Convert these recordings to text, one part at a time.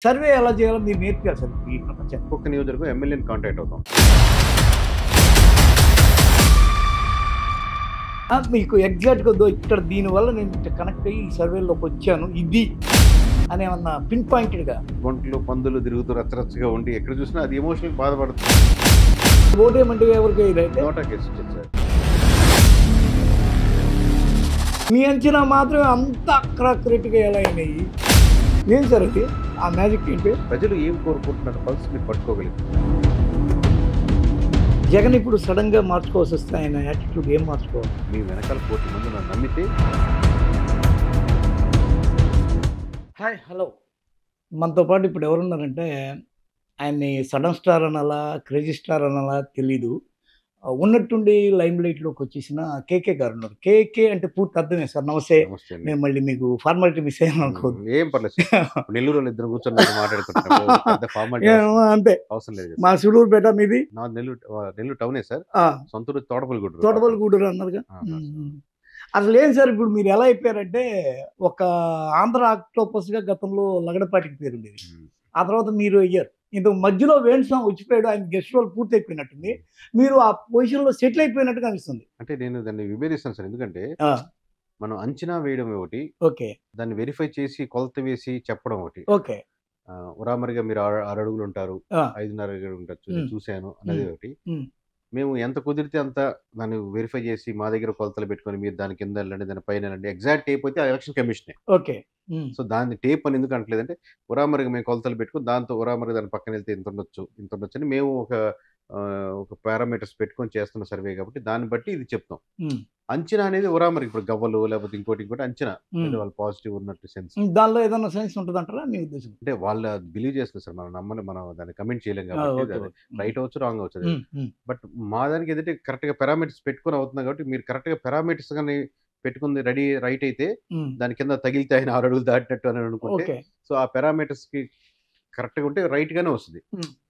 Survey ఎలా చేయాలో మీరు నేర్పించాలి సార్ ఈ ప్రపంచానికి. ఒక్కొక్క నియోజకవర్గం ఎమ్మెల్యేని కాంటాక్ట్ అవుతాం. మీకు ఎగ్జాక్ట్‌గా ఇక్కడ దీనివల్ల నేను ఇట్లా కనెక్ట్ అయ్యి ఈ సర్వేలోకి వచ్చాను ఇది అని ఏమన్నా పిన్ పాయింటెడ్‌గా గుంటలు, పందులు తిరుగుతూ రచ్చరచ్చగా ఉండి ఎక్కడ చూసినా అది ఎమోషనల్ బాధపడుతుంది. ఓటేయమంటే ఎవరికి వేయరైతే నోటా కేసు ఇచ్చింది సార్. మీ అంచనా మాత్రమే అంత అక్యురేట్‌గా ఎలా అయినాయి? ఏం సార్ అది ఆ మ్యాజిక్ ఏంటి? ప్రజలు ఏం కోరుకుంటున్నారు పల్స్ మీరు పట్టుకోగలిగారు. జగన్ ఇప్పుడు సడన్గా మార్చుకోవాల్సి వస్తే ఆయన యాటిట్యూడ్ ఏం మార్చుకోవాలి? మీ వెనకాల 1,00,00,000 మంది నన్ను నమ్మితే హాయ్ హలో మనతో పాటు ఇప్పుడు ఎవరున్నారంటే ఆయన్ని సడన్ స్టార్ అనాలా క్రేజీ స్టార్ అనాలా తెలీదు. ఉన్నట్టుండి లైమ్ లైట్లోకి వచ్చేసిన కేకే గారు ఉన్నారు. కేకే అంటే పూర్తి అర్థమే సార్. నమస్తే. నమస్తే అండి. నేను మళ్ళీ మీకు ఫార్మాలిటీ మిస్ అయ్యాను అనుకోదు. ఏం పర్లేదు సార్. నెల్లూరు వాళ్ళు ఇద్దరు కూర్చొని మాట్లాడుకుంటున్నాము. పెద్ద ఫార్మాలిటీ అంతే. అవసరం లేదు మా సార్. సులూరుపేట మీది నా నెల్లూరు టౌనే సార్. సొంతూరు తోటపల్లిగూడూరు. తోటపల్లిగూడూరు అన్నారుగా. అసలు ఏం సార్ ఇప్పుడు మీరు ఎలా అయిపోయారంటే ఒక ఆంధ్ర ఆక్టోపస్గా గతంలో లగడపాటికి పేరు ఉండేది. ఆ తర్వాత మీరు అయ్యారు. ఇంత మధ్యలో వేణుస్వామి వచ్చిపోయాడు. ఆయన గెస్ట్ రోల్ పూర్తి అయిపోయినట్టుంది. మీరు ఆ పొజిషన్లో సెటిల్ అయిపోయినట్టుగా అనిపిస్తుంది. అంటే నేను దాన్ని విభేదిస్తాను సార్. ఎందుకంటే మనం అంచనా వేయడం ఒకటి, ఓకే, దాన్ని వెరిఫై చేసి కొలత వేసి చెప్పడం ఒకటి. ఓకే, ఉరామరిగా మీరు 6 అడుగులు ఉంటారు, 5.5 అడుగులు ఉండొచ్చు, నేను చూశాను అనేది ఒకటి. మేము ఎంత కుదిరితే అంత దాన్ని వెరిఫై చేసి మా దగ్గర కొలతలు పెట్టుకొని మీరు దాని కింద వెళ్ళండి, దాని పైన వెళ్ళండి. ఎగ్జాక్ట్ టేప్ అయితే ఎలక్షన్ కమిషనే. ఓకే. సో దాన్ని టేప్ అని ఎందుకు అంటలేదంటే ఉరామరిగా మేము కొలతలు పెట్టుకుని దాంతో ఉరామరిగా దాని పక్కన వెళ్తే ఇంత ఉండొచ్చు అని మేము ఒక పారామీటర్స్ పెట్టుకొని చేస్తున్న సర్వే కాబట్టి దాన్ని బట్టి ఇది చెప్తాం. అంచనా అనేది ఉరామరి ఇప్పుడు గవ్వలు లేకపోతే ఇంకోటి అంచనా వాళ్ళు పాజిటివ్ ఉన్నట్టు సెన్స్. దానిలో ఏదైనా సెన్స్ ఉంటుంది అంటారా మీ ఉద్దేశం? అంటే వాళ్ళు బిలీవ్ చేస్తారు సార్. మనం దాన్ని కమెంట్ చేయలేం కాబట్టి రైట్ అవచ్చు రాంగ్ అవచ్చు. బట్ మా దానికి ఏదంటే కరెక్ట్ గా పారామీటర్స్ పెట్టుకుని అవుతుంది కాబట్టి మీరు కరెక్ట్ గా పారామీటర్స్ కానీ పెట్టుకుంది రైట్ అయితే దాని కింద తగిలితే ఆయన 6 అడుగులు దాటినట్టు అని అనుకుంటే సో ఆ పారామీటర్స్ కి కరెక్ట్గా ఉంటే రైట్ గానే వస్తుంది.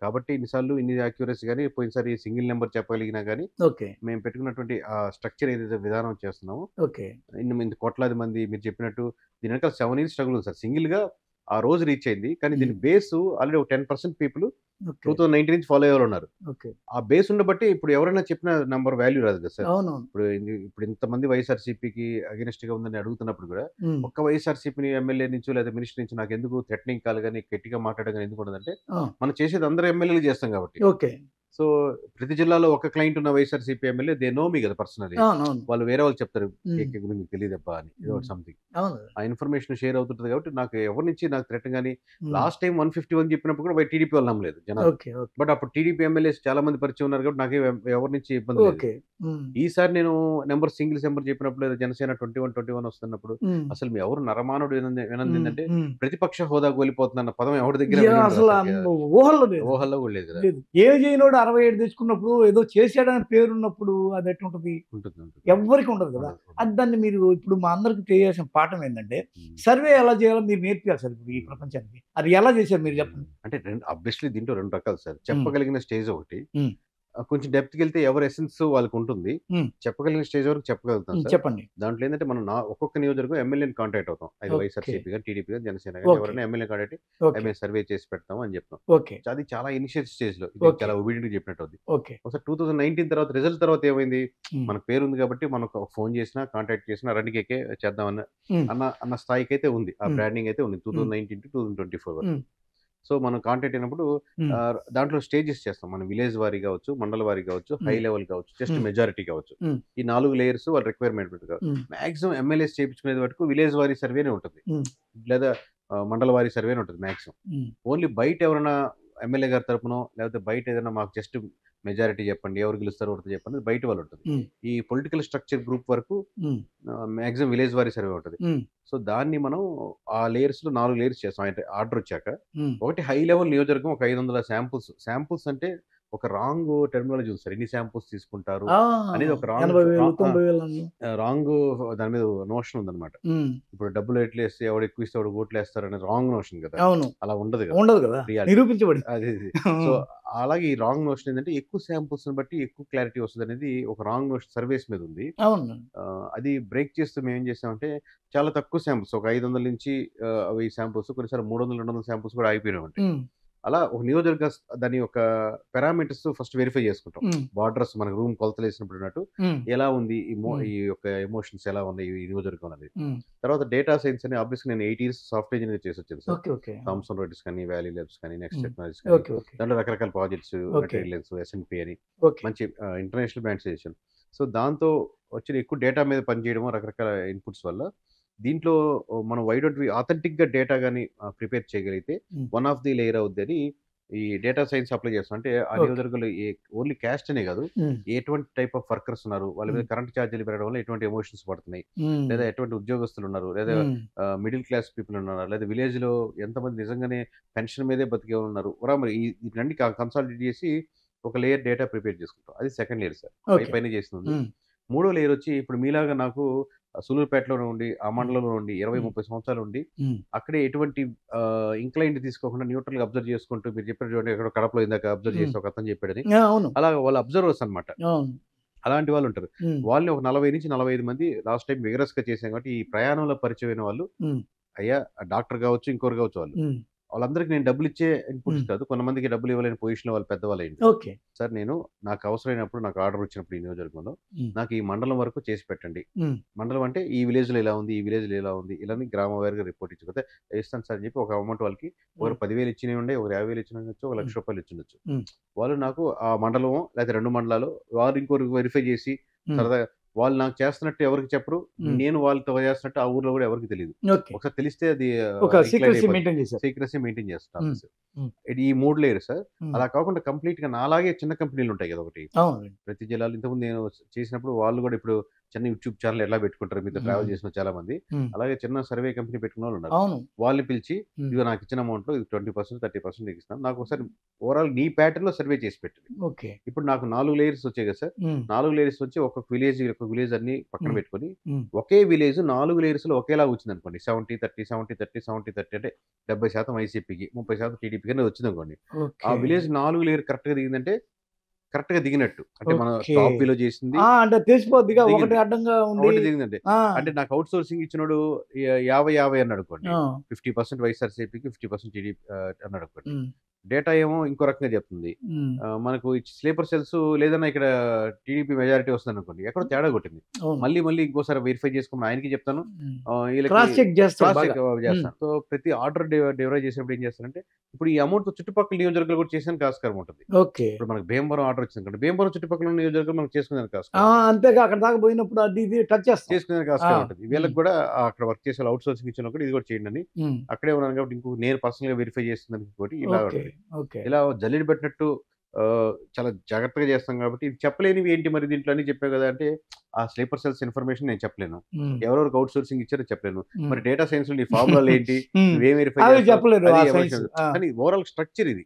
కాబట్టి ఇన్నిసార్లు ఇన్ని యాక్యురసీ కానీ పోయినసారి సింగిల్ నెంబర్ చెప్పగలిగినా కానీ మేము పెట్టుకున్నటువంటి ఆ స్ట్రక్చర్ ఏదైతే విధానం చేస్తున్నామో ఇంత కోట్లాది మంది మీరు చెప్పినట్టు దీని వెనకాల 7 years స్ట్రగుల్ సార్. సింగిల్ గా ఆ రోజు రీచ్ అయింది. కానీ దీని బేస్ ఆల్రెడీ ఒక 10% పీపుల్ 2019 నుంచి ఫాలో అయ్యేవాళ్ళు ఉన్నారు. ఆ బేస్ ఉండబట్టి ఇప్పుడు ఎవరైనా చెప్పిన నంబర్ వాల్యూ రాదు కదా సార్. ఇప్పుడు ఇంతమంది వైఎస్ఆర్సీపీకి అగెనిస్ట్ గా ఉందని అడుగుతున్నప్పుడు కూడా ఒక్క వైఎస్ఆర్సీపీ ఎమ్మెల్యే నుంచి లేదా మినిస్టర్ నుంచి నాకు ఎందుకు థ్రెటనింగ్ కాల్ కానీ గట్టిగా మాట్లాడడం కానీ ఎందుకు ఉండదంటే మనం చేసేది అందరూ ఎమ్మెల్యేలు చేస్తాం కాబట్టి. సో ప్రతి జిల్లాలో ఒక క్లయింట్ ఉన్న వైఎస్ఆర్సీపీ ఎమ్మెల్యే దే నో మీ కదా పర్సనలీ. వాళ్ళు వేరే వాళ్ళు చెప్తారు కేకే గురించి మీకు తెలియదబ్బా అని ఏదో సంథింగ్. ఆ ఇన్ఫర్మేషన్ షేర్ అవుతుంటది కాబట్టి నాకు ఎవరి నుంచి నాకు థ్రెట్ కానీ లాస్ట్ టైం 151 చెప్పినప్పుడు కూడా టీడీపీ వాళ్ళు నమ్మలేదు జనాలు. బట్ అప్పుడు టీడీపీ ఎమ్మెల్యేస్ చాలా మంది పరిచయం ఉన్నారు కాబట్టి నాకు ఎవరి నుంచి ఇబ్బంది లేదు. ఈసారి నేను సింగిల్ నెంబర్ చెప్పినప్పుడు లేదా జనసేన 21 వస్తున్నప్పుడు అసలు మీ ఎవరు నరమానుడు వినంది ఏంటంటే ప్రతిపక్ష హోదా కోల్పోతుందన్న పదం ఎవరి దగ్గర ఊహల్లో కూడా లేదు. ఏ చేయనోడు 67 తెచ్చుకున్నప్పుడు ఏదో చేసాడని పేరున్నప్పుడు అది ఎట్లుంటది? ఎవరికి ఉండదు కదా. అది దాన్ని మీరు ఇప్పుడు మా అందరికి తెలియాల్సిన పాఠం ఏంటంటే సర్వే ఎలా చేయాలో మీరు నేర్పించాలి సార్ ఇప్పుడు ఈ ప్రపంచానికి. అది ఎలా చేశారు మీరు చెప్పండి. అంటే ఆబ్వియస్లీ దీంట్లో 2 రకాలు సార్. చెప్పగలిగిన స్టేజ్ ఒకటి, కొంచెం డెప్త్కి వెళ్తే ఎవరి ఎసెన్స్ వాళ్ళకి ఉంటుంది. చెప్పగలిగిన స్టేజ్ వరకు చెప్పగలుగుతాం సార్. చెప్పండి. దాంట్లో ఏంటంటే మనం ఒక్కొక్క నియోజకవర్గం ఎమ్మెల్యేని కాంటాక్ట్ అవుతాం. అది వైఎస్ఆర్సీపీ కానీ టీడీపీ కానీ జనసేన కానీ ఎవరైనా ఎమ్మెల్యే కాంటాక్ట్ మేము సర్వే చేసి పెడతాం అని చెప్తాం. అది చాలా ఇనిషియల్ స్టేజ్ లో చాలా ఒబీడియంట్ చెప్పినట్టు అవుతుంది. ఒకసారి 2019 తర్వాత రిజల్ట్ తర్వాత ఏమైంది, మన పేరు ఉంది కాబట్టి మనకు ఫోన్ చేసినా కాంటాక్ట్ చేసినా రండికే చేద్దాం అన్న స్థాయికి అయితే ఉంది. ఆ బ్రాండింగ్ అయితే ఉంది 2019 to 2024 వరకు. సో మనం కాంటాక్ట్ అయినప్పుడు దాంట్లో స్టేజెస్ చేస్తాం. మనం విలేజ్ వారీ కావచ్చు, మండల వారీ కావచ్చు, హై లెవెల్ కావచ్చు, జస్ట్ మెజారిటీ కావచ్చు. ఈ 4 లేయర్స్ వాళ్ళ రిక్వైర్మెంట్ మాక్సిమం ఎమ్మెల్యేస్ చేయించుకునేది వరకు విలేజ్ వారీ సర్వేనే ఉంటుంది లేదా మండల వారీ సర్వేనే ఉంటుంది మాక్సిమం. ఓన్లీ బయట ఎవరైనా ఎమ్మెల్యే గారి తరపునో లేకపోతే బయట ఏదైనా మాకు జస్ట్ మెజారిటీ చెప్పండి, ఎవరు గెలుస్తారో ఒకటి చెప్పండి, బయట వాళ్ళు ఉంటుంది. ఈ పొలిటికల్ స్ట్రక్చర్ గ్రూప్ వరకు మాక్సిమం విలేజ్ వారీ సర్వే ఉంటుంది. సో దాన్ని మనం ఆ లేయర్స్ లో 4 లేయర్స్ చేస్తాం. అంటే ఆర్డర్ వచ్చాక ఒకటి హై లెవెల్ నియోజకవర్గం ఒక 500 శాంపుల్స్ అంటే ఒక రాంగ్ టెర్మినాలజీ ఉంది సార్. ఎన్ని శాంపుల్స్ తీసుకుంటారు అనేది ఒక 80,000 90,000 అని. రాంగ్ దాని మీద నోషన్ ఉందన్నమాట. ఇప్పుడు డబ్బులు ఎట్లా వేస్తే ఎవడు ఎక్కువ ఇస్తే ఎవడు ఓట్లు వేస్తారు అనేది రాంగ్ నోషన్ కదా. అవును, అలా ఉండదు కదా, నిరూపించబడి. అది సో అలాగే ఈ రాంగ్ నోషన్ ఏంటంటే ఎక్కువ శాంపుల్స్ బట్టి ఎక్కువ క్లారిటీ వస్తుంది అనేది ఒక రాంగ్ నోషన్ సర్వేస్ మీద ఉంది. అవును, అది బ్రేక్ చేస్తూ మేము ఏం చేసామంటే చాలా తక్కువ శాంపుల్స్, ఒక 500 నుంచి 1000 శాంపుల్స్, కొన్నిసార్లు 300 200 శాంపుల్స్ కూడా అయిపోయినామంటే. అలా ఒక నియోజకవర్గ దాని యొక్క పారామీటర్స్ ఫస్ట్ వెరిఫై చేసుకుంటాం. బార్డర్స్ మనకు రూమ్ కొలతలు వేసినప్పుడు ఉన్నట్టు ఎలా ఉంది ఈ యొక్క ఎమోషన్స్ ఎలా ఉన్నాయి ఈ నియోజకవర్గం అనేది. తర్వాత డేటా సైన్స్ అని ఆబ్వియస్గా నేను 8 years సాఫ్ట్వేర్ ఇంజనీర్ చేసి వచ్చాను సార్. థామ్సన్ రోడ్స్ కానీ, వ్యాలీ ల్యాబ్స్ కానీ, నెక్స్ట్ టెక్నాలజీస్ కానీ, దాంట్లో రకరకాల ప్రాజెక్ట్స్, రిలయన్స్, S&P అని మంచి ఇంటర్నేషనల్ బ్రాండ్స్ చేసాను. సో దాంతో వచ్చిన ఎక్కువ డేటా మీద పనిచేయడం రకరకాల ఇన్పుట్స్ వల్ల దీంట్లో మనం వై డోంట్ వి ఆథెంటిక్గా డేటా కానీ ప్రిపేర్ చేయగలిగితే వన్ ఆఫ్ ది లేయర్ అవుద్ది అని ఈ డేటా సైన్స్ అప్లై చేస్తాం. అంటే ఆ నియోజకవర్గంలో ఓన్లీ క్యాస్ట్ అనే కాదు, ఎటువంటి టైప్ ఆఫ్ వర్కర్స్ ఉన్నారు, వాళ్ళ మీద కరెంట్ ఛార్జీలు పెరగడం వల్ల ఎటువంటి ఎమోషన్స్ పడుతున్నాయి, లేదా ఎటువంటి ఉద్యోగస్తులు ఉన్నారు, లేదా మిడిల్ క్లాస్ పీపుల్ ఉన్నారు, లేదా విలేజ్ లో ఎంతమంది నిజంగానే పెన్షన్ మీదే బతికే ఉన్నారు, మరి వీటిని కన్సాలిడేట్ చేసి ఒక లేయర్ డేటా ప్రిపేర్ చేసుకుంటాం. అది సెకండ్ లేయర్ సార్, పైన చేస్తుంది. మూడో లేయర్ వచ్చి ఇప్పుడు మీలాగా నాకు సూలూరుపేటలో ఉండి ఆ మండలంలో ఉండి 20-30 సంవత్సరాలు ఉండి అక్కడే ఎటువంటి ఇంక్లైంట్ తీసుకోకుండా న్యూట్రల్ గా అబ్జర్వ్ చేసుకుంటూ, మీరు చెప్పిన చూడండి ఎక్కడ కడపలో ఇందాక అబ్జర్వ్ చేసి ఒక అతను చెప్పాడని, అలా వాళ్ళు అబ్జర్వర్స్ అనమాట. అలాంటి వాళ్ళు ఉంటారు. వాళ్ళని ఒక 40 నుంచి 45 మంది లాస్ట్ టైం విగరస్ గా చేసాం కాబట్టి ఈ ప్రయాణంలో పరిచయమైన వాళ్ళు, అయ్యా డాక్టర్ కావచ్చు, ఇంకోరు కావచ్చు, వాళ్ళందరికీ నేను డబ్బులు ఇచ్చే ఇన్పుట్స్ కాదు, కొంతమందికి డబ్బులు ఇవ్వలేని పొజిషన్ వాళ్ళు పెద్దవాళ్ళు అయింది. సార్ నేను నాకు అవసరమైనప్పుడు నాకు ఆర్డర్ వచ్చినప్పుడు ఈ నియోజకవర్గంలో నాకు ఈ మండలం వరకు చేసి పెట్టండి. మండలం అంటే ఈ విలేజ్ లో ఇలా ఉంది, ఈ విలేజ్ లో ఇలా ఉంది, ఇలా గ్రామ వారిగా రిపోర్ట్ ఇచ్చిపోతే ఇస్తాను సార్ అని చెప్పి ఒక అమౌంట్ వాళ్ళకి ఒకరు 10,000 ఇచ్చినవి ఉండే, ఒక 50,000 ఇచ్చిన ఉండొచ్చు, ఒక ₹1,00,000 ఇచ్చిండొచ్చు. వాళ్ళు నాకు ఆ మండలం లేదా 2 మండలాలు వారు ఇంకోరు వెరిఫై చేసి సరదాగా వాళ్ళు నాకు చేస్తున్నట్టు ఎవరికి చెప్పరు, నేను వాళ్ళతో చేస్తున్నట్టు ఆ ఊర్లో కూడా ఎవరికి తెలియదు. ఒకసారి తెలిస్తే అది సీక్రెసీ మెయింటైన్ చేస్తాను. ఇది ఈ 3 లేయర్ సార్. అలా కాకుండా కంప్లీట్ గా నాలాగే చిన్న కంపెనీలు ఉంటాయి కదా ఒకటి ప్రతి జిల్లాలో. ఇంతకుముందు నేను చేసినప్పుడు వాళ్ళు కూడా ఇప్పుడు చిన్న యూట్యూబ్ ఛానల్ ఎలా పెట్టుకుంటారు, మీతో ట్రావెల్ చేసిన చాలా మంది అలాగే చిన్న సర్వే కంపెనీ పెట్టుకున్న వాళ్ళు ఉన్నారు. వాళ్ళని పిలిచి ఇదిగో నాకు ఇచ్చిన అమౌంట్ లో 20% 30% నీకు ఇస్తాను, నాకు ఒకసారి ఓవరాల్ నీ ప్యాటర్న్ లో సర్వే చేసి పెట్టింది. ఇప్పుడు నాకు 4 లేయర్స్ వచ్చాయి కదా సార్. 4 లేయర్స్ వచ్చి ఒక్కొక్క విలేజ్ అన్ని పక్కన పెట్టుకొని ఒకే విలేజ్ 4 లేయర్స్ లో ఒకేలా వచ్చింది అనుకోండి, 70-30 70-30 70-30 అంటే 70% వైసీపీకి 30% టీడీపీకి అనేది వచ్చింది అనుకోండి. ఆ విలేజ్ 4 లేయర్ కరెక్ట్ గా దిగిందంటే కరెక్ట్ గా దిగినట్టు. అంటే మనం టాప్ విలో చేసింది అంటే తెలిసిపోద్దిగా ఒకటి అడ్డంగా ఒకటి దిగిందంటే. అంటే నాకు అవుట్ సోర్సింగ్ ఇచ్చినోడు 50-50 అన్నాడు అనుకోండి, 50% వైఎస్ఆర్సీపీకి 50% టీడీపీ అన్నాడు అనుకోండి. డేటా ఏమో ఇంకో రకంగా చెప్తుంది. మనకు స్లీపర్ సెల్స్ లేదన్నా ఇక్కడ టీడీపీ మెజారిటీ వస్తుంది అనుకోండి, ఎక్కడో తేడా కొట్టింది. మళ్ళీ ఇంకోసారి వెరిఫై చేసుకుని ఆయనకి చెప్తాను, చేస్తాను. సో ప్రతి ఆర్డర్ డెలివరీ చేసినప్పుడు ఏం చేస్తానంటే, ఇప్పుడు ఈ అమౌంట్ చుట్టుపక్కల నియోజకవర్గాలు కూడా చేసానికి ఆస్కారం ఉంటుంది. ఇప్పుడు మనకు భీమవరం ఆర్డర్ వచ్చింది అనుకోండి, భీమవరం చుట్టుపక్కల నియోజకవర్గం మనం చేసుకునేందుకు ఆస్కారం, అంతేగా అక్కడ దాకా పోయినప్పుడు అది ఇది టచ్ చేసుకునేందుకు ఆస్కారం ఉంటుంది. వీళ్ళకి కూడా అక్కడ వర్క్ చేసే అవుట్ సోర్సింగ్ ఇచ్చిన కూడా ఇది కూడా చేయండి అని అక్కడే ఉన్నాను కాబట్టి ఇంకో నేను పర్సనల్ గా వెరిఫై చేస్తుంది ఇంకోటి ఇలా ఉంటుంది. ఇలా జల్లెడి పెట్టినట్టు చాలా జాగ్రత్తగా చేస్తాం కాబట్టి ఇది చెప్పలేనివి ఏంటి మరి దీంట్లో అని చెప్పే కదా. అంటే ఆ స్లీపర్ సెల్స్ ఇన్ఫర్మేషన్ నేను చెప్పలేను, ఎవరెవరికి అవుట్ సోర్సింగ్ ఇచ్చారో చెప్పలేను, మరి డేటా సైన్స్ నీ ఫార్ములాలు ఏంటి నువ్వేం వెరిఫై కానీ ఓవరాల్ స్ట్రక్చర్ ఇది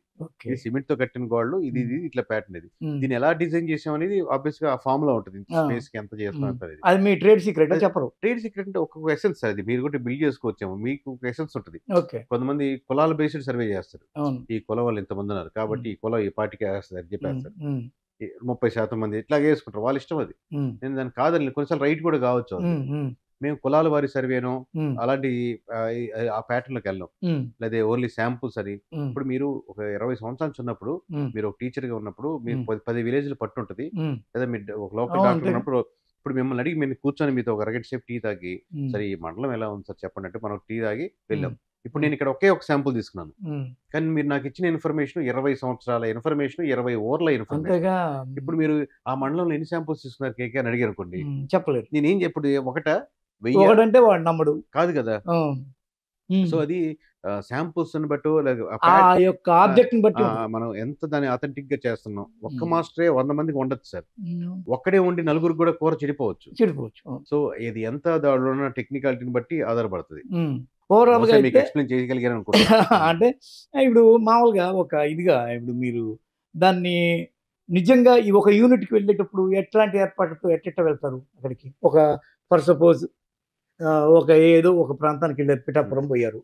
సిమెంట్ తో కట్టిన గోడలు ఇది ఇట్లా ప్యాటర్న్ ఇది, దీన్ని ఎలా డిజైన్ చేసాం అనేది ఆబ్వియస్ గా ఆ ఫార్ములా ఉంటుంది. స్పేస్ కి ఎంత చేస్తాం ట్రేడ్ సీక్రెట్ చెప్పరు. ట్రేడ్ సీక్రెట్ అంటే ఒక్కొక్క ఎసెన్స్ అది మీరు కూడా బిల్డ్ చేసుకోవచ్చేమో, మీకు ఒక ఎసెన్స్ ఉంటుంది. కొంతమంది కులాల బేస్డ్ సర్వే చేస్తారు, ఈ కులం వాళ్ళు ఇంతమంది ఉన్నారు కాబట్టి ఈ కులం ఈ పార్టీకి వేస్తుంది అని చెప్పేస్తారు, 30% మంది ఇట్లాగే వేసుకుంటారు, వాళ్ళ ఇష్టం అది. నేను దాన్ని కాదని కొన్నిసార్లు రైట్ కూడా కావచ్చు. మేము కులాల వారి సర్వేనో అలాంటి ఆ ప్యాటర్న్ లోకి వెళ్ళాం, లేదా ఓన్లీ శాంపుల్స్ అని. ఇప్పుడు మీరు ఒక 20 సంవత్సరాలు ఉన్నప్పుడు, మీరు ఒక టీచర్ గా ఉన్నప్పుడు మీరు 10 విలేజ్లు పట్టుంటది, లేదా మీరు ఒక లోకల్ డాక్టర్ ఉన్నప్పుడు ఇప్పుడు మిమ్మల్ని అడిగి మేము కూర్చొని మీతో ఒక అరగంట సేపు టీ తాగి, సరే ఈ మండలం ఎలా ఉంది సార్ చెప్పండి అంటే మనం టీ తాగి వెళ్ళాం. ఇప్పుడు నేను ఇక్కడ ఒకే ఒక శాంపుల్ తీసుకున్నాను, కానీ మీరు నాకు ఇచ్చిన ఇన్ఫర్మేషన్ 20 సంవత్సరాల ఇన్ఫర్మేషన్, 20 ఊర్ల ఇన్ఫర్మేషన్. ఇప్పుడు మీరు ఆ మండలంలో ఎన్ని శాంపుల్స్ తీసుకున్నారు కేకే అని అడిగారు అనుకోండి, చెప్పలేదు. నేనేం చెప్పడు ఒకటా 1000 అంటే వాడు నమ్మడు కాదు కదా. సో అది శాంపుల్స్ బట్టి మనం ఎంత దాన్ని అథెంటిక్ గా చేస్తున్నాం. ఒక్క మాస్టరే 100 మందికి ఉండొచ్చు సార్, ఒక్కడే ఉండి నలుగురు కూడా కూర చెడిపోవచ్చు. సో ఇది ఎంత దానిలో ఉన్న టెక్నికాలిటీని బట్టి ఆధారపడుతుంది. ఓవరాల్ గా ఎక్స్ప్లెయిన్ చేయగలిగాను అనుకుంటా. అంటే ఇప్పుడు మామూలుగా ఒక ఇదిగా ఇప్పుడు మీరు దాన్ని నిజంగా ఈ ఒక యూనిట్కి వెళ్ళేటప్పుడు ఎట్లాంటి ఏర్పాట్లతో ఎట్ట వెళ్తారు అక్కడికి? ఒక ఫర్ సపోజ్ ఒక ఏదో ఒక ప్రాంతానికి వెళ్ళారు, పిఠాపురం పోయారు.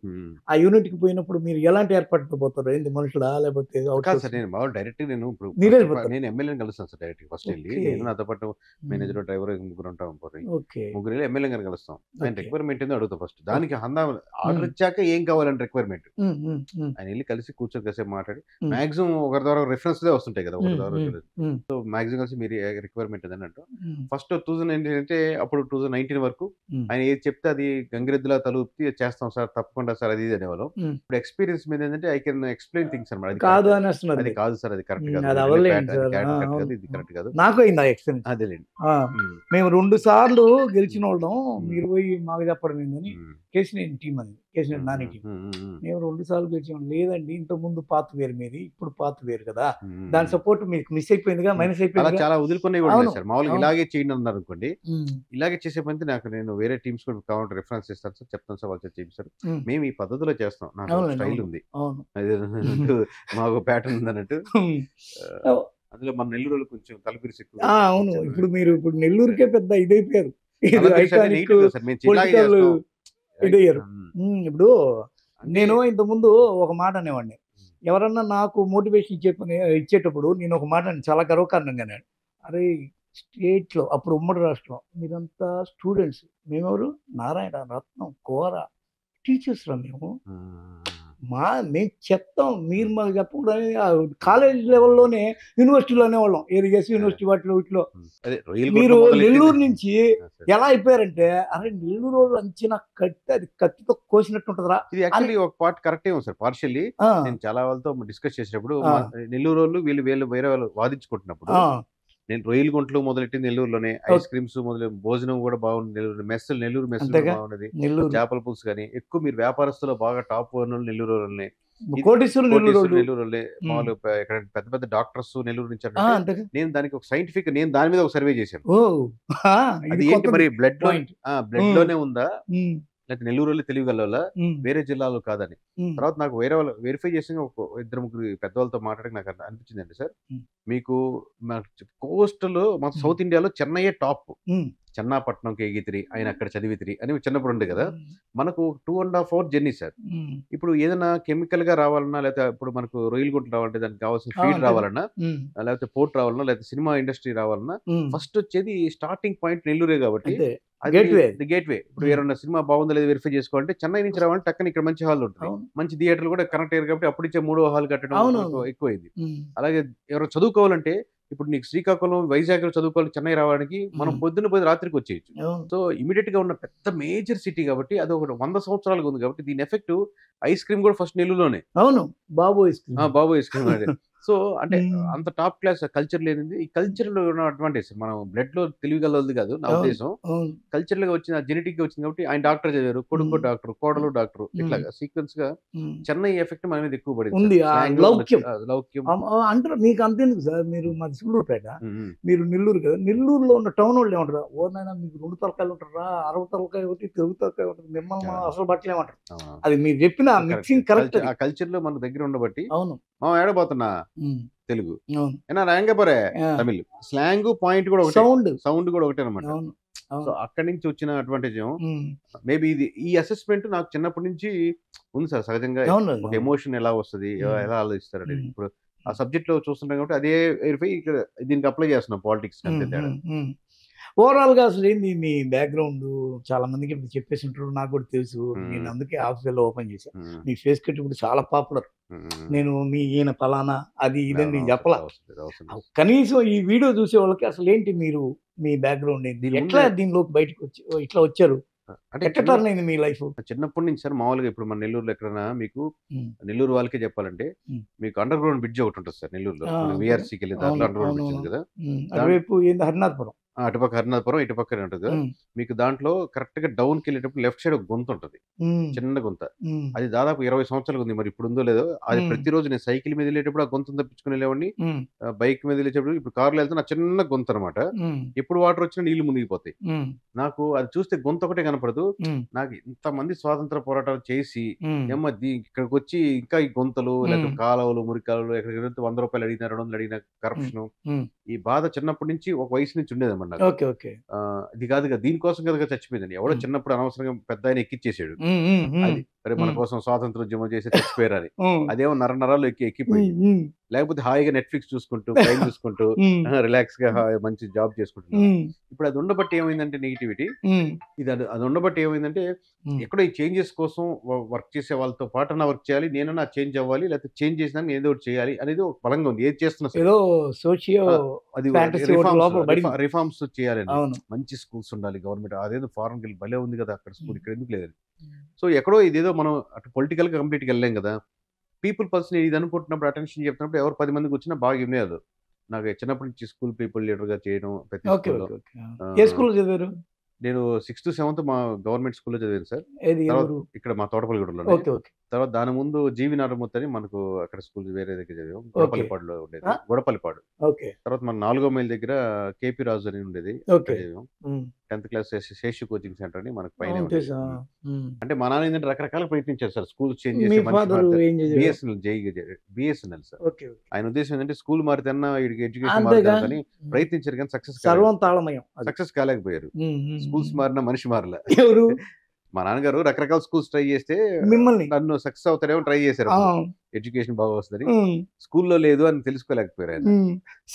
ఆ యూనిట్కి పోయినప్పుడు మీరు ఎలాంటి ఏర్పాట్లతో పోతారు? ఏంది మనుషులా లేకపోతే కాదు సార్, నేను మామూలు డైరెక్ట్ నేను ఇప్పుడు మీరే ఫస్ట్ వెళ్ళిపోతారు. నేను ఎమ్మెల్యేని కలుస్తాను సార్. డైరెక్ట్ ఫస్ట్ వెళ్ళి ఓకే. నేను నాతో పాటు మేనేజర్, డ్రైవర్ ముగ్గురు ఉంటాం. ఓకే. ముగ్గురు వెళ్ళి ఎమ్మెల్యే గారిని కలుస్తాం. ఆయన ఓకే. రిక్వైర్మెంట్ ఏందో అడుగుతాం ఫస్ట్. దానికి ఆర్డర్ ఇచ్చాక ఏం కావాలని రిక్వైర్మెంట్ ఆయన వెళ్ళి కలిసి కూర్చొని కాసేపు మాట్లాడి మాక్సిమం ఒకరి ద్వారా రెఫరెన్స్ వస్తుంటాయి కదా, ఒకరి ద్వారా. సో మాక్సిమం కలిసి మీరు రిక్వైర్మెంట్ ఏదని అంటాం. ఫస్ట్ 2019 అంటే అప్పుడు 2019 వరకు ఆయన ఏది చెప్తే అది గంగిరెద్దులా తలూపి చేస్తాం సార్, తప్పకుండా సార్, అది ఇది అనేవాళ్ళం. ఇప్పుడు ఎక్స్పీరియన్స్ మీద ఏంటంటే ఐ కెన్ ఎక్స్ప్లెయిన్ థింగ్స్ అనమాట. కాదు అని వస్తున్నారు. అది కాదు సార్, అది కరెక్ట్ కాదు, అది అవ్వలేదు సార్. ఇది కరెక్ట్ కాదు. నాకు అయింది ఆ ఎక్స్పీరియన్స్. అదేలేండి. మేము 2 సార్లు గెలిచిన వాళ్ళం. మీరు పోయి మాకు చెప్పడం ఏందని కేసినేని టీం, అది కేసినేని నాని టీం. మేము 2 సార్లు గెలిచాం. లేదండి, ఇంతకు ముందు పాత వేరు మీది, ఇప్పుడు పాత వేరు కదా, దాని సపోర్ట్ మీకు మిస్ అయిపోయిందిగా, మైనస్ అయిపోయింది. చాలా వదులుకునే సార్. మామూలుగా ఇలాగే చేయండి అన్నారు అనుకోండి, ఇలాగే చేసే పని నాకు నేను వేరే టీమ్స్ కూడా కావాలంటే రిఫరెన్స్ ఇస్తాను సార్, చెప్తాను సార్, వాళ్ళు చేయించారు. మేము ఈ పద్ధతిలో చేస్తాం, నాకు స్టైల్ ఉంది, మాకు ప్యాటర్న్ ఉంది అన్నట్టు. అందులో మన నెల్లూరు కొంచెం తలపిరిసి ఎక్కువ. అవును, ఇప్పుడు మీరు ఇప్పుడు నెల్లూరుకే పెద్ద ఇదైపోయారు. ఇదయ్యారు. ఇప్పుడు నేను ఇంతకుముందు ఒక మాట అనేవాడిని, ఎవరన్నా నాకు మోటివేషన్ ఇచ్చేటప్పుడు నేను ఒక మాట చాలా గర్వకారణంగానే, అరే స్టేట్లో అప్పుడు ఉమ్మడి రాష్ట్రం మీరంతా స్టూడెంట్స్, మేమెవరు నారాయణ, రత్నం, కోర టీచర్స్ రా మేము మేము చెప్తాం, మీరు మాకు చెప్పకూడదని కాలేజ్ లెవెల్లోనే యూనివర్సిటీలో అనేవాళ్ళం, ఎస్ యూనివర్సిటీ వాటిలో వీటిలో. మీరు నెల్లూరు నుంచి ఎలా అయిపోయారంటే, అరే నెల్లూరు వాళ్ళు అంచిన కట్టి అది కత్తితో కోసినట్టు ఉంటుందిరా. ఇది యాక్చువల్లీ ఒక పార్ట్ కరెక్టే ఉంది సార్. పార్షియల్లీ నేను చాలా వాళ్ళతో డిస్కస్ చేసినప్పుడు నెల్లూరు వాళ్ళు వీళ్ళు వేరే వాళ్ళు వాదించుకుంటున్నప్పుడు, నేను రొయ్యల గుంటలు మొదలెట్టింది నెల్లూరులోనే, ఐస్ క్రీమ్స్ మొదలు, భోజనం కూడా బాగుంది నెల్లూరు, నెల్లూరు మెస్సులు బాగున్నది, చేపల పులుసు కానీ ఎక్కువ మీరు వ్యాపారస్తులు బాగా టాప్ నెల్లూరు వాళ్ళనే, నెల్లూరు వాళ్ళే, మామూలు పెద్ద పెద్ద డాక్టర్స్ నెల్లూరు నుంచి. నేను దానికి ఒక సైంటిఫిక్, నేను దాని మీద ఒక సర్వే చేశాను. అది ఏంటి మరి బ్లడ్ లోనే ఉందా, లేకపోతే నెల్లూరు తెలియగల వేరే జిల్లాలో కాదని. తర్వాత నాకు వేరే వాళ్ళు వెరిఫై చేసి ఒక 2-3 పెద్దవాళ్ళతో మాట్లాడి నాకు అనిపించింది అండి సార్, మీకు కోస్టల్ మన సౌత్ ఇండియాలో చెన్నైయే టాప్, చెన్నాపట్నం కేగితిరి, ఆయన అక్కడ చదివితిరి అని చిన్నప్పుడు ఉండే కదా. మనకు 2.5 hour జర్నీ సార్. ఇప్పుడు ఏదైనా కెమికల్ గా రావాలన్నా, లేకపోతే ఇప్పుడు మనకు రొయ్యల గుంట రావాలంటే దానికి కావాల్సిన ఫీడ్ రావాలన్నా, లేకపోతే పోర్ట్ రావాలన్నా, లేకపోతే సినిమా ఇండస్ట్రీ రావాలన్నా, ఫస్ట్ వచ్చేది స్టార్టింగ్ పాయింట్ నెల్లూరే కాబట్టి గేట్వే. ఇప్పుడు ఏమన్నా సినిమా బాగుందో లేదో వెరిఫై చేసుకోవాలంటే చెన్నై నుంచి రావాలంటే టక్కన ఇక్కడ మంచి హాల్ ఉంటుంది, మంచి థియేటర్లు కూడా కనెక్ట్ అయ్యారు కాబట్టి అప్పుడు ఇచ్చే 3వ హాల్ కట్టడం ఎక్కువైంది. అలాగే ఎవరు చదువుకోవాలంటే ఇప్పుడు నీకు శ్రీకాకుళం, వైజాగ్ చదువుకోవాలి, చెన్నై రావడానికి మనం పొద్దున్న పోయి రాత్రికి వచ్చేయచ్చు. సో ఇమీడియట్ గా ఉన్న పెద్ద మేజర్ సిటీ కాబట్టి అది ఒక 100 సంవత్సరాలుగా ఉంది కాబట్టి దీని ఎఫెక్ట్ ఐస్ క్రీమ్ కూడా ఫస్ట్ నెల్లూరులోనే. అవును, బాబు ఐస్ క్రీమ్ అదే. సో అంటే అంత టాప్ క్లాస్ కల్చర్ లేనిది, ఈ కల్చర్ లో ఉన్న అడ్వాంటేజ్ మనం బ్లడ్ లో తెలివిగలది కాదు నా ఉద్దేశం, కల్చర్ లో వచ్చిన జెనెటిక్ గా వచ్చింది కాబట్టి. ఆయన డాక్టర్ చదివారు, కొడుకు డాక్టర్, కోడలు డాక్టర్, ఇట్లా సీక్వెన్స్ గా చెన్నై ఎఫెక్ట్ మన మీద ఎక్కువ పడింది. లౌక్యం అంటారు. మీకు అంతేందుకు సార్, మీరు మాది సూళ్ళూరుపేట, మీరు నెల్లూరు కదా, నెల్లూరులో ఉన్న టౌన్ వాళ్ళు ఏమంటారు, ఓనైనా మీకు 2 తలకాయలు ఉంటారా, 60 తలకాయ ఒకటి, తెలుగు తలకాయ ఉంటుంది, మిమ్మల్ని అసలు బట్టలేమంటారు. అది మీరు చెప్పిన మిక్సింగ్ కరెక్ట్. ఆ కల్చర్ లో మన దగ్గర ఉండబట్టి. అవును, మా ఏడబోతున్నా తెలుగు రాంగపోరే తమిళ్ స్లాంగ్ పాయింట్ కూడా సౌండ్ కూడా ఒకటే అనమాట. సో అక్కడి నుంచి వచ్చిన అడ్వాంటేజ్ మేబీ ఇది. ఈ అసెస్మెంట్ నాకు చిన్నప్పటి నుంచి ఉంది సార్. సహజంగా ఒక ఎమోషన్ ఎలా వస్తుంది, ఎలా ఆలోచిస్తారు అనేది ఇప్పుడు ఆ సబ్జెక్ట్ లో చూస్తుంటాం కాబట్టి అదే ఇక్కడ దీనికి అప్లై చేస్తున్నాం పాలిటిక్స్. ఓవరాల్ గా అసలు ఏంది మీ బ్యాక్గ్రౌండ్, చాలా మందికి ఇప్పుడు చెప్పేసి ఉంటారు, నాకు కూడా తెలుసు. నేను అందుకే ఆఫీస్ ఓపెన్ చేశాను. మీ ఫేస్ కట్ ఇప్పుడు చాలా పాపులర్. నేను మీ ఈయన ఫలానా అది ఇదని నేను చెప్పలా. కనీసం ఈ వీడియో చూసే వాళ్ళకి అసలు ఏంటి మీరు, మీ బ్యాక్గ్రౌండ్ ఏంటి, ఎట్లా దీనిలోకి బయటకు వచ్చి ఇట్లా వచ్చారు, అంటే మీ లైఫ్ చిన్నప్పటి నుంచి సార్. మామూలుగా ఇప్పుడు మన నెల్లూరులో ఎక్కడైనా మీకు నెల్లూరు వాళ్ళకే చెప్పాలంటే మీకు అండర్ గ్రౌండ్ బ్రిడ్జ్ ఒకటి ఉంటుంది సార్ నెల్లూరులో. విఆర్సీకి వెళ్ళి దాంట్లో అండర్ గ్రౌండ్ బ్రిడ్జ్ ఉంది కదా, హరినాథపురం. అటుపక్క హరినాథపురం ఇటుపక్కనే ఉంటుంది కదా. మీకు దాంట్లో కరెక్ట్ గా డౌన్ కి వెళ్ళేటప్పుడు లెఫ్ట్ సైడ్ ఒక గుంత ఉంటుంది, చిన్న గుంత. అది దాదాపు 20 సంవత్సరాలు ఉంది, మరి ఇప్పుడు ఉందో లేదో. అది ప్రతిరోజు నేను సైకిల్ మీద వెళ్ళేటప్పుడు ఆ గుంతను తప్పించుకుని వెళ్ళేవాడిని, బైక్ మీద వెళ్ళేటప్పుడు. ఇప్పుడు కార్లో వెళ్తే నా చిన్న గుంత అనమాట. ఎప్పుడు వాటర్ వచ్చినా నీళ్లు మునిగిపోతాయి. నాకు అది చూస్తే గుంత ఒకటే కనపడదు. నాకు ఇంతమంది స్వాతంత్ర పోరాటాలు చేసి ఇక్కడికి వచ్చి ఇంకా ఈ గుంతలు లేకపోతే కాలువలు మురికాలువలు ఎక్కడికి 100 రూపాయలు అడిగిన 200 అడిగిన కరప్షన్, ఈ బాధ చిన్నప్పటి నుంచి ఒక వయసు నుంచి ఉండేదన్నమాట నాకు. ఇది కాదు దీనికోసం కదా చచ్చిపోయిందని. ఎవడో చిన్నప్పుడు అనవసరంగా పెద్ద ఆయన ఎక్కిచ్చేసాడు. అది మరి మన కోసం స్వాతంత్ర ఉద్యమం చేసి చచ్చిపోయారని. అదేమో నరాలు ఎక్కిపోయింది. లేకపోతే హాయిగా నెట్ఫ్లిక్స్ చూసుకుంటూ క్రైమ్ చూసుకుంటూ రిలాక్స్ గా మంచి జాబ్ చేసుకుంటున్నాను. ఇప్పుడు అది ఉండబట్టి ఏమైందంటే నెగిటివిటీ, ఇది అది ఉండబట్టి ఏమైందంటే ఎక్కడో ఈ చేంజెస్ కోసం వర్క్ చేసే వాళ్ళతో పాటు వర్క్ చేయాలి, నేనన్నా చేంజ్ అవ్వాలి, లేకపోతే చేంజ్ చేసినా ఏదో ఒకటి చేయాలి అనేది ఒక బలంగా ఉంది. ఏది చేస్తున్నా అది రిఫార్మ్స్ చేయాలని. మంచి స్కూల్స్ ఉండాలి, గవర్నమెంట్ అదేదో ఫారెన్ కి భలే ఉంది కదా అక్కడ స్కూల్, ఇక్కడ ఎందుకు లేదని. సో ఎక్కడో ఇదేదో మనం అటు పొలిటికల్ గా కంప్లీట్ గా వెళ్ళలేం కదా. పీపుల్ పర్సన్ ఇది అనుకుంటున్నప్పుడు అటెన్షన్ చెప్తున్నప్పుడు ఎవరు 10 మందికి వచ్చినా బాగా వినేది. నాకు చిన్నప్పటి నుంచి స్కూల్ పీపుల్ లీడర్ గా చేయడం ప్రతి స్కూల్లో. నేను 6th to 7th మా గవర్నమెంట్ స్కూల్లో చదివాను సార్. ఇక్కడ మా తోటపల్లిగూడలో. తర్వాత దాని ముందు జీవి నారాయణమూర్తి అని మనకు అక్కడ స్కూల్ వేరే దగ్గర చదివాం, గొడపల్లిపాడులో ఉండేది, గొడపల్లిపాడు. తర్వాత మన 4వ మైల్ దగ్గర కేపీ రాజు అని ఉండేది, చదివాం. 10th class Seshu coaching centre అని మనకు పైన. అంటే మా నాన్న ఏంటంటే రకరకాల ప్రయత్నించారు సార్ స్కూల్ చేంజ్ చేసి. BSNL sir. ఆయన ఉద్దేశం ఏంటంటే స్కూల్ మారితేనా వీడికి ఎడ్యుకేషన్ మారుతుందని ప్రయత్నించారు, కానీ సక్సెస్ కాలేకపోయారు. స్కూల్స్ మారినా మనిషి మారలే. మా నాన్నగారు రకరకాల స్కూల్స్ ట్రై చేస్తే మిమ్మల్ని నన్ను సక్సెస్ అవుతారేమో ట్రై చేశారు, ఎడ్యుకేషన్ బాగా వస్తుందని. స్కూల్లో లేదు అని తెలుసుకోలేకపోయారు ఆయన.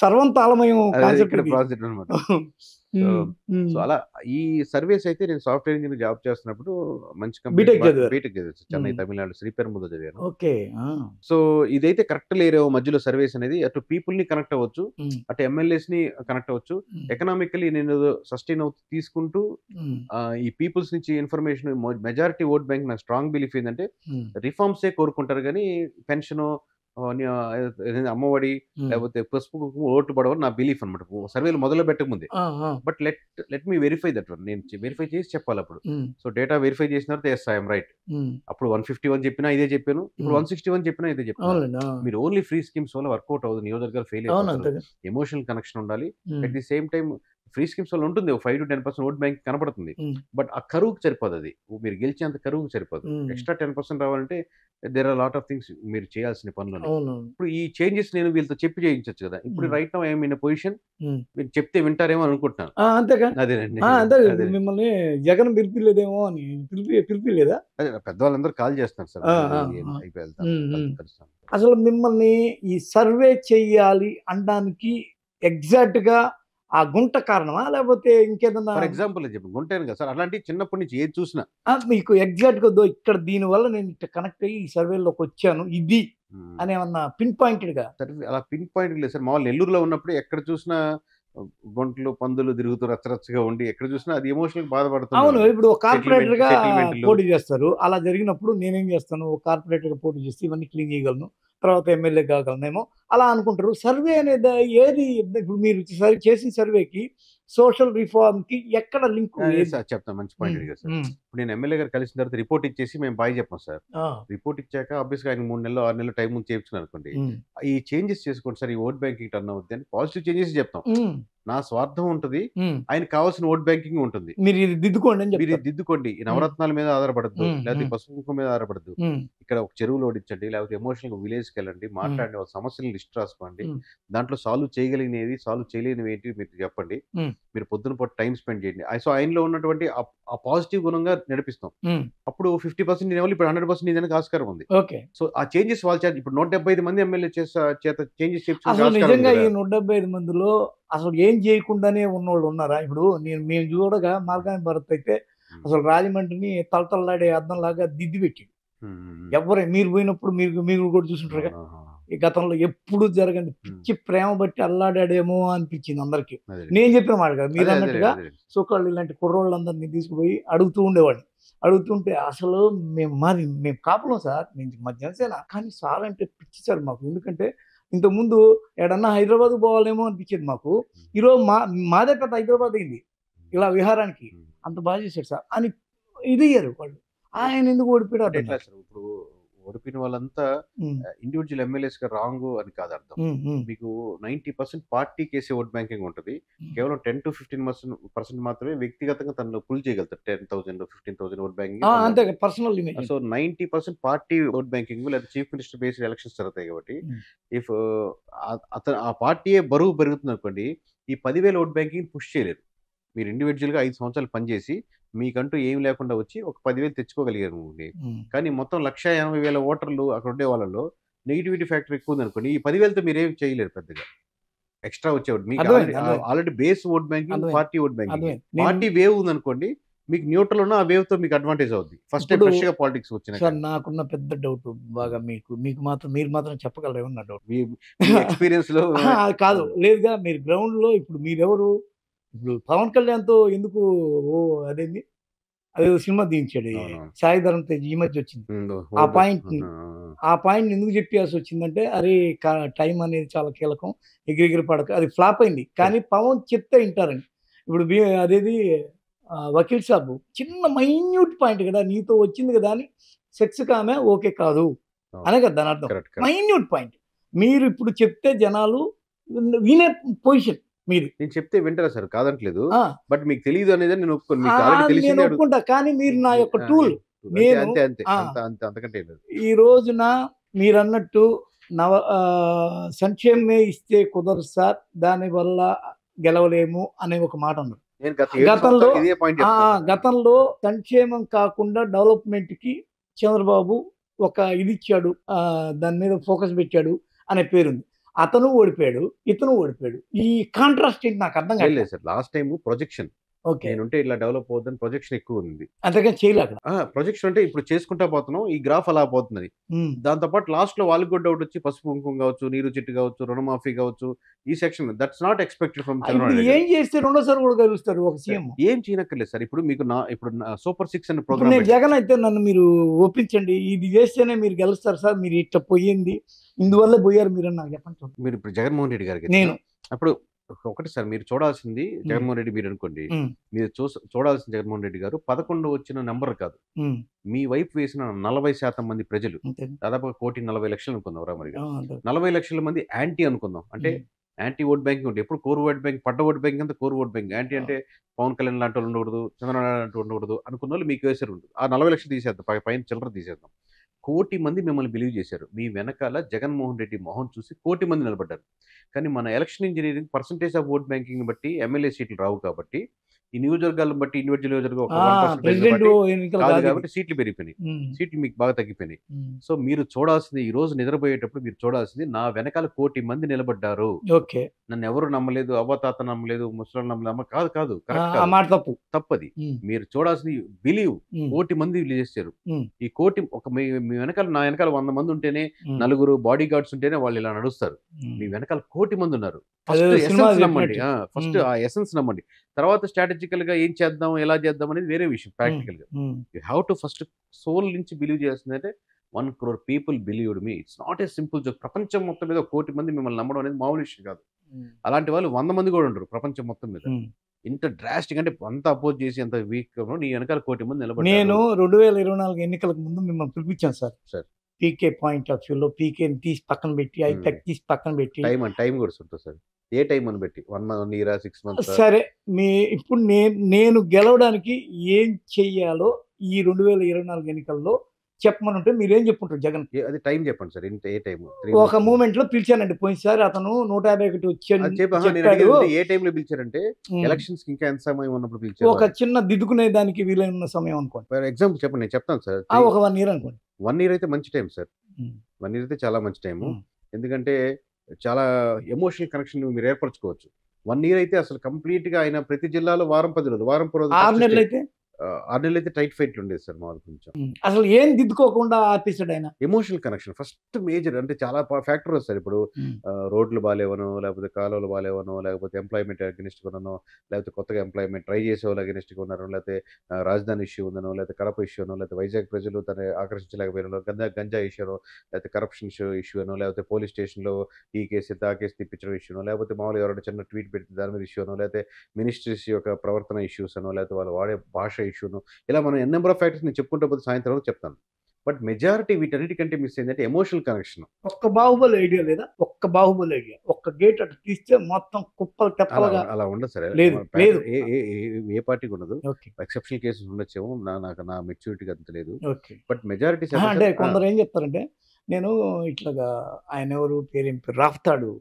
సర్వంతాళమయం ప్రాజెక్ట్ అనమాట. సో అలా ఈ సర్వీస్ అయితే నేను సాఫ్ట్వేర్ ఇంజనీర్ జాబ్ చేస్తున్నప్పుడు మంచి బీటెక్ చదివాను, చెన్నై తమిళనాడు శ్రీపెరంబులో చదివాను. సో ఇదైతే కరెక్ట్ లేరేమో మధ్యలో సర్వీస్ అనేది. అటు పీపుల్ ని కనెక్ట్ అవ్వచ్చు, అటు ఎమ్మెల్యేస్ ని కనెక్ట్ అవ్వచ్చు. ఎకనామికల్లీ నేను సస్టైన్ అవుతూ తీసుకుంటూ ఈ పీపుల్స్ నుంచి ఇన్ఫర్మేషన్. మెజారిటీ ఓట్ బ్యాంక్ నా స్ట్రాంగ్ బిలీఫ్ ఏంటంటే రిఫార్మ్సే కోరుకుంటారు, కానీ పెన్షన్, అమ్మఒడి లేకపోతే పసుపు ఓటు పడవని నా బిలీఫ్ అనమాట సర్వేలు మొదలు పెట్టక ముందే. But let me verify that one. నేను వెరిఫై చేసి చెప్పాలి అప్పుడు. సో డేటా వెరిఫై చేసిన తర్వాత ఎస్ ఐఎమ్ రైట్. అప్పుడు 151 చెప్పినా ఇదే చెప్పాను, ఇప్పుడు 161 చెప్పినా ఇదే చెప్పాను. మీరు ఓన్లీ ఫ్రీ స్కీమ్స్ వల్ల వర్కౌట్ అవ్వదు, నియోజకవర్గాలు ఫెయిల్ అయిపోతారు. ఎమోషనల్ కనెక్షన్ ఉండాలి. At the same time free schemes వల్ల ఉంటుంది 5 to 10% ఓట్ బ్యాంక్ కనపడుతుంది, బట్ ఆ కరువుకి సరిపోదు. అది మీరు గెలిచేంత కరువుకి సరిపోదు. ఎక్స్ట్రా 10% రావాలంటే there are lot of things మీరు చేయాల్సిన పనులు. ఇప్పుడు ఈ చేంజెస్ నేను వీళ్ళతో చెప్పి చేయించచ్చు కదా. ఇప్పుడు right now I'm in position, మీరు చెప్తే వింటారేమో అనుకుంటున్నాను. అదేనండి, మిమ్మల్ని జగన్ పిలిపిలేదేమో అని. పిలిపిలేదా? అదే పెద్దవాళ్ళందరూ కాల్ చేస్తున్నారు సార్. అసలు మిమ్మల్ని ఈ సర్వే చెయ్యాలి అనడానికి ఎగ్జాక్ట్ గా ఆ గుంట కారణమా, లేకపోతే ఇంకేదన్నా? ఫర్ ఎగ్జాంపుల్ చెప్పి గుంటేను కదా సార్, అలాంటి చిన్నప్పటి నుంచి ఏది చూసినా మీకు ఎగ్జాక్ట్ గా ఇక్కడ దీని వల్ల నేను ఇట్లా కనెక్ట్ అయ్యి ఈ సర్వేలోకి వచ్చాను ఇది అనేమన్నా పిన్ పాయింటెడ్ గా? అలా పిన్ పాయింట్ లేదు సార్. మామూలు నెల్లూరులో ఉన్నప్పుడు ఎక్కడ చూసినా గుంటలు పందులు తిరుగుతూ రచ్చరచ్చగా ఉండి ఎక్కడ చూసినా అది ఎమోషనల్ బాధపడుతుంది. అవును, ఇప్పుడు కార్పొరేటర్ గా పోటీ చేస్తారు. అలా జరిగినప్పుడు నేనేం చేస్తాను, కార్పొరేటర్ గా పోటీ చేస్తే ఇవన్నీ క్లీన్ చేయగలను, తర్వాత ఎమ్మెల్యే కాగలనేమో అలా అనుకుంటారు. సర్వే అనేది ఏది? ఇప్పుడు మీరు చేసిన సర్వేకి సోషల్ రిఫార్మ్ కి ఎక్కడ లింక్? చెప్తాను, మంచి పాయింట్ సార్. ఇప్పుడు నేను ఎమ్మెల్యే గారు కలిసిన తర్వాత రిపోర్ట్ ఇచ్చేసి మేము బాయ్ చెప్పాం సార్. రిపోర్ట్ ఇచ్చాక ఆబ్వియస్ గా ఆయన 3 నెలలు 6 నెలలు టైం ముందు చేయించుకున్నారు అనుకోండి, ఈ చేంజెస్ చేసుకోండి సార్, ఈ ఓట్ బ్యాంకింగ్ టర్న్ అవుద్ది అని పాజిటివ్ చేంజెస్ చెప్తాం. నా స్వార్థం ఉంటుంది, ఆయనకు కావాల్సిన ఓట్ బ్యాంకింగ్ ఉంటుంది. మీరు ఇది దిద్దుకోండి, మీరు దిద్దుకోండి. ఈ నవరత్నాల మీద ఆధారపడద్దు, లేకపోతే పసుపు కుంకుమ మీద ఆధారపడద్దు. ఇక్కడ ఒక చెరువులు ఓడించండి, లేకపోతే ఎమోషనల్ విలేజ్ కి వెళ్ళండి, మాట్లాడండి, వాళ్ళ సమస్యలు లిస్ట్ రాసుకోండి, దాంట్లో సాల్వ్ చేయగలిగినవి సాల్వ్ చేయలేనివి ఏంటి మీరు చెప్పండి, మీరు పొద్దున పూట టైం స్పెండ్ చేయండి. సో ఆయనలో ఉన్నటువంటి ఆ పాజిటివ్ గుణంగా నడిపిస్తాం. అప్పుడు 50% నేను ఇప్పుడు 100% ఇదానికి ఆస్కారం ఉంది. సో ఆ చేంజెస్ వాళ్ళ చేత ఇప్పుడు 175 మంది ఎమ్మెల్యే చేత చేంజెస్ నిజంగా ఈ 175 మందిలో అసలు ఏం చేయకుండానే ఉన్నోళ్ళు ఉన్నారా? ఇప్పుడు మేము చూడగా మార్గాని భరత్ అయితే అసలు రాజమండ్రిని తలతల్లాడే అద్దం లాగా దిద్ది పెట్టి ఎవరు మీరు పోయినప్పుడు మీరు కూడా చూసుంటారుగా, ఈ గతంలో ఎప్పుడు జరగండి పిచ్చి ప్రేమ బట్టి అల్లాడాడేమో అనిపించింది అందరికి. నేను చెప్పిన మాట కదా, మీరు అన్నట్టుగా సోకాళ్ళు ఇలాంటి కుర్రోళ్ళందరినీ తీసుకుపోయి అడుగుతూ ఉండేవాడిని. అడుగుతుంటే అసలు మేము కాపులం సార్, మా జనసేన, కానీ సార్ అంటే పిచ్చి సార్ మాకు. ఎందుకంటే ఇంతకుముందు ఎడన్నా హైదరాబాద్ పోవాలేమో అనిపించేది మాకు. ఈరోజు మాదే పెద్ద హైదరాబాద్ అయింది ఇలా విహారానికి. అంత బాగా చేశాడు సార్ అని ఇది అయ్యారు వాళ్ళు. ఆయన ఎందుకు ఓడిపోయాడు అంటే అర్థం ఎట్లా కాదు. సార్ ఇప్పుడు ఓడిపోయిన వాళ్ళంతా ఉమ్, ఇండివిజువల్ ఎమ్మెల్యేస్ గా రాంగ్ అని కాదు అర్థం. ఉమ్, ఉమ్, మీకు 90% పార్టీ కేసే ఓట్ బ్యాంకింగ్ ఉంటుంది. కేవలం 10 to 15% మాత్రమే వ్యక్తిగతంగా తను పుల్ చేయగలుగుతారు. 10,000 15,000 ఓట్ బ్యాంకింగ్ అంతే personal image. So 90% party vote banking లేదా చీఫ్ మినిస్టర్ బేస్డ్ ఎలక్షన్స్ జరుగుతాయి కాబట్టి ఇఫ్ అతను ఆ పార్టీయే బరువు పెరుగుతుంది అనుకోండి, ఈ 10,000 ఓట్ బ్యాంకింగ్ పుష్ చేయలేరు. మీరు ఇండివిజువల్గా 5 సంవత్సరాలు పనిచేసి మీకంటూ ఏం లేకుండా వచ్చి ఒక 10,000 తెచ్చుకోగలిగారు. కానీ మొత్తం 1,80,000 ఓటర్లు అక్కడ ఉండే వాళ్ళలో నెగిటివిటీ ఫ్యాక్టర్ ఎక్కువ ఉంది అనుకోండి, ఈ 10,000తో మీరు ఏం చేయలేరు పెద్దగా ఎక్స్ట్రా వచ్చేవాడు. మీకు already base vote banking party vote banking. Party wave ఉంది అనుకోండి, మీకు న్యూట్రల్ ఉన్న ఆ వేవ్ తో మీకు అడ్వాంటేజ్ అవుతుంది. ఫస్ట్ టైం ఫ్రెష్ గా పాలిటిక్స్ వచ్చిన సార్ నాకున్న పెద్ద డౌట్ బాగా మీకు మాత్రం మీరు మాత్రం చెప్పగలరు ఏమన్నా డౌట్ మీ ఎక్స్పీరియన్స్ లో కాదు లేదుగా. మీరు గ్రౌండ్ లో ఇప్పుడు మీరెవరు ఇప్పుడు పవన్ కళ్యాణ్తో ఎందుకు అదేంది అదేదో సినిమా దించాడు సాయి ధరమ్ తేజ్ ఈ మధ్య వచ్చింది. ఆ పాయింట్ ఎందుకు చెప్పాల్సి వచ్చిందంటే అరే టైం అనేది చాలా కీలకం, ఎగిరెగిరి పడక అది ఫ్లాప్ అయింది. కానీ పవన్ చెప్తే వింటారండి. ఇప్పుడు అదేది వకీల్ సాబ్ చిన్న మైన్యూట్ పాయింట్ కదా, నీతో వచ్చింది కదా అని సెక్స్ కామే ఓకే కాదు అనే కదా దాని అర్థం. మైన్యూట్ పాయింట్ మీరు ఇప్పుడు చెప్తే జనాలు వినే పొజిషన్ మీరు. నేను చెప్తే వింటారా సార్, కాదంటలేదు. బట్ మీకు తెలియదు అనేది నేను ఒప్పుకుంటా. కానీ మీరు నా యొక్క టూల్. అంతకంటే ఈ రోజున మీరు అన్నట్టు సంక్షేమమే ఇస్తే కుదరదు సార్, దాని వల్ల గెలవలేము అనే ఒక మాట అన్నారు. గతంలో సంక్షేమం కాకుండా డెవలప్మెంట్ కి చంద్రబాబు ఒక ఇది ఇచ్చాడు, దాని మీద ఫోకస్ పెట్టాడు అనే పేరుంది. అతను ఓడిపోయాడు, ఇతను ఓడిపోయాడు. ఈ కాంట్రాస్ట్ ఏంటి నాకు అర్థం కాలేదు సార్. లాస్ట్ టైం ప్రొజెక్షన్ నేనుంటే ఇలా డెవలప్ అవుతుందని ప్రొజెక్షన్ ఎక్కువ ఉంది. అంతేగాని చేయలేదు. ప్రొజెక్షన్ అంటే ఇప్పుడు చేసుకుంటా పోతున్నాం, ఈ గ్రాఫ్ అలా పోతున్నది. దాంతో పాటు లాస్ట్ లో వాళ్ళకి కూడా డౌట్ వచ్చి పసుపు కుంకుమ కావచ్చు, నీరు చెట్టు కావచ్చు, రుణమాఫీ కావచ్చు, ఈ section that's not expected from Chandrababu. ఏం చేస్తే రెండోసారి కూడా గెలుస్తారు ఒక సీఎం. ఏం చేయనక్కర్లేదు సార్. ఇప్పుడు మీకు ఇప్పుడు సూపర్ 6 అనే ప్రోగ్రామ్ జగన్ అయితే నన్ను మీరు ఒప్పించండి, ఇది చేస్తేనే మీరు గెలుస్తారు సార్, మీరు ఇట్లా పోయింది ఇందువల్ల పోయారు మీరు అని నాకు చెప్పండి. మీరు ఇప్పుడు జగన్మోహన్ రెడ్డి గారికి నేను అప్పుడు ఒకటి సార్ మీరు చూడాల్సింది జగన్మోహన్ రెడ్డి మీరు అనుకోండి, మీరు చూడాల్సిన జగన్మోహన్ రెడ్డి గారు 11 వచ్చిన నెంబర్ కాదు, మీ వైపు వేసిన 40% మంది ప్రజలు, దాదాపు 1,40,00,000 అనుకుందాం రామరిగా, 40 లక్షల మంది యాంటీ అనుకుందాం. అంటే యాంటీ ఓట్ బ్యాంకింగ్ ఉంటుంది. ఎప్పుడు కోర్ ఓట్ బ్యాంక్, పడ్డ ఓట్ బ్యాంక్ అంతా కోర్ ఓట్ బ్యాంక్. యాంటీ అంటే పవన్ కళ్యాణ్ లాంటి వాళ్ళు ఉండకూడదు, చంద్రబాబు లాంటి ఉండకూడదు అనుకున్న వాళ్ళు మీకు వేసారు ఉంటుంది. ఆ 40 లక్షలు తీసేద్దాం, పైన చిల్లర తీసేద్దాం. 1,00,00,000 మంది మిమ్మల్ని బిలీవ్ చేశారు. మీ వెనకాల జగన్మోహన్ రెడ్డి మొహం చూసి 1,00,00,000 మంది నిలబడ్డారు. కానీ మన election engineering percentage of vote banking బట్టి ఎమ్మెల్యే సీట్లు రావు కాబట్టి, ఈ నియోజకవర్గాలను బట్టి ఇండివిజువల్ నియోజకవర్గం కాబట్టి సీట్లు పెరిగిపోయినాయి, సీట్లు మీకు బాగా తగ్గిపోయినాయి. సో మీరు చూడాల్సింది, ఈ రోజు నిద్రపోయేటప్పుడు మీరు చూడాల్సింది, నా వెనకాల 1,00,00,000 మంది నిలబడ్డారు, నన్ను ఎవరు నమ్మలేదు, అవ్వతాత నమ్మలేదు, ముసలి నమ్మలేదు, కాదు కాదు తప్పది. మీరు చూడాల్సింది బిలీవ్. 1,00,00,000 మంది చేశారు. ఈ 1,00,00,000 మీ వెనకాల, నా వెనకాల 100 మంది ఉంటేనే, 4 బాడీ గార్డ్స్ ఉంటేనే వాళ్ళు ఇలా నడుస్తారు. మీ వెనకాల 1,00,00,000 మంది ఉన్నారు. ఫస్ట్ ఎసెన్స్ నమ్మండి, ఫస్ట్ ఆ ఎసెన్స్ నమ్మండి. తర్వాత స్ట్రాటజికల్ గా ఏం చేద్దాం, ఎలా చేద్దాం అనేది వేరే విషయం. ప్రాక్టికల్ గా you have to first soul నుంచి బిలీవ్ చేస్తుందంటే 1 crore people believed me. It's not a simple joke. ప్రపంచం మొత్తం మీద 1,00,00,000 మంది మిమ్మల్ని నమ్మడం అనేది మామూలు విషయం కాదు. అలాంటి వాళ్ళు 100 మంది కూడా ఉండరు ప్రపంచం మొత్తం మీద. ఇంత డ్రాస్టిక్ అంటే అంత అపోజ్ చేసి అంత వీక్ నీ వెనకాల 1,00,00,000 మంది నిలబడ్డారు. నేను 2024 ఎన్నికలకు ముందు మిమ్మల్ని పిలిపించాను సార్. పీకే పాయింట్ ఆఫ్ వ్యూలో పీకేని తీసి పక్కన పెట్టి, ఐపాక్ తీసి పక్కన పెట్టి, టైం కూడా ఉంటుంది సార్. ఏ టైం అని పెట్టి 1 year 6 months సరే. ఇప్పుడు నేను గెలవడానికి ఏం చెయ్యాలో ఈ 2024 ఎన్నికల్లో చెప్పమని ఉంటే మీరేం చెప్పుంటారు జగన్? అది టైం చెప్పండి సార్. ఏ టైం? ఒక మూమెంట్ లో పిలిచానండి పోయినసారి, అతను 151 వచ్చాడు. ఏ టైంలో పిలిచారంటే ఎలక్షన్స్ కి ఇంకా ఎంత సమయం ఉన్నప్పుడు పిలిచారు? ఒక చిన్న దిద్దుకునే దానికి వీలైన సమయం అనుకోండి. ఫర్ ఎగ్జాంపుల్ చెప్పండి, నేను చెప్తాను సార్. ఒక 1 year అనుకోండి. 1 year అయితే మంచి టైం సార్. 1 year అయితే చాలా మంచి టైము. ఎందుకంటే చాలా ఎమోషనల్ కనెక్షన్ మీరు ఏర్పరచుకోవచ్చు. 1 year అయితే అసలు కంప్లీట్ గా ఆయన ప్రతి జిల్లాలో వారం 10 రోజులు, వారం 10 రోజులు. 6 నెలలు అయితే 6 నెలలు అయితే టైట్ ఫైట్లు ఉండేది సార్ మాది కొంచెం. అసలు ఏం దిద్దుకోకుండా ఆపేసాడు ఆయన. ఎమోషనల్ కనెక్షన్ ఫస్ట్ మేజర్, అంటే చాలా ఫ్యాక్టర్ వస్తాయి. ఇప్పుడు రోడ్లు బాగాలేవనో, లేకపోతే కాలువలు బాగాలేవనో, లేకపోతే ఎంప్లాయ్మెంట్ అగెనిస్ట్ కొనో, లేకపోతే కొత్తగా ఎంప్లాయ్మెంట్ ట్రై చేసే వాళ్ళు అగెనిస్ట్ కొన్నారో, లేకపోతే రాజధాని ఇష్యూ ఉందనో, లేకపోతే కడప ఇష్యూ అనో, లేకపోతే వైజాగ్ ప్రజలు తన ఆకర్షించలేకపోయినో, గంజా ఇష్యూనో, లేకపోతే కరప్షన్ ఇష్యూ అనో, లేకపోతే పోలీస్ స్టేషన్లో ఈ కేసు ఆ కేసు తిప్పించడం ఇష్యూనో, లేకపోతే మామూలుగా ఎవరైనా చిన్న ట్వీట్ పెడితే దాని మీద ఇష్యూ అనో, లేకపోతే మినిస్ట్రీస్ యొక్క ప్రవర్తన ఇష్యూస్ అనో, లేకపోతే వాళ్ళు వాడే భాష ఇష్యూను, ఇలా మనం ఎన్ నెంబర్ ఆఫ్ ఫ్యాక్టర్స్ నేను చెప్పుకుంటే పోతే సాయంత్రం వరకు చెప్తాను. బట్ మెజారిటీ వీటన్నిటికంటే మిస్ ఏంటంటే ఎమోషనల్ కనెక్షన్. ఒక్క బాహుబలి ఐడియా లేదా? ఒక్క బాహుబలి ఐడియా, ఒక్క గేట్ అటు తీస్తే మొత్తం కుప్పలు తెప్పలుగా. అలా ఉండదు సరే, లేదు. ఏ పార్టీకి ఉండదు. ఎక్సెప్షనల్ కేసెస్ ఉండొచ్చేమో, నాకు నా మెచ్యూరిటీకి అంత లేదు. బట్ మెజారిటీ అంటే కొందరు ఏం చెప్తారంటే, నేను ఇట్లాగా ఆయన ఎవరు పేరేం పేరు రాఫ్తాడు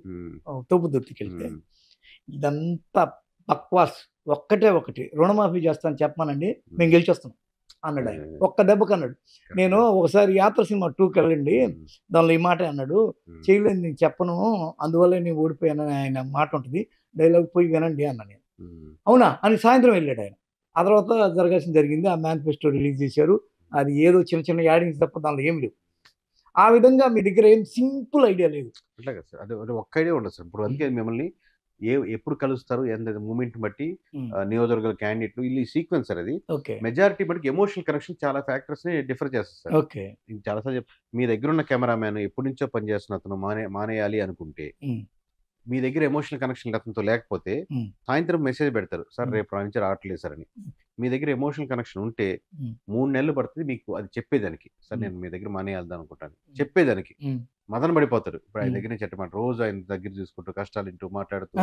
తోపుదుర్తికి వెళ్తే, ఇదంతా బక్వాస్, ఒక్కటే ఒకటి రుణమాఫీ చేస్తాను చెప్పానండి, మేము గెలిచొస్తున్నాం అన్నాడు ఆయన. ఒక్క దెబ్బకు అన్నాడు. నేను ఒకసారి యాత్ర సినిమా 2కి వెళ్ళండి, దానిలో ఈ మాట అన్నాడు, చేయలేదు నేను చెప్పను, అందువల్ల నేను ఓడిపోయానని ఆయన మాట ఉంటుంది, డైలాగ్ పోయి వినండి అన్నా నేను. అవునా అని సాయంత్రం వెళ్ళాడు ఆయన. ఆ తర్వాత జరగాల్సింది జరిగింది, ఆ మేనిఫెస్టో రిలీజ్ చేశారు. అది ఏదో చిన్న చిన్న యాడింగ్స్ తప్ప దానిలో ఏం లేవు. ఆ విధంగా మీ దగ్గర ఏం సింపుల్ ఐడియా లేదు. అట్లాగే సార్, అది ఒక్క ఐడియా ఉండదు సార్. ఇప్పుడు అందుకే మిమ్మల్ని ఎప్పుడు కలుస్తారు, ఎంత మూమెంట్ బట్టి నియోజకవర్గాల క్యాండిడేట్లు ఈ సీక్వెన్స్ అనేది మెజారిటీ బట్టి ఎమోషనల్ కనెక్షన్ చాలా ఫ్యాక్టర్స్ ని డిఫర్ చేస్తారు సార్. చాలాసార్లు మీ దగ్గర ఉన్న కెమెరామ్యాన్ ఎప్పటి నుంచో పనిచేస్తున్న అతను మానేయాలి అనుకుంటే, మీ దగ్గర ఎమోషనల్ కనెక్షన్ అతనితో లేకపోతే సాయంత్రం మెసేజ్ పెడతారు, సార్ రేపు నుంచి రావట్లేదు సార్ అని. మీ దగ్గర ఎమోషనల్ కనెక్షన్ ఉంటే 3 నెలలు పడుతుంది మీకు అది చెప్పేదానికి, సార్ నేను మీ దగ్గర మానేయాలి అనుకుంటాను చెప్పేదానికి. మదన పడిపోతారు. ఇప్పుడు ఆయన దగ్గర చెప్పమాట, రోజు ఆయన దగ్గర చూసుకుంటూ కష్టాలు ఇంటూ మాట్లాడుతూ.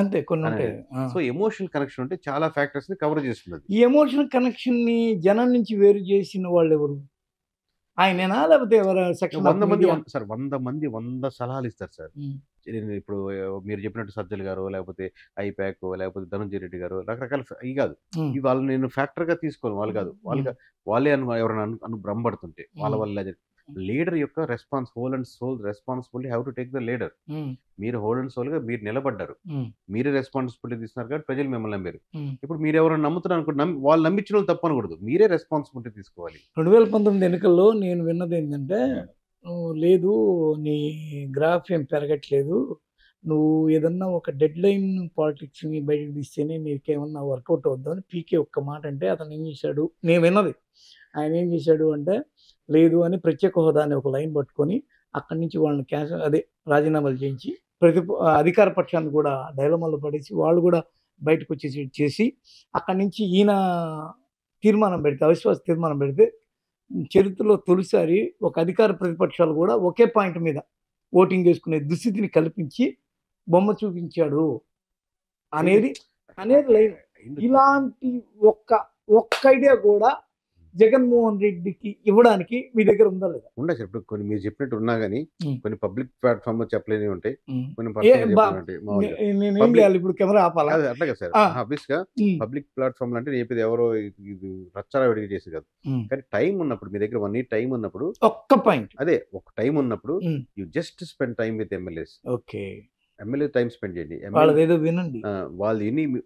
సో ఎమోషనల్ కనెక్షన్ ఉంటే చాలా ఫ్యాక్టర్స్ ని కవర్ చేస్తుంది. ఈ ఎమోషనల్ కనెక్షన్ ని జనం నుంచి వేరు చేసిన వాళ్ళు ఎవరు? ఆయనేనా లేకపోతే ఎవరు? 100 మంది సార్, 100 మంది 100 సలహాలు ఇస్తారు సార్. ఇప్పుడు మీరు చెప్పినట్టు సజ్జల్ గారు, లేకపోతే ఐపాక్, లేకపోతే ధనంజయ రెడ్డి గారు, రకరకాల ఇవి కాదు, ఇవి వాళ్ళు నేను ఫ్యాక్టర్ గా తీసుకోను, వాళ్ళు కాదు, వాళ్ళే ఎవరైనా భ్రమపడుతుంటే వాళ్ళ లీడర్ యొక్క whole and soul responsibility have to take the leader. మీరు హోల్ అండ్ సోల్ గా మీరు నిలబడ్డారు, మీరే రెస్పాన్సిబిలిటీ తీసుకున్నారు కాబట్టి ప్రజలు మిమ్మల్ని నమ్మారు. ఇప్పుడు మీరు ఎవరైనా నమ్ముతున్నారు అనుకుంటే వాళ్ళు నమ్మించిన వాళ్ళు తప్పు అనకూడదు, మీరే రెస్పాన్సిబిలిటీ తీసుకోవాలి. 2019 ఎన్నికల్లో నేను విన్నది ఏంటంటే, లేదు నీ గ్రాఫ్ ఏం పెరగట్లేదు, నువ్వు ఏదన్నా ఒక డెడ్ లైన్ పాలిటిక్స్ని బయటకు తీస్తేనే నీకేమన్నా వర్కౌట్ అవుద్దామని పీకే ఒక్క మాట అంటే, అతను ఏం చేశాడు, నేను విన్నది, ఆయన ఏం చేశాడు అంటే, లేదు అని ప్రత్యేక హోదాని ఒక లైన్ పట్టుకొని అక్కడి నుంచి వాళ్ళని రాజీనామాలు చేయించి అధికార పక్షాన్ని కూడా డైలమాలో పడేసి వాళ్ళు కూడా బయటకు చేసి అక్కడి నుంచి ఈయన తీర్మానం పెడితే, అవిశ్వాస తీర్మానం పెడితే, చరిత్రలో తొలిసారి ఒక అధికార ప్రతిపక్షాలు కూడా ఒకే పాయింట్ మీద ఓటింగ్ చేసుకునే దుస్థితిని కల్పించి బొమ్మ చూపించాడు అనేది లైన్. ఇలాంటి ఒక్క ఐడియా కూడా జగన్మోహన్ రెడ్డికి ఇవ్వడానికి మీ దగ్గర ఉందా లేదా? ఉండదు. ఇప్పుడు కొన్ని మీరు చెప్పినట్టు ఉన్నా గానీ కొన్ని పబ్లిక్ ప్లాట్ఫామ్ చెప్పలేని ఉంటాయి, కొన్ని నేనేం చేయాలి ఇప్పుడు? కెమెరా ఆపాలా? అట్లాగే సార్, ఆబ్వియస్ గా పబ్లిక్ ప్లాట్ఫామ్ అంటే చెప్పేది ఎవరో రచ్చరా విడిగి చేసి కాదు, కానీ టైం ఉన్నప్పుడు మీ దగ్గర 1 year టైం ఉన్నప్పుడు ఒక్క పాయింట్, అదే ఒక టైం ఉన్నప్పుడు you just spend time with MLAs. Okay, MLA time spend చేయండి. వాళ్ళు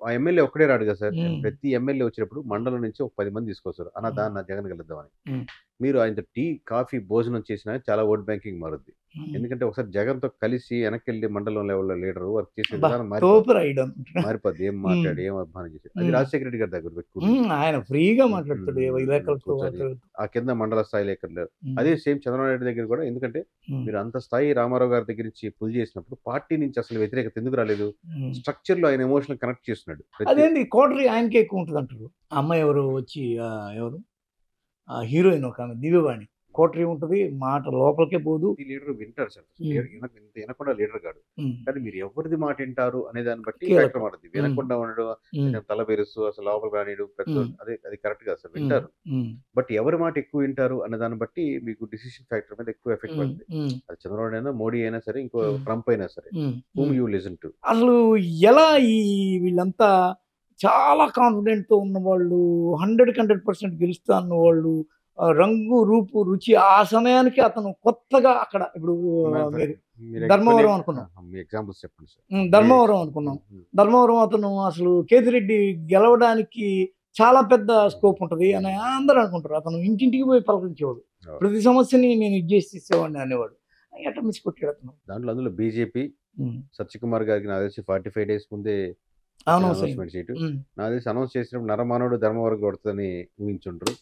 ఆ ఎమ్మెల్యే ఒక్కడే రాడు కదా సార్, ప్రతి ఎమ్మెల్యే వచ్చినప్పుడు మండలం నుంచి ఒక 10 మంది తీసుకొస్తారు, నా జగన్ గెలుద్దామని. మీరు ఆయనతో టీ కాఫీ భోజనం చేసినా చాలా ఓట్ బ్యాంకింగ్ మారుద్ది. ఎందుకంటే ఒకసారి జగన్ తో కలిసి వెనక్కి వెళ్ళి మండలం లెవెల్లో లీడర్ వర్క్ చేసే విధానం మారిపోద్ది. ఏం మాట్లాడి ఏం అభిమానం చేసి, అది రాజశేఖర రెడ్డి గారి దగ్గర పెట్టుకుంటారు, ఆయన ఫ్రీగా మాట్లాడుతాడు ఆ కింద మండల స్థాయి లేఖలు. అదే సేమ్ చంద్రబాబు నాయుడు దగ్గర కూడా, ఎందుకంటే మీరు అంత స్థాయి రామారావు గారి దగ్గర నుంచి పుల్ చేసినప్పుడు పార్టీ నుంచి అసలు వ్యతిరేకత ఎందుకు రాలేదు? స్ట్రక్చర్ లో ఆయన ఎమోషనల్ కనెక్ట్ చేస్తున్నాడు. అదేంటి కోటరీ ఆయనకే ఎక్కువ ఉంటుంది అంటారు. అమ్మాయి ఎవరు వచ్చి ఎవరు హీరోయిన్ ఒక ఆమె దివ్యవాణి, కోటరీ ఉంటుంది, మాట లోపలికే పోదు. లీడర్ వింటారు సార్, వినకుండా లీడర్ కాదు, కానీ మీరు ఎవరిది మాట వింటారు అనే దాన్ని బట్టి మాట్లాడుతుంది. వినకుండా ఉండడం, తల పెరుస్తూ అసలు లోపల రానిడు, అది కరెక్ట్ కాదు సార్. వింటారు, బట్ ఎవరి మాట ఎక్కువ వింటారు అనే దాన్ని బట్టి మీకు డిసిషన్ ఫ్యాక్టర్ మీద ఎక్కువ ఎఫెక్ట్ పడుతుంది. అది చంద్రబాబు అయినా, మోడీ అయినా సరే, ఇంకో ట్రంప్ అయినా సరే, whom you listen to. అసలు ఎలా వీళ్ళంతా చాలా కాన్ఫిడెంట్ తో ఉన్న వాళ్ళు, 100% గెలుస్తా అన్న వాళ్ళు, రంగు రూపు రుచి, ఆ సమయానికి అతను కొత్తగా అక్కడ, ఇప్పుడు ధర్మవరం అనుకున్నాం, ఎగ్జాంపుల్స్ చెప్పండి సార్. ధర్మవరం అనుకున్నాం, ధర్మవరం అతను అసలు కేతిరెడ్డి గెలవడానికి చాలా పెద్ద స్కోప్ ఉంటుంది అని అందరూ అనుకుంటారు. అతను ఇంటింటికి పోయి పలకరించేవాడు. ప్రతి సమస్యని నేను ఇది చేసి ఇచ్చేవాడిని అనేవాడు. ఎట్లా మిస్ కొట్టాడు అతను. అందులో బీజేపీ సత్యకుమార్ గారికి నాకు తెలిసి 45 డేస్ ముందే అనౌన్స్మెంట్ సీటు. నాకు తెలిసి అనౌన్స్ చేసినప్పుడు నరమానవుడు ధర్మవరం కొడుతుందని ఊహించుంటారు.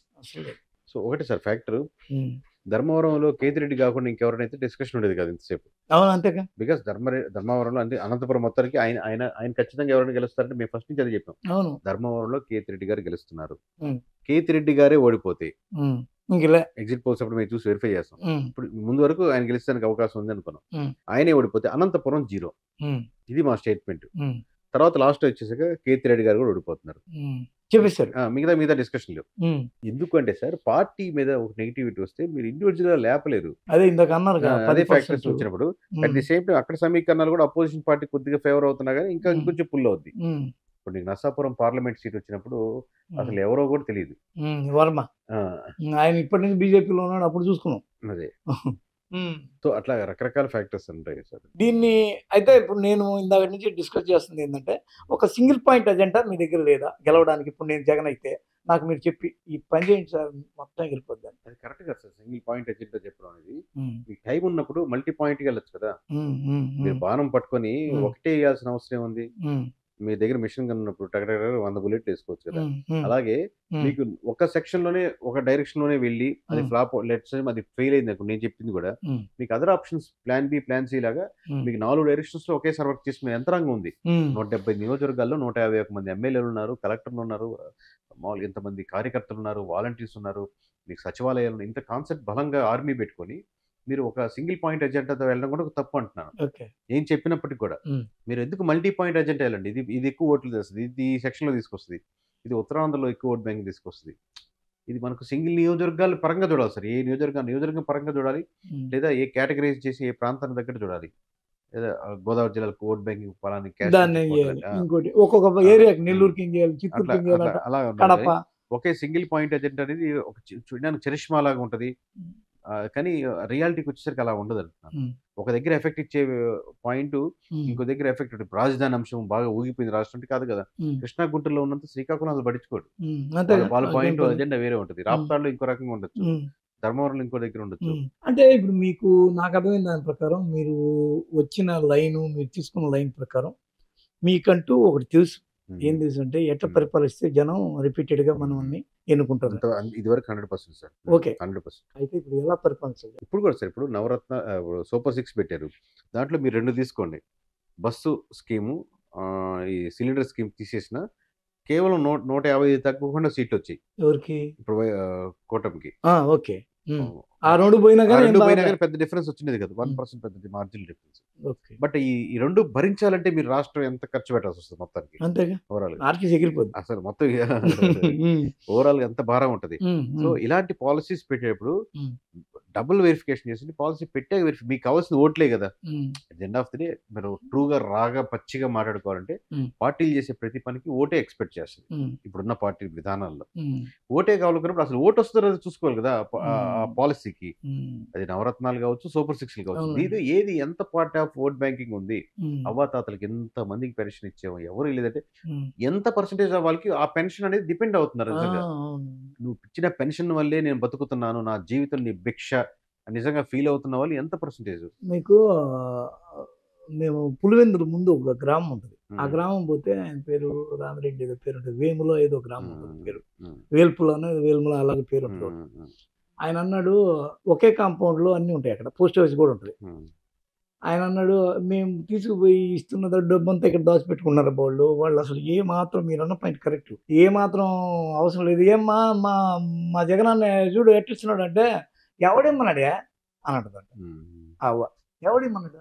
సో ఒకటి సార్ ఫ్యాక్టర్, ధర్మవరంలో కేతిరెడ్డి కాకుండా ఇంకెవరైనా డిస్కషన్ ఉండేది కదా ఇంతసేపు. అవును, అంతేగా. బికాస్ ధర్మవరంలో అంటే అనంతపురం మొత్తానికి ఆయన ఖచ్చితంగా ఎవరైనా గెలుస్తారంటే మేము ఫస్ట్ నుంచి అది చెప్పాం. అవును, ధర్మవరంలో కేతిరెడ్డి గారు గెలుస్తున్నారు. కేతిరెడ్డి గారే ఓడిపోతే ఎగ్జిట్ పోల్స్ అప్పుడు మేము చూసి వెరిఫై చేస్తాం. ఇప్పుడు ముందు వరకు ఆయన గెలిచడానికి అవకాశం ఉంది అనుకున్నాం. ఆయనే ఓడిపోతే అనంతపురం 0. ఇది మా స్టేట్మెంట్. తర్వాత లాస్ట్ వచ్చేసాక కేతిరెడ్డి గారు కూడా ఓడిపోతున్నారు చెప్పేశారు. మిగతా డిస్కషన్ లేవు. ఎందుకంటే సార్ పార్టీ మీద ఒక నెగిటివిటీ వస్తే మీరు ఇండివిజువల్ గా లేపలేరు. అదే ఇందాక అన్నారు కదా, అదే ఫ్యాక్టర్స్ వచ్చినప్పుడు అట్ ది సేమ్ టైం అక్కడ సమీకరణాలు కూడా అపోజిషన్ పార్టీ కొద్దిగా ఫేవర్ అవుతున్నా కానీ ఇంకా ఇంకొంచెం పుల్ అవుద్ది. ఇప్పుడు నీకు నర్సాపురం పార్లమెంట్ సీట్ వచ్చినప్పుడు అసలు ఎవరో కూడా తెలియదు. వర్మ ఆయన ఇప్పటి నుంచి బీజేపీలో ఉన్నాడు, అప్పుడు చూసుకున్నాం. అదే సో అట్లా రకరకాల ఫ్యాక్టర్స్ ఉంటాయి సార్. దీన్ని అయితే ఇప్పుడు నేను ఇందాక నుంచి డిస్కస్ చేస్తుంది ఏంటంటే, ఒక సింగిల్ పాయింట్ ఎజెండా మీ దగ్గర లేదా గెలవడానికి? ఇప్పుడు నేను జగన్ అయితే నాకు మీరు చెప్పి ఈ పని చేయండి సార్, మొత్తం ఎగిరిపోద్ది. అది కరెక్ట్ కదా సార్. సింగిల్ పాయింట్ ఎజెండా చెప్పడం అనేది మీకు టైం ఉన్నప్పుడు మల్టీ పాయింట్కి వెళ్ళొచ్చు కదా. మీరు బాణం పట్టుకొని ఒకటే వేయాల్సిన అవసరం ఉంది. మీ దగ్గర మిషన్ గన్ ఉన్నప్పుడు టగటగ 100 బుల్లెట్లు వేసుకోవచ్చు కదా. అలాగే మీకు ఒక సెక్షన్ లోనే ఒక డైరెక్షన్ లోనే వెళ్ళి అది ఫ్లాప్ లెట్స్ అది ఫెయిల్ అయింది అనుకో, నేను చెప్పింది కూడా మీకు other options plan B plan C లాగా మీకు 4 డైరెక్షన్స్ లో ఒకేసారి వర్క్ చేసుకునే యంత్రాంగం ఉంది. 170 నియోజకవర్గాల్లో 151 మంది ఎమ్మెల్యేలు ఉన్నారు, కలెక్టర్లు ఉన్నారు, మామూలుగా ఇంతమంది కార్యకర్తలు ఉన్నారు, వాలంటీర్స్ ఉన్నారు, మీకు సచివాలయాలు, ఇంత కాన్సెప్ట్ బలంగా ఆర్మీ పెట్టుకొని మీరు ఒక సింగిల్ పాయింట్ ఎజెండాతో వెళ్ళడం కూడా తప్పు అంటున్నాను. ఏం చెప్పినప్పటికీ కూడా మీరు ఎందుకు మల్టీ పాయింట్ ఎజెండా వెళ్ళండి. ఇది ఎక్కువ ఓట్లు తెస్తుంది, ఇది ఈ సెక్షన్ లో తీసుకొస్తుంది, ఇది ఉత్తరాంధ్రలో ఎక్కువ ఓట్ బ్యాంక్ తీసుకొస్తుంది. ఇది మనకు సింగిల్ నియోజకవర్గాల పరంగా చూడాలి సార్. ఏ నియోజకవర్గం పరంగా చూడాలి, లేదా ఏ కేటగరైజ్ చేసి ఏ ప్రాంతానికి దగ్గర చూడాలి. లేదా గోదావరి జిల్లాకు ఓట్ బ్యాంకింగ్ పలాని ఇంకోటి ఒక్కొక్క ఏరియాకి నెల్లూరుకి అలా ఒకే సింగిల్ పాయింట్ ఎజెండా అనేది ఒక చూడడానికి చరిష్మా లాగా ఉంటది, కానీ రియాలిటీకి వచ్చేసరికి అలా ఉండదు అంటున్నాను. ఒక దగ్గర ఎఫెక్ట్ ఇచ్చే పాయింట్ ఇంకో దగ్గర ఎఫెక్ట్ ఉంటుంది. రాజధాని అంశం బాగా ఊగిపోయింది రాష్ట్రం కాదు కదా. కృష్ణా గుంటూరులో ఉన్నంత శ్రీకాకుళం అసలు పట్టించుకోడు. వాళ్ళ పాయింట్ ఎజెండా వేరే ఉంటుంది. రాప్తాడులో ఇంకో రకంగా ఉండొచ్చు, ధర్మవరంలో ఇంకో దగ్గర ఉండొచ్చు. అంటే ఇప్పుడు మీకు నాకు అర్థమైన దాని ప్రకారం మీరు వచ్చిన లైన్, మీరు తీసుకున్న లైన్ ప్రకారం మీకంటూ ఒకటి తెలుసు. ఏం తెలుసు అంటే ఎట్లా పరిపాలిస్తే జనం రిపీటెడ్ గా మనం ఎన్నుకుంటారు. ఇదివరకు 100% సార్. ఓకే, 100%. అయితే ఇప్పుడు ఎలా పరిపాలించాలి? ఇప్పుడు కూడా సార్, ఇప్పుడు నవరత్న సూపర్ 6 పెట్టారు. దాంట్లో మీరు 2 తీసుకోండి. బస్సు స్కీము, ఈ సిలిండర్ స్కీమ్ తీసేసిన కేవలం 150 తగ్గకుండా సీట్లు వచ్చాయి. ఎవరికి? ఇప్పుడు కూటమికి. ఓకే, ఆ రెండు పోయినా కానీ పెద్ద డిఫరెన్స్ వచ్చింది కదా, 1% పెద్ద మార్జినల్ డిఫరెన్స్. బట్ ఈ 2 భరించాలంటే మీరు రాష్ట్రం ఎంత ఖర్చు పెట్టాల్సి వస్తుంది మొత్తానికి. ఓవరాల్ అసలు మొత్తం ఓవరాల్ గా ఎంత భారం ఉంటది. సో ఇలాంటి పాలసీస్ పెట్టేటప్పుడు డబుల్ వెరిఫికేషన్ చేసి పాలసీ పెట్టే మీకు కావాల్సిన ఓట్లే కదా. ఎండ్ ఆఫ్ ది డే మీరు ట్రూగా రాగా పచ్చిగా మాట్లాడుకోవాలంటే పార్టీలు చేసే ప్రతి పనికి ఓటే ఎక్స్పెక్ట్ చేస్తుంది. ఇప్పుడున్న పార్టీ విధానాల్లో ఓటే కావాలనుకున్నప్పుడు అసలు ఓటు వస్తుందో చూసుకోవాలి కదా ఆ పాలసీకి. అది నవరత్నాలు కావచ్చు, సూపర్ 6 కావచ్చు, ఇది ఏది ఎంత పార్ట్ ఆఫ్ ఓట్ బ్యాంకింగ్ ఉంది. అవ్వాతాతలకి ఎంత మందికి పెన్షన్ ఇచ్చాము, ఎవరు లేదంటే ఎంత పర్సెంటేజ్ వాళ్ళకి ఆ పెన్షన్ అనేది డిపెండ్ అవుతున్నారు. నిజంగా నువ్వు ఇచ్చిన పెన్షన్ వల్లే నేను బతుకుతున్నాను, నా జీవితం నీ భిక్ష నిజంగా ఫీల్ అవుతున్న వాళ్ళు ఎంత పర్సెంటేజ్? మీకు మేము పులివెందులు ముందు ఒక గ్రామం ఉంటుంది. ఆ గ్రామం పోతే ఆయన పేరు రామిరెడ్డి ఏదో పేరు ఉంటుంది, వేములో ఏదో గ్రామం ఉంటుంది పేరు, వేల్పులోనో వేల్ములో అలాగే పేరు ఉంటుంది. ఆయన అన్నాడు ఒకే కాంపౌండ్ లో అన్ని ఉంటాయి, అక్కడ పోస్ట్ ఆఫీస్ కూడా ఉంటుంది. ఆయన అన్నాడు మేము తీసుకుపోయి ఇస్తున్న డబ్బంతా ఇక్కడ దాచిపెట్టుకున్నారు వాళ్ళు అసలు ఏ మాత్రం, మీరు అన్న పాయింట్ కరెక్ట్, ఏ మాత్రం అవసరం లేదు. ఏమ్మా మా జగన్ అన్న చూడు ఎట్టిస్తున్నాడు అంటే ఎవడేమన్నాడే అని అంటుందంట. అవ్వ ఎవడేమన్నాడు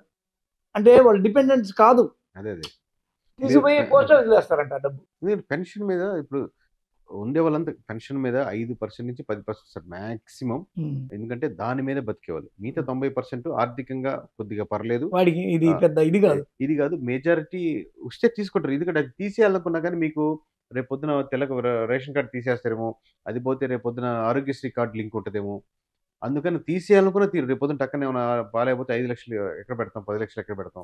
అంటే వాళ్ళు డిపెండెంట్స్ కాదు, తీసుకుపోయి పోస్ట్ ఆఫీస్ వేస్తారంట డబ్బు. పెన్షన్ మీద ఇప్పుడు ఉండే వాళ్ళంతా పెన్షన్ మీద 5% నుంచి 10% సార్ మాక్సిమం. ఎందుకంటే దాని మీద బతికేవాళ్ళు. మిగతా 90% ఆర్థికంగా కొద్దిగా పర్లేదు, వాడికి ఇది పెద్ద ఇది కాదు. మెజారిటీ వస్తే తీసుకుంటారు. ఎందుకంటే అది తీసేయాలనుకున్నా కానీ మీకు రేపొద్దున తెలకు రేషన్ కార్డు తీసేస్తారేమో, అది పోతే రేపొద్దున ఆరోగ్యశ్రీ కార్డు లింక్ ఉంటుందేమో, అందుకని తీసేయాలనుకున్న తీరు. రేపు పొద్దున టక్కన ఏమైనా బాలేకపోతే 5,00,000 ఎక్కడ పెడతాం? 10,00,000 ఎక్కడ పెడతాం?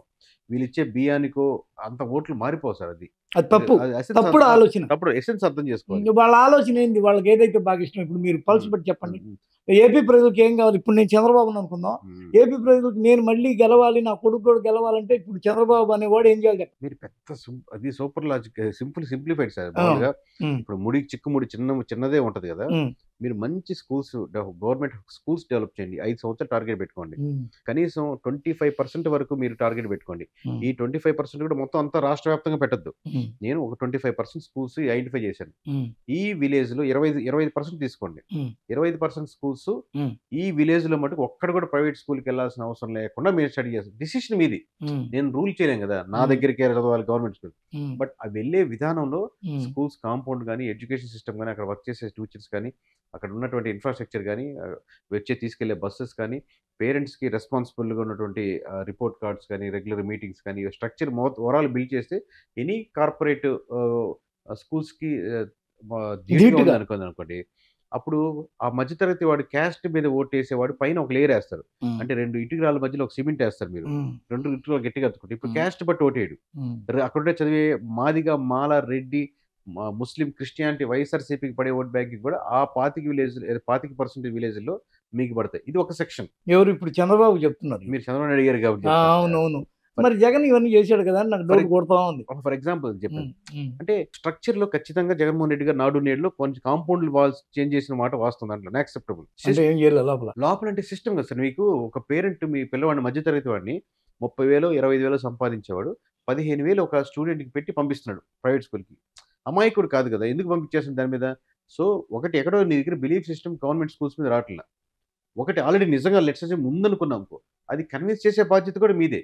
వీళ్ళిచ్చే బియ్యానికో అంత ఓట్లు మారిపోవు సార్ అది. అది తప్పు. అది ఎసెన్స్ తప్పుడు ఆలోచన. తప్పుడు ఎసెన్స్ అర్థం చేసుకోవాలి. వాళ్ళ ఆలోచన ఏంది? వాళ్ళకి ఏదైతే బాగా ఇష్టం. ఇప్పుడు మీరు పల్స్ హ్మ్. బట్టి చెప్పండి. హ్మ్. ఏపీ ప్రజలకు ఏం కావాలి? ఇప్పుడు నేను చంద్రబాబుని అనుకుందాం. హ్మ్. ఏపీ ప్రజలకు నేను మళ్ళీ గెలవాలి, నా కొడుకు కూడా గెలవాలంటే ఇప్పుడు చంద్రబాబు అనేవాడు ఏం చేయాలి చెప్పండి? మీరు పెద్ద అది సూపర్ లాజిక్ సింప్లిఫైడ్ సార్. ఆ! మామూలుగా హ్మ్. ఇప్పుడు చిక్కుముడి చిన్నదే ఉంటది గదా! హ్మ్. మీరు మంచి స్కూల్స్ గవర్నమెంట్ స్కూల్స్ డెవలప్ చేయండి. 5 సంవత్సరాలు టార్గెట్ పెట్టుకోండి. హ్మ్. కనీసం 25% వరకు మీరు టార్గెట్ పెట్టుకోండి. హ్మ్. ఈ 25% కూడా మొత్తం అంతా రాష్ట్ర వ్యాప్తంగా పెట్టొద్దు. హ్మ్. నేను ఒక 25% స్కూల్స్ ఐడెంటిఫై చేశాను. హ్మ్. ఈ విలేజ్‌లో 25% తీసుకోండి. హ్మ్. 25% స్కూల్స్ హ్మ్. ఈ విలేజ్‌లో మటుకు ఒక్కడు కూడా ప్రైవేట్ స్కూల్‌కెళ్ళాల్సిన అవసరం లేకుండా మీరు స్టడీ చేస్తారు. డిసిషన్ మీది. హ్మ్. నేను రూల్ చేయలేను గదా! నా హ్మ్. దగ్గరికే చదవాలి గవర్నమెంట్ స్కూల్. హ్మ్. బట్ ఆ వెళ్ళే విధానంలో హ్మ్. స్కూల్స్ కాంపౌండ్ గాని, ఎడ్యుకేషన్ సిస్టమ్ గాని, అక్కడ వర్క్ చేసే టీచర్స్ కానీ, అక్కడ ఉన్నటువంటి ఇన్‌ఫ్రాస్ట్రక్చర్ గాని, తీసుకెళ్ళే బసెస్ కానీ, పేరెంట్స్‌కి రెస్పాన్సిబుల్‌గా ఉన్నటువంటి రిపోర్ట్ కార్డ్స్ కానీ, రెగ్యులర్ మీటింగ్స్ కానీ, స్ట్రక్చర్ ఓవరాల్ బిల్డ్ చేస్తే ఎనీ కార్పొరేట్ స్కూల్స్‌కి ధీటుగా ధీటుగా. ఉందనుకోండి. అప్పుడు ఆ మధ్య తరగతి వాడు క్యాస్ట్ మీద ఓటేసేవాడు పైన ఒక లేయర్ ఏస్తారు. హ్మ్. అంటే 2 ఇటుకరాళ్ళ మధ్యలో ఒక సిమెంట్ ఏస్తారు మీరు. హ్మ్. 2 ఇటుకలు గట్టిగా అతుక్కుంటే. ఇప్పుడు హ్మ్. క్యాస్ట్ బట్టి ఓటేయడు. హ్మ్. అక్కడుండే చదివే మాదిగ, మాల, రెడ్డి, ముస్లిం, క్రిస్టియానిటీ, వైఎస్ఆర్‌సీపీకి పడే ఓట్ బ్యాంక్‌కి కూడా ఆ 25% విలేజ్‌లో మీకు పడతాయి. ఇది ఒక సెక్షన్. ఎవరు ఇప్పుడు చంద్రబాబు చెప్తున్నారు. మీరు చంద్రబాబు నాయుడు అడిగారు కాబట్టి ఆ! చెప్తాను సార్. అవునవును. ఫర్ మరి జగన్ ఇవన్నీ చేశాడు కదా! అని నాకు ఫర్ డౌట్ కొడతా ఉంది. ఫర్ ఎగ్జాంపుల్ చెప్పాను. హ్మ్. హ్మ్. అంటే స్ట్రక్చర్‌లో ఖచ్చితంగా జగన్మోహన్ రెడ్డి గారు నాడు నేడులో కొంచెం కాంపౌండ్ వాల్స్ చేంజ్ చేసిన మాట వాస్తవం దాంట్లో. యాక్సెప్టబుల్. అంటే ఏం చేయలే లోపల. లోపలంటే సిస్టమ్ కదా సార్. మీకు ఒక పేరెంట్ మీ పిల్లవాడిని మధ్య తరగతి వాడిని 30,000, 25,000 సంపాదించేవాడు 15,000 ఒక స్టూడెంట్‌కి పెట్టి పంపిస్తున్నాడు ప్రైవేట్ స్కూల్‌కి. అమాయకుడు కాదు కదా! ఎందుకు పంపించేస్తున్నాడు దాని మీద? సో, ఒకటి ఎక్కడో నీ దగ్గర బిలీఫ్ సిస్టమ్ గవర్నమెంట్ స్కూల్స్ మీద రావట్ల. ఒకటి ఆల్రెడీ నిజంగా లెట్స్ అస్యూమ్ ఉందనుకున్నాం అనుకో. అది కన్విన్స్ చేసే బాధ్యత కూడా మీదే.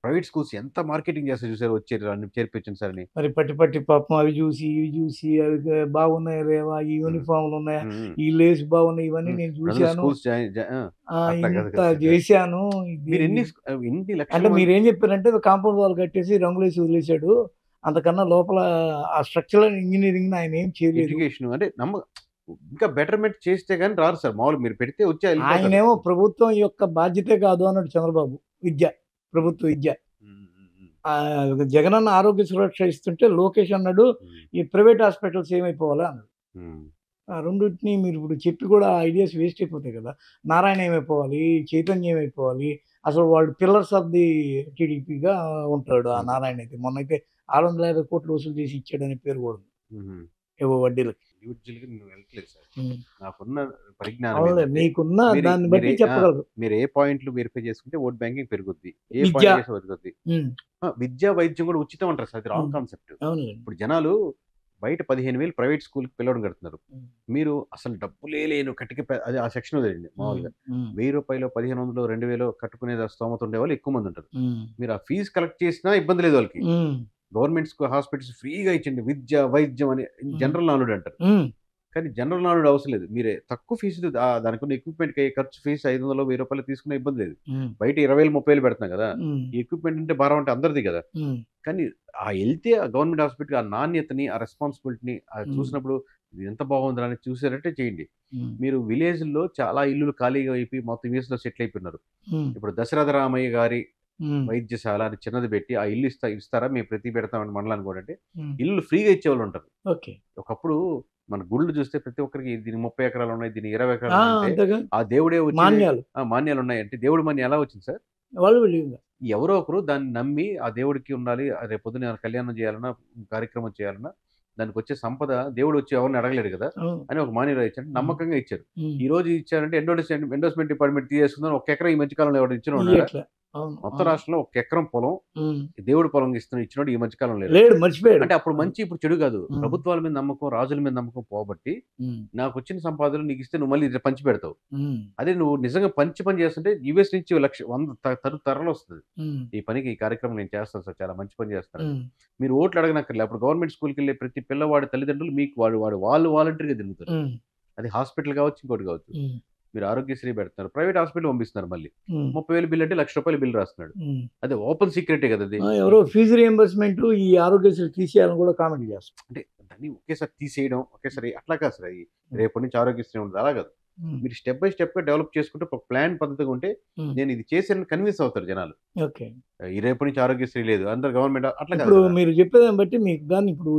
ప్రైవేట్ స్కూల్స్ ఎంత మార్కెటింగ్ చేస్తాయో చూసారా వచ్చి చేర్పించండి సార్ అని. మరి పట్టి పట్టి పాపం అవి చూసి, ఇవి చూసి అవి బాగున్నాయా లేవా? ఈ హ్మ్. యూనిఫార్మ్‌లు ఉన్నాయా? హ్మ్. హ్మ్. ఈ లేస్ బాగున్నాయి. ఇవన్నీ హ్మ్. నేను ఇప్పుడందరూ చూసాను. స్కూల్స్ అట్లా కాదు ఇంత కదా సార్. చేశాను. ఇది మీరు ఎన్ని లక్షల అంటే మంది మీరేం చెప్పారంటే కాంపౌండ్ వాల్ కట్టేసి రంగులేసి వదిలేసాడు. అంతకన్నా లోపల ఆ స్ట్రక్చరల్ ఇంజినీరింగ్‌ని ఆయన ఏం చేయలేదు. ఎడ్యుకేషన్ అంటే ఇంకా బెటర్‌మెంట్ చేస్తే గాని రారు సార్. మామూలుగా మీరు పెడితే వచ్చి ఎళ్ళిపోతారు. ఆయనేమో ప్రభుత్వం యొక్క బాధ్యతే కాదు అన్నాడు చంద్రబాబు. విద్య. ప్రభుత్వ విద్య. హ్మ్. హ్మ్. హ్మ్. జగనన్న ఆరోగ్య సురక్ష ఇస్తుంటే లోకేష్ అన్నాడు, హ్మ్. ఈ ప్రైవేట్ హాస్పిటల్స్ ఏమైపోవాలా అన్నాడు. హ్మ్. ఆ రెండిటిని మీరు ఇప్పుడు చెప్పి కూడా ఐడియాస్ వేస్ట్ అయిపోతాయి కదా! నారాయణ ఏమైపోవాలి? చైతన్య ఏమైపోవాలి? అసలు వాడు పిల్లర్స్ ఆఫ్ ది టీడీపీగా ఉంటాడు. ఆ హ్మ్. నారాయణ అయితే. మొన్నైతే 650,00,00,000 వసూలు చేసి ఇచ్చాడనే పేరు కూడా ఉంది. హుహు. ఏవో వడ్డీలకి. ఇండివిడ్యుయల్‌గా నేను వెళ్ళట్లేదు సార్. హ్మ్. నాకున్న పరిజ్ఞానం అవునులే. ఏందంటే మీకున్న మీరు దాన్ని మీరు బట్టి చెప్పగలరు. మీరు ఏ పాయింట్లు వెరిఫై చేసుకుంటే ఓట్ బ్యాంకింగ్ పెరుగుద్ది. ఏ విద్య. పాయింట్ చేస్తే పెరుగుద్ది. హ్మ్. విద్య, వైద్యం కూడా ఉచితం అంటారు సార్. అది హ్మ్. Wrong concept. అవునులెండి. ఇప్పుడు జనాలు బయట 15,000 ప్రైవేట్ స్కూల్‌కి పిల్లోడిని కడుతున్నారు. హ్మ్. మీరు అసలు డబ్బులే లేను కటిక అది ఆ సెక్షన్ వదిలేయండి హ్మ్. మామూలుగా. హ్మ్. రూ. 1000, 1500, 2000 కట్టుకునే స్తోమత ఉండేవాళ్ళు ఎక్కువ మంది ఉంటారు. హ్మ్. మీరు ఆ ఫీజ్ కలెక్ట్ చేసినా ఇబ్బంది లేదు వాళ్ళకి. హ్మ్. గవర్నమెంట్ హాస్పిటల్స్ ఫ్రీగా ఇచ్చేయండి. విద్య, వైద్యం అని హ్మ్. జనరల్ నాలెడ్జ్ అంటారు. హ్మ్. కానీ జనరల్ నాలెడ్జ్ అవసరం లేదు. మీరే తక్కువ ఫీజులు దానికున్న ఎక్విప్‌మెంట్‌కి అయ్యే ఖర్చు ఫీస్ 500, 1000 తీసుకున్న ఇబ్బంది లేదు. హ్మ్. బయట 20,000, 30,000 పెడుతున్నాం గదా! హ్మ్. ఈ ఎక్విప్‌మెంట్ అంటే భారం అంటే అందరిది గదా! హ్మ్. కానీ ఎళ్తే ఆ గవర్నమెంట్ హాస్పిటల్‌కి ఆ నాణ్యతని, ఆ రెస్పాన్సిబిలిటీని హ్మ్. చూసినప్పుడు ఇది ఎంత బాగుందిరా అని చూసేటట్టే చేయండి. హ్మ్. మీరు విలేజ్‌లో చాలా ఇల్లులు ఖాళీగా అయిపోయి మొత్తం యూఎస్‌లో సెటిల్ అయిపోయినారు. హ్మ్. ఇప్పుడు దశరథ రామయ్య గారి హ్మ్. వైద్యశాల అని చిన్నది పెట్టి ఆ ఇల్లు ఇస్తారా? మేము పెడతామండి మండలానికి కూడా అంటే హ్మ్. ఇల్లులు ఫ్రీగా ఇచ్చేవాళ్ళుంటారు. ఓకే. ఒకప్పుడు మన గుళ్ళు చూస్తే ప్రతి ఒక్కరికి దీనికి 30 ఎకరాలున్నాయి, దీనికి 20 ఆ! ఎకరాలున్నాయంటే అంతేగా. ఆ దేవుడే వచ్చి మాన్యాలు. మాన్యాలున్నాయంటే దేవుడి మాన్యం ఎలా వచ్చింది సార్? వాళ్ళు వీళ్ళు. ఎవరో ఒకరు దాన్ని నమ్మి ఆ దేవుడికి ఉండాలి. రేపొద్దున ఏమైనా కళ్యాణం చేయాలన్నా, కార్యక్రమం చేయాలన్నా దానికొచ్చే సంపద దేవుడొచ్చి ఎవరిని అడగలేడు గదా! అవును. అని ఒక మాన్యురాయి ఇచ్చాడు. హ్మ్. నమ్మకంగా ఇచ్చారు. హ్మ్. ఈరోజు ఇచ్చారంటే ఎండోస్మెంట్ డిపార్ట్మెంట్ తీసేసుకుందాం. ఒక ఎకరం ఈ మధ్య కాలంలో ఎవరైనా ఇచ్చినోడు ఉన్నాడా? ఇయ్యట్లే. అవును. మొత్తం అవును. రాష్ట్రంలో ఒక ఎకరం పొలం హ్మ్. దేవుడి పొలం ఇచ్చినోడు ఈ మధ్య కాలంలో లేరు. లేడు మర్చిపోయాడు. అంటే అప్పుడు అవును. మంచి ఇప్పుడు చెడు గాదు. హ్మ్. ప్రభుత్వాల మీద నమ్మకం, రాజుల మీద నమ్మకం పోబట్టి హ్మ్. నాకొచ్చిన సంపాదనలు నీకిస్తే నువ్వు మళ్ళీ పంచిపెడతావు. హ్మ్. అదే నువ్వు నిజంగా పని చేస్తుంటే యూఎస్ నుంచి 100 తరలొస్తది. హ్మ్. ఈ కార్యక్రమం నేను చేస్తాను సార్. చాలా మంచి పని చేస్తున్నారని. హ్మ్. మీరు ఓట్లు అడగనక్కర్లే. అప్పుడు గవర్నమెంట్ స్కూల్‌కెళ్ళే ప్రతి పిల్లవాడి తల్లిదండ్రులు మీకు వాళ్ళు వాలంటరీగా తిరుగుతారు. హ్మ్. అది హాస్పిటల్ కావచ్చు, ఇంకోటి కావచ్చు. హ్మ్. మీరు ఆరోగ్యశ్రీ పెడుతున్నారు. ప్రైవేట్ హాస్పిటల్ పంపిస్తున్నారు మళ్ళీ. హ్మ్. 30,000 బిల్ అంటే రూ. 1,00,000 బిల్ రాస్తున్నాడు. హ్మ్. అది ఓపెన్ సీక్రెటే కదా అది. ఎవరో ఫీజు రీయింబర్స్‌మెంట్ ఈ ఆరోగ్యశ్రీ తీసేయాలని కూడా కామెంట్ చేస్తారు. అంటే దాన్ని ఒకేసారి తీసేయడం, ఒకేసారి అట్లా కాదు సార్ అది. హ్మ్. రేపటి నుంచి ఆరోగ్యశ్రీ ఉండదు. అలా కాదు. మీరు స్టెప్ బై స్టెప్గా డెవలప్ చేసుకుంటే ఒక ప్లాన్ పద్ధతిగా ఉంటే నేను ఇది చేసానని కన్విన్స్ అవుతారు జనాలు. ఓకే. ఈ రేపు నుంచి ఆరోగ్యశ్రీ లేదు అందరు గవర్నమెంట్ అట్లా కాదు ఇప్పుడు కదా. మీరు చెప్పేదాన్ని బట్టి మీకు కానీ ఇప్పుడు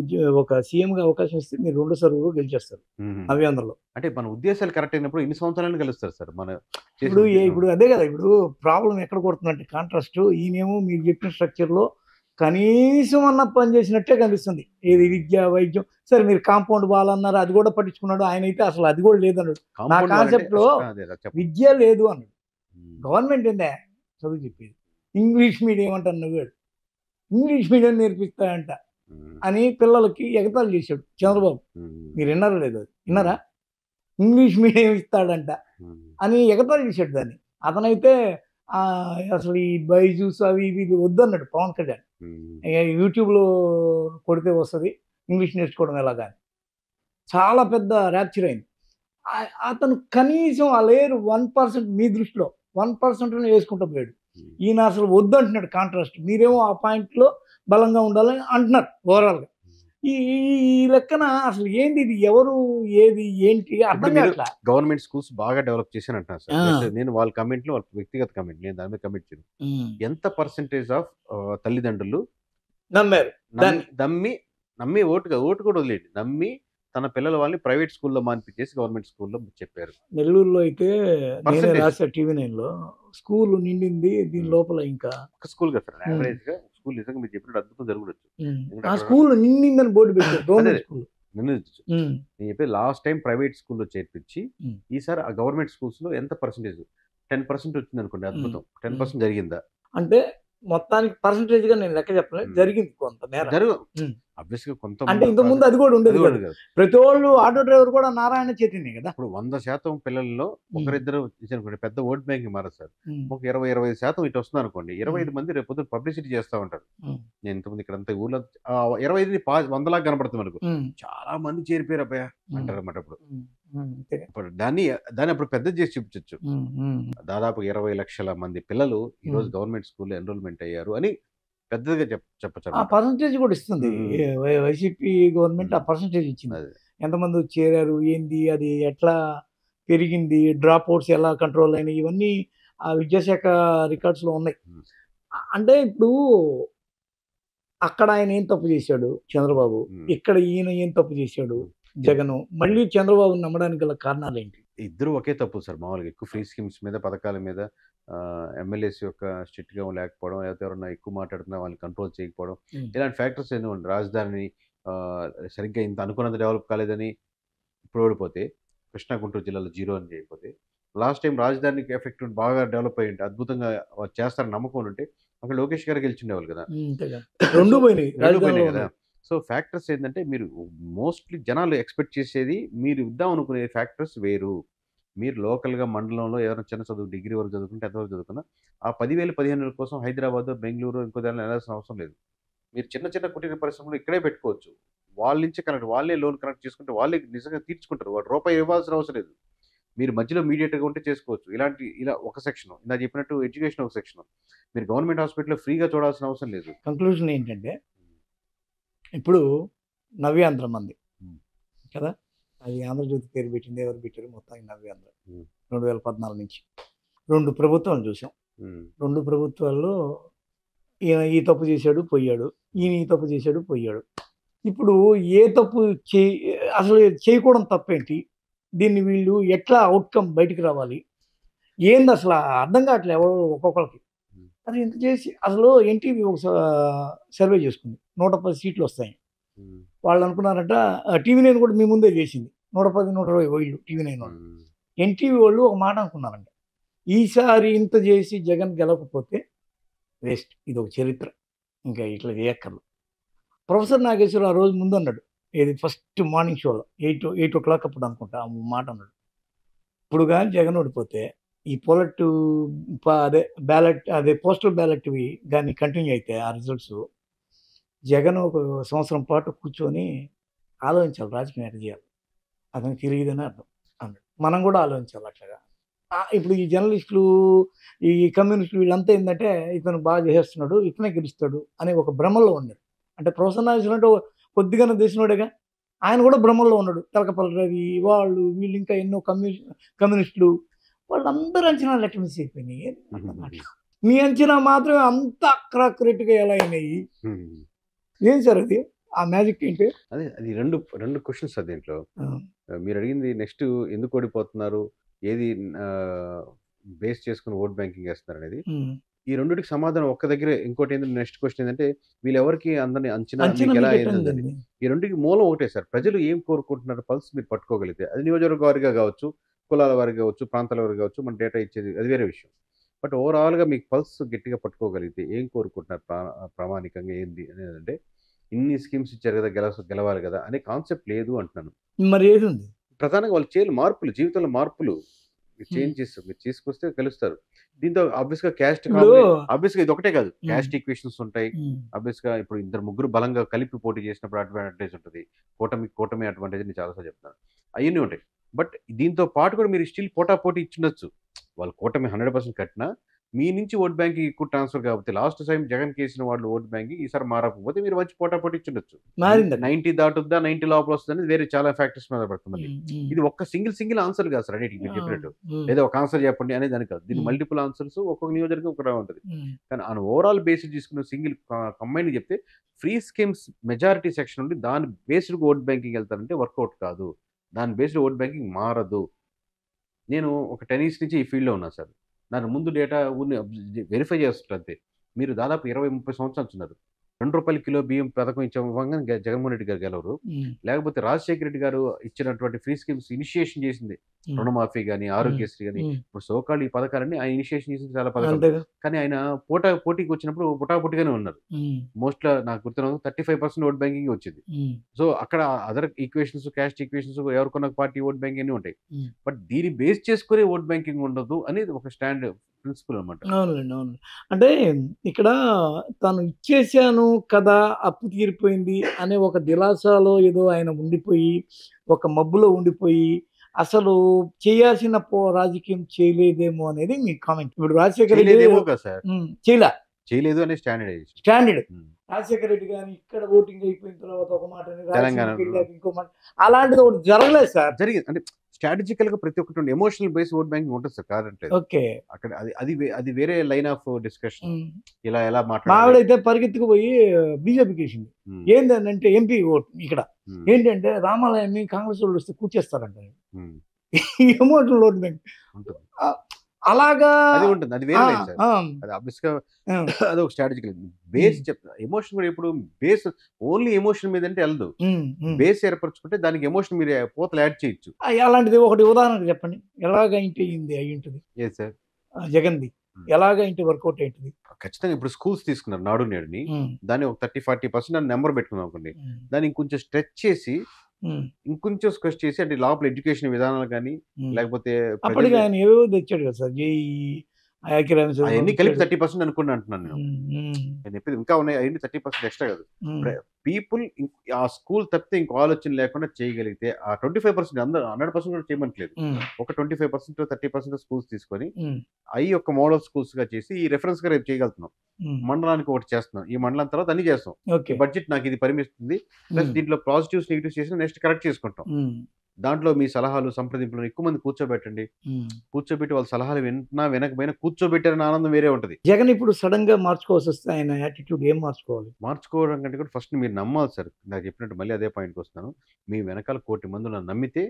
ఒక సీఎంగా అవకాశం ఇస్తే మీరు 2 సార్లు గెలిచేస్తారు నవ్యాంధ్రలో. అంటే మన ఉద్దేశాలు కరెక్ట్ అయినప్పుడు ఇన్ని సంవత్సరాలు కలుస్తారు సార్ మన ఇప్పుడు అదే కదా. ఇప్పుడు ప్రాబ్లం ఎక్కడ కొడుతుందంటే కాంట్రాస్ట్ ఈయనేమో మీరు చెప్పిన స్ట్రక్చర్లో కనీసం అన్న పని చేసినట్టే కనిపిస్తుంది. ఏది విద్య వైద్యం సరే మీరు కాంపౌండ్ వాల్ అన్నారు, అది కూడా పట్టించుకున్నాడు. ఆయన అయితే అసలు అది కూడా లేదన్నాడు. నా కాన్సెప్ట్లో విద్య లేదు అన్నాడు. గవర్నమెంట్ ఏందే చదువు చెప్పేది, ఇంగ్లీష్ మీడియం అంటాను నువ్వాడు, ఇంగ్లీష్ మీడియం నేర్పిస్తాయంట అని పిల్లలకి ఎగతాళి చేశాడు చంద్రబాబు. మీరు విన్నారా లేదు? విన్నారా? ఇంగ్లీష్ మీడియం ఇస్తాడంట అని ఎగతాళి చేశాడు దాన్ని. అతనైతే అసలు ఈ బైజూస్ అవి ఇవి వద్దన్నాడు పవన్ కళ్యాణ్. యూట్యూబ్లో కొడితే వస్తుంది ఇంగ్లీష్ నేర్చుకోవడం ఎలాగా. చాలా పెద్ద ర్యాప్చర్ అయింది. అతను కనీసం ఆ లేరు 1% మీ దృష్టిలో 1% వేసుకుంటూ పోయాడు. ఈయన అసలు వద్దంటున్నాడు కాంట్రాస్ట్. మీరేమో ఆ పాయింట్లో బలంగా ఉండాలని అంటున్నారు ఓవరాల్గా. ఈ లెక్కన అసలు ఏంది ఇది, ఎవరు ఏది ఏంటి అర్థం కావట్లా. గవర్నమెంట్ స్కూల్స్ బాగా డెవలప్ చేశాను అంటున్నారు సార్. నేను వాళ్ళ కమెంట్లో వాళ్ళ వ్యక్తిగత కమెంట్, నేను దాని మీద కమెంట్ చేయను. ఎంత పర్సెంటేజ్ ఆఫ్ తల్లిదండ్రులు నమ్మారు, నమ్మి ఓటు కూడా వదిలేండి, నమ్మి తన పిల్లల వాళ్ళని ప్రైవేట్ స్కూల్లో మానిపించేసి గవర్నమెంట్ స్కూల్లో చెప్పారు. నెల్లూరులో అయితే రాసా TV9లో స్కూల్ నిండింది. దీని లోపల ఇంకా ఒక స్కూల్ కదా సార్, యావరేజ్ గా స్కూల్ నిజంగా మీరు చెప్పినట్టు అద్భుతం జరగవచ్చు. ఆ స్కూల్ నిండిందని బోర్డు పెట్టారు గవర్నమెంట్ స్కూల్. నేను చెప్పేది లాస్ట్ టైం ప్రైవేట్ స్కూల్లో చేర్పించి ఈసారి ఆ గవర్నమెంట్ స్కూల్స్ లో ఎంత పర్సెంటేజ్ 10% వచ్చింది అనుకోండి, అద్భుతం. 10% జరిగిందా అంటే మొత్తానికి పర్సెంటేజ్ గా నేను లెక్క చెప్పలేదు, జరిగింది కొంత మేర. ఆబ్వియస్గా కొంత అంటే ఇంత ముందు అది కూడా ఉండేది కదా. ప్రతి వాళ్ళు ఆటో డ్రైవర్ కూడా నారాయణ చైతన్య కదా. ఇప్పుడు 100% పిల్లల్లో ఒకరిద్దరు అనుకోండి, పెద్ద ఓట్ బ్యాంక్ మారదు సార్. ఒక 20-25% ఇటు వస్తుంది అనుకోండి, 25 మంది రేపు పొద్దున పబ్లిసిటీ చేస్తూ ఉంటారు. నేను ఇంతమంది ఇక్కడ అంతా ఊళ్ళో 25 100లాగా కనపడుతుంది మనకు, చాలా మంది చేరిపోయారు అబ్బాయి అంటారు అన్నమాట. ఇప్పుడు దాన్ని అప్పుడు పెద్ద చేసి చూపించచ్చు. దాదాపు 20 లక్షల మంది పిల్లలు ఈ రోజు గవర్నమెంట్ స్కూల్లో ఎన్రోల్మెంట్ అయ్యారు అని పెద్దగా చెప్పచ్చు. ఆ పర్సంటేజ్ కూడా ఇస్తుంది వైసీపీ గవర్నమెంట్. ఆ పర్సంటేజ్ ఇచ్చింది, ఎంతమంది చేరారు ఏంది, అది ఎట్లా పెరిగింది, డ్రాప్ అవుట్స్ ఎలా కంట్రోల్ అయినాయి, ఇవన్నీ ఆ విద్యాశాఖ రికార్డ్స్లో ఉన్నాయి. అంటే ఇప్పుడు అక్కడ ఆయన ఏం తప్పు చేశాడు చంద్రబాబు, ఇక్కడ ఈయన ఏం తప్పు చేశాడు జగన్, మళ్ళీ చంద్రబాబుని నమ్మడానికి గల కారణాలు ఏంటి? ఇద్దరు ఒకే తప్పు సార్. మామూలుగా ఎక్కువ ఫ్రీ స్కీమ్స్ మీద, పథకాల మీద ఎమ్మెల్యేస్ యొక్క స్ట్రిక్ట్గా లేకపోవడం, లేకపోతే ఎవరన్నా ఎక్కువ మాట్లాడుతున్నా వాళ్ళని కంట్రోల్ చేయకపోవడం, ఇలాంటి ఫ్యాక్టర్స్ ఎన్నో ఉండి రాజధానిని సరిగ్గా ఇంత అనుకున్నది డెవలప్ కాలేదని ఇప్పుడు ఓడిపోతే, కృష్ణా గుంటూరు జిల్లాలో 0 అని చేయకపోతే, లాస్ట్ టైం రాజధానికి ఎఫెక్ట్ బాగా డెవలప్ అయ్యి ఉంటే, అద్భుతంగా చేస్తారని నమ్మకం ఉంటే అక్కడ లోకేష్ గారు గెలిచిండేవాళ్ళు కదా. రెండు పోయినాయి కదా. సో ఫ్యాక్టర్స్ ఏంటంటే, మీరు మోస్ట్లీ జనాలు ఎక్స్పెక్ట్ చేసేది, మీరు ఇద్దాం అనుకునే ఫ్యాక్టర్స్ వేరు. మీరు లోకల్గా మండలంలో ఎవరైనా చిన్న చదువు డిగ్రీ వరకు చదువుకుంటే, ఎంతవరకు చదువుకున్నా ఆ 10,000-15,000 కోసం హైదరాబాద్, బెంగళూరు ఇంకో దాన్ని వెళ్ళాల్సిన అవసరం లేదు. మీరు చిన్న చిన్న కుటీర పరిశ్రమలు ఇక్కడే పెట్టుకోవచ్చు. వాళ్ళ నుంచి కనెక్ట్, వాళ్ళే లోన్ కనెక్ట్ చేసుకుంటే వాళ్ళే నిజంగా తీర్చుకుంటారు. వాడు రూపాయి ఇవ్వాల్సిన అవసరం లేదు. మీరు మధ్యలో మీడియేటర్గా ఉంటే చేసుకోవచ్చు. ఇలా ఒక సెక్షన్, ఇలా చెప్పినట్టు ఎడ్యుకేషన్ ఒక సెక్షన్. మీరు గవర్నమెంట్ హాస్పిటల్లో ఫ్రీగా చూడాల్సిన అవసరం లేదు. కంక్లూజన్ ఏంటంటే, ఇప్పుడు నవ్యాంధ్ర మంది కదా, అది ఆంధ్రజ్యోతి పేరు పెట్టింది, ఎవరు పెట్టారు మొత్తానికి నవ్యాంధ్ర. 2014 నుంచి 2 ప్రభుత్వాలు చూసాం. 2 ప్రభుత్వాల్లో ఈయన ఈ తప్పు చేశాడు పోయాడు, ఈయన ఈ తప్పు చేశాడు పోయాడు. ఇప్పుడు ఏ తప్పు అసలు చేయకూడదు తప్పేంటి, దీన్ని వీళ్ళు ఎట్లా అవుట్కమ్ బయటికి రావాలి, ఏంది అసలు అర్థం కావట్లేదు ఎవరు ఒక్కొక్కరికి. అది ఎంత చేసి అసలు ఎన్టీవీ ఒక సర్వే చేసుకుంది, 110 సీట్లు వస్తాయి. వాళ్ళు అనుకున్నారంట, TV9 కూడా మీ ముందే చేసింది, 110-120 వీళ్ళు TV9 వాళ్ళు. ఎన్టీవీ వాళ్ళు ఒక మాట అనుకున్నారంట, ఈసారి ఇంత చేసి జగన్ గెలవకపోతే వేస్ట్, ఇది ఒక చరిత్ర, ఇంకా ఇట్లా చేయక్కర్లు. ప్రొఫెసర్ నాగేశ్వరరావు ఆ రోజు ముందు అన్నాడు, ఏది ఫస్ట్ మార్నింగ్ షోలో 8 o'clock అప్పుడు అనుకుంటా ఆ మాట అన్నాడు, ఇప్పుడు కానీ జగన్ ఓడిపోతే ఈ పోస్టల్ బ్యాలెట్వి కానీ కంటిన్యూ అయితే ఆ రిజల్ట్స్, జగన్ ఒక సంవత్సరం పాటు కూర్చొని ఆలోచించాలి రాజకీయం ఎట్లా చేయాలి, అతనికి తెలియదని అర్థం అన్నాడు. మనం కూడా ఆలోచించాలి అట్లాగా. ఇప్పుడు ఈ జర్నలిస్టులు, ఈ కమ్యూనిస్టులు వీళ్ళంతా ఏంటంటే, ఇతను బాగా చేస్తున్నాడు, ఇతనే గెలుస్తాడు అనే ఒక భ్రమలో ఉన్నారు. అంటే ప్రొఫెసర్ నాగేశ్వరరావు అంటే కొద్దిగానే తెలిసినోడేగా, ఆయన కూడా భ్రమంలో ఉన్నాడు. తెలకపల్లి రవి వాళ్ళు వీళ్ళు ఇంకా ఎన్నో కమ్యూనిస్టులు వాళ్ళందరూ అంచనాలు ఎట్లా మిస్ అయిపోయినాయి. మీ అంచనా మాత్రమే అంత అక్రాక్యురేట్గా ఎలా అయినాయి? ఏం సార్ అది ఆ మ్యాజిక్ ఏంటి? అదే అది రెండు క్వశ్చన్స్ అది దీంట్లో. మీరు అడిగింది నెక్స్ట్ ఎందుకు ఓడిపోతున్నారు, ఏది బేస్ చేసుకుని ఓట్ బ్యాంకింగ్ వేస్తున్నారు అనేది. ఈ రెండింటికి సమాధానం ఒక్క దగ్గరే. ఇంకోటి ఏంటంటే నెక్స్ట్ క్వశ్చన్ ఏంటంటే వీళ్ళెవరికి అందరినీ అంచనా మీకు ఎలా అయిందని. ఈ రెండింటికి మూలం ఒకటే సార్. ప్రజలు ఏం కోరుకుంటున్నారు పల్స్ మీరు పట్టుకోగలిగితే, అది నియోజకవర్గ వారిగా కావచ్చు, కులాల వారికి కావచ్చు, ప్రాంతాల వారికి కావచ్చు, మన డేటా ఇచ్చేది అది వేరే విషయం. బట్ ఓవరాల్గా మీకు పల్స్ గట్టిగా పట్టుకోగలిగితే ఏం కోరుకుంటున్నారు ప్రామాణికంగా ఏంది అనేది. అంటే ఇన్ని స్కీమ్స్ ఇచ్చారు కదా, గెలవాలి కదా అనే కాన్సెప్ట్ లేదు అంటున్నాను. మరి ఏది ఉంది? ప్రధానంగా వాళ్ళు చేయాలి మార్పులు, జీవితంలో మార్పులు చేంజెస్ మీరు తీసుకొస్తే కలుస్తారు. దీంతో ఆబ్వియస్గా ఆబ్వియస్గా ఇది ఒకటే కాదు, క్యాస్ట్ ఈక్వేషన్స్ ఉంటాయి. ఆబ్వియస్గా ఇప్పుడు ఇద్దరు ముగ్గురు బలంగా కలిపి పోటీ చేసినప్పుడు అడ్వాంటేజ్ ఉంటుంది, కూటమి అడ్వాంటేజ్ నేను చాలాసార్లు చెప్తాను, అవన్నీ ఉంటాయి. బట్ దీంతో పాటు కూడా మీరు స్టిల్ పోటీ ఇచ్చిండొచ్చు. వాళ్ళు కూటమి 100% కట్టినా మీ నుంచి ఓట్ బ్యాంకింగ్ ఎక్కువ ట్రాన్స్ఫర్ కాబట్టి లాస్ట్ టైం జగన్ కేసిన వాళ్ళు ఓట్ బ్యాంకింగ్ ఈసారి మారకపోతే మీరు మంచి పోటీ ఇచ్చిండొచ్చు. 90 దాటుద్దా 90 లోపల వస్తుంది అనేది వేరే చాలా ఫ్యాక్టర్స్ మీద పడుతుంది. ఇది ఒక్క సింగిల్ ఆన్సర్ కాదు సార్ అన్నిటికి మీరు చెప్పినట్టు. లేదా ఒక ఆన్సర్ చెప్పండి అనేది దాని కాదు, దీని మల్టిపుల్ ఆన్సర్స్ ఒక్కొక్క నియోజకవర్గం ఒకలా ఉంటుంది. కానీ ఆ ఓవరాల్ బేసిస్ తీసుకున్న సింగిల్ కంబైన్ చెప్తే ఫ్రీ స్కీమ్స్ మెజారిటీ సెక్షన్ ఉండి దాని బేస్డ్ ఓట్ బ్యాంకింగ్ వెళ్తారంటే వర్కౌట్ కాదు, దాని బేస్డ్ ఓట్ బ్యాంకింగ్ మారదు. నేను ఒక 10 years నుంచి ఈ ఫీల్డ్లో ఉన్నా సార్. దాని ముందు డేటా వెరిఫై చేస్తుంటారు అంతే. మీరు దాదాపు 20-30 సంవత్సరాలు ఉన్నారు. ₹2 కిలో బియ్యం పథకం ఇచ్చాము జగన్మోహన్ రెడ్డి గారు గెలవరు. లేకపోతే రాజశేఖర రెడ్డి గారు ఇచ్చినటువంటి ఫ్రీ స్కీమ్స్ ఇనిషియేషన్ చేసింది, రుణమాఫీ కానీ ఆరోగ్యశ్రీ కానీ, ఇప్పుడు సోకాళ్ళు ఈ పథకాలన్నీ ఆయన ఇనిషియేషన్ చేసింది చాలా పథకాలు. కానీ ఆయన పోటీకి వచ్చినప్పుడు పుటాపుటిగానే ఉన్నారు. మోస్ట్గా నాకు గుర్తున్న 35% ఓట్ బ్యాంకింగ్ వచ్చింది. సో అక్కడ అదర్ ఈక్వేషన్స్, క్యాస్ట్ ఈక్వేషన్స్, ఎవరికొన్న పార్టీ ఓట్ బ్యాంకింగ్ అన్నీ ఉంటాయి. బట్ దీన్ని బేస్ చేసుకునే ఓట్ బ్యాంకింగ్ ఉండదు అనేది ఒక స్టాండ్ ప్రిన్సిపల్ అనమాట. అవునండి, అవును. అంటే ఇక్కడ తను ఇచ్చేసాను కదా, అప్పు తీరిపోయింది అనే ఒక దిలాసాలో ఏదో ఆయన ఉండిపోయి, ఒక మబ్బులో ఉండిపోయి అసలు చేయాల్సిన రాజకీయం చేయలేదేమో అనేది మీ కామెంట్. ఇప్పుడు రాజశేఖర రెడ్డి చేయలేదు అనే స్టాండర్డ్ రాజశేఖర రెడ్డి గాని ఇక్కడ ఓటింగ్ అయిపోయిన తర్వాత ఒక మాట, ఇంకో మాట, అలాంటిది ఒకటి జరగలేదు సార్. జరిగింది అంటే స్ట్రాటజికల్ గా ప్రతి ఒక్కటి ఎమోషనల్ బేస్ ఓట్ బ్యాంకింగ్ ఉంటుంది సార్, కాదంటే ఓకే. అక్కడ అది వేరే లైన్ ఆఫ్ డిస్కషన్. ఎలా మాట్లాడాలి. మావిడైతే పరిగెత్తుకు పోయి బీజేపీకి వేసింది. ఏంటంటే ఎంపీ ఓట్ ఇక్కడ ఏంటంటే రామాలయాన్ని కాంగ్రెస్ వాళ్ళు వస్తే కూర్చేస్తారంట. ఎమోషనల్ ఓట్ బ్యాంక్ అలాగా అది ఉంటుంది, అది వేరే లైన్ సార్. అది ఆబ్వియస్గా అది ఒక స్ట్రాటజికల్ బేస్ చెప్తా. ఎమోషన్ కూడా ఇప్పుడు బేస్ ఓన్లీ ఎమోషన్ మీద అంటే వెళ్ళదు, బేస్ ఏర్పరచుకుంటే దానికి ఎమోషన్ మీరు పోతలు యాడ్ చేయొచ్చు. అలాంటిది ఒకటి ఉదాహరణ చెప్పండి, ఎలాగ ఇంటి అయి ఉంటుంది ఏ సార్ జగన్ది, ఎలాగ ఇంటి వర్కౌట్ అయింటుంది. ఖచ్చితంగా ఇప్పుడు స్కూల్స్ తీసుకున్నారు నాడు నేడుని, దాన్ని ఒక 30-40% నెంబర్ పెట్టుకున్నాం అనుకోండి, దాన్ని ఇంకొంచెం స్ట్రెచ్ చేసి ఇంకొంచెం స్ట్రెచ్ చేసి అంటే లోపల ఎడ్యుకేషన్ విధానాలు కానీ లేకపోతే అప్పటికి ఆయన ఏవేవో తెచ్చాడు కదా సార్, అవన్నీ కలిపి 30% అనుకున్నా అంటున్నాను నేను చెప్పేది. ఇంకా ఉన్నాయి అవన్నీ 30% ఎక్స్ట్రా కాదు. పీపుల్ ఆ స్కూల్ తప్పితే ఇంకో ఆలోచన లేకుండా చేయగలిగితే ఆ 25% అందరూ 100% కూడా చేయమనట్లేదు, ఒక 25% 30% స్కూల్స్ తీసుకొని అవి ఒక మోడల్ స్కూల్స్ గా చేసి ఈ రెఫరెన్స్ గా రేపు చేయగలుగుతున్నాం. మండలానికి ఒకటి చేస్తున్నాం, ఈ మండలం తర్వాత అన్ని చేస్తాం. బడ్జెట్ నాకు ఇది పరిమిస్తుంది, ప్లస్ దీంట్లో పాజిటివ్స్ నెగిటివ్స్ చేసి నెక్స్ట్ కరెక్ట్ చేసుకుంటాం. దాంట్లో మీ సలహాలు సంప్రదింపులు ఎక్కువ మంది కూర్చోబెట్టండి, కూర్చోబెట్టి వాళ్ళ సలహాలు వినకపోయినా కూర్చోబెట్టారని ఆనందం వేరే ఉంటుంది. జగన్ ఇప్పుడు సడన్ గా మార్చుకోవాల్సి వస్తే ఆయన యాటిట్యూడ్ ఏం మార్చుకోవడం కంటే కూడా ఫస్ట్ మీరు నమ్మాలి సార్. నాకు చెప్పినట్టు మళ్ళీ అదే పాయింట్కి వస్తాను. మీ వెనకాల 1 కోటి మంది నమ్మితే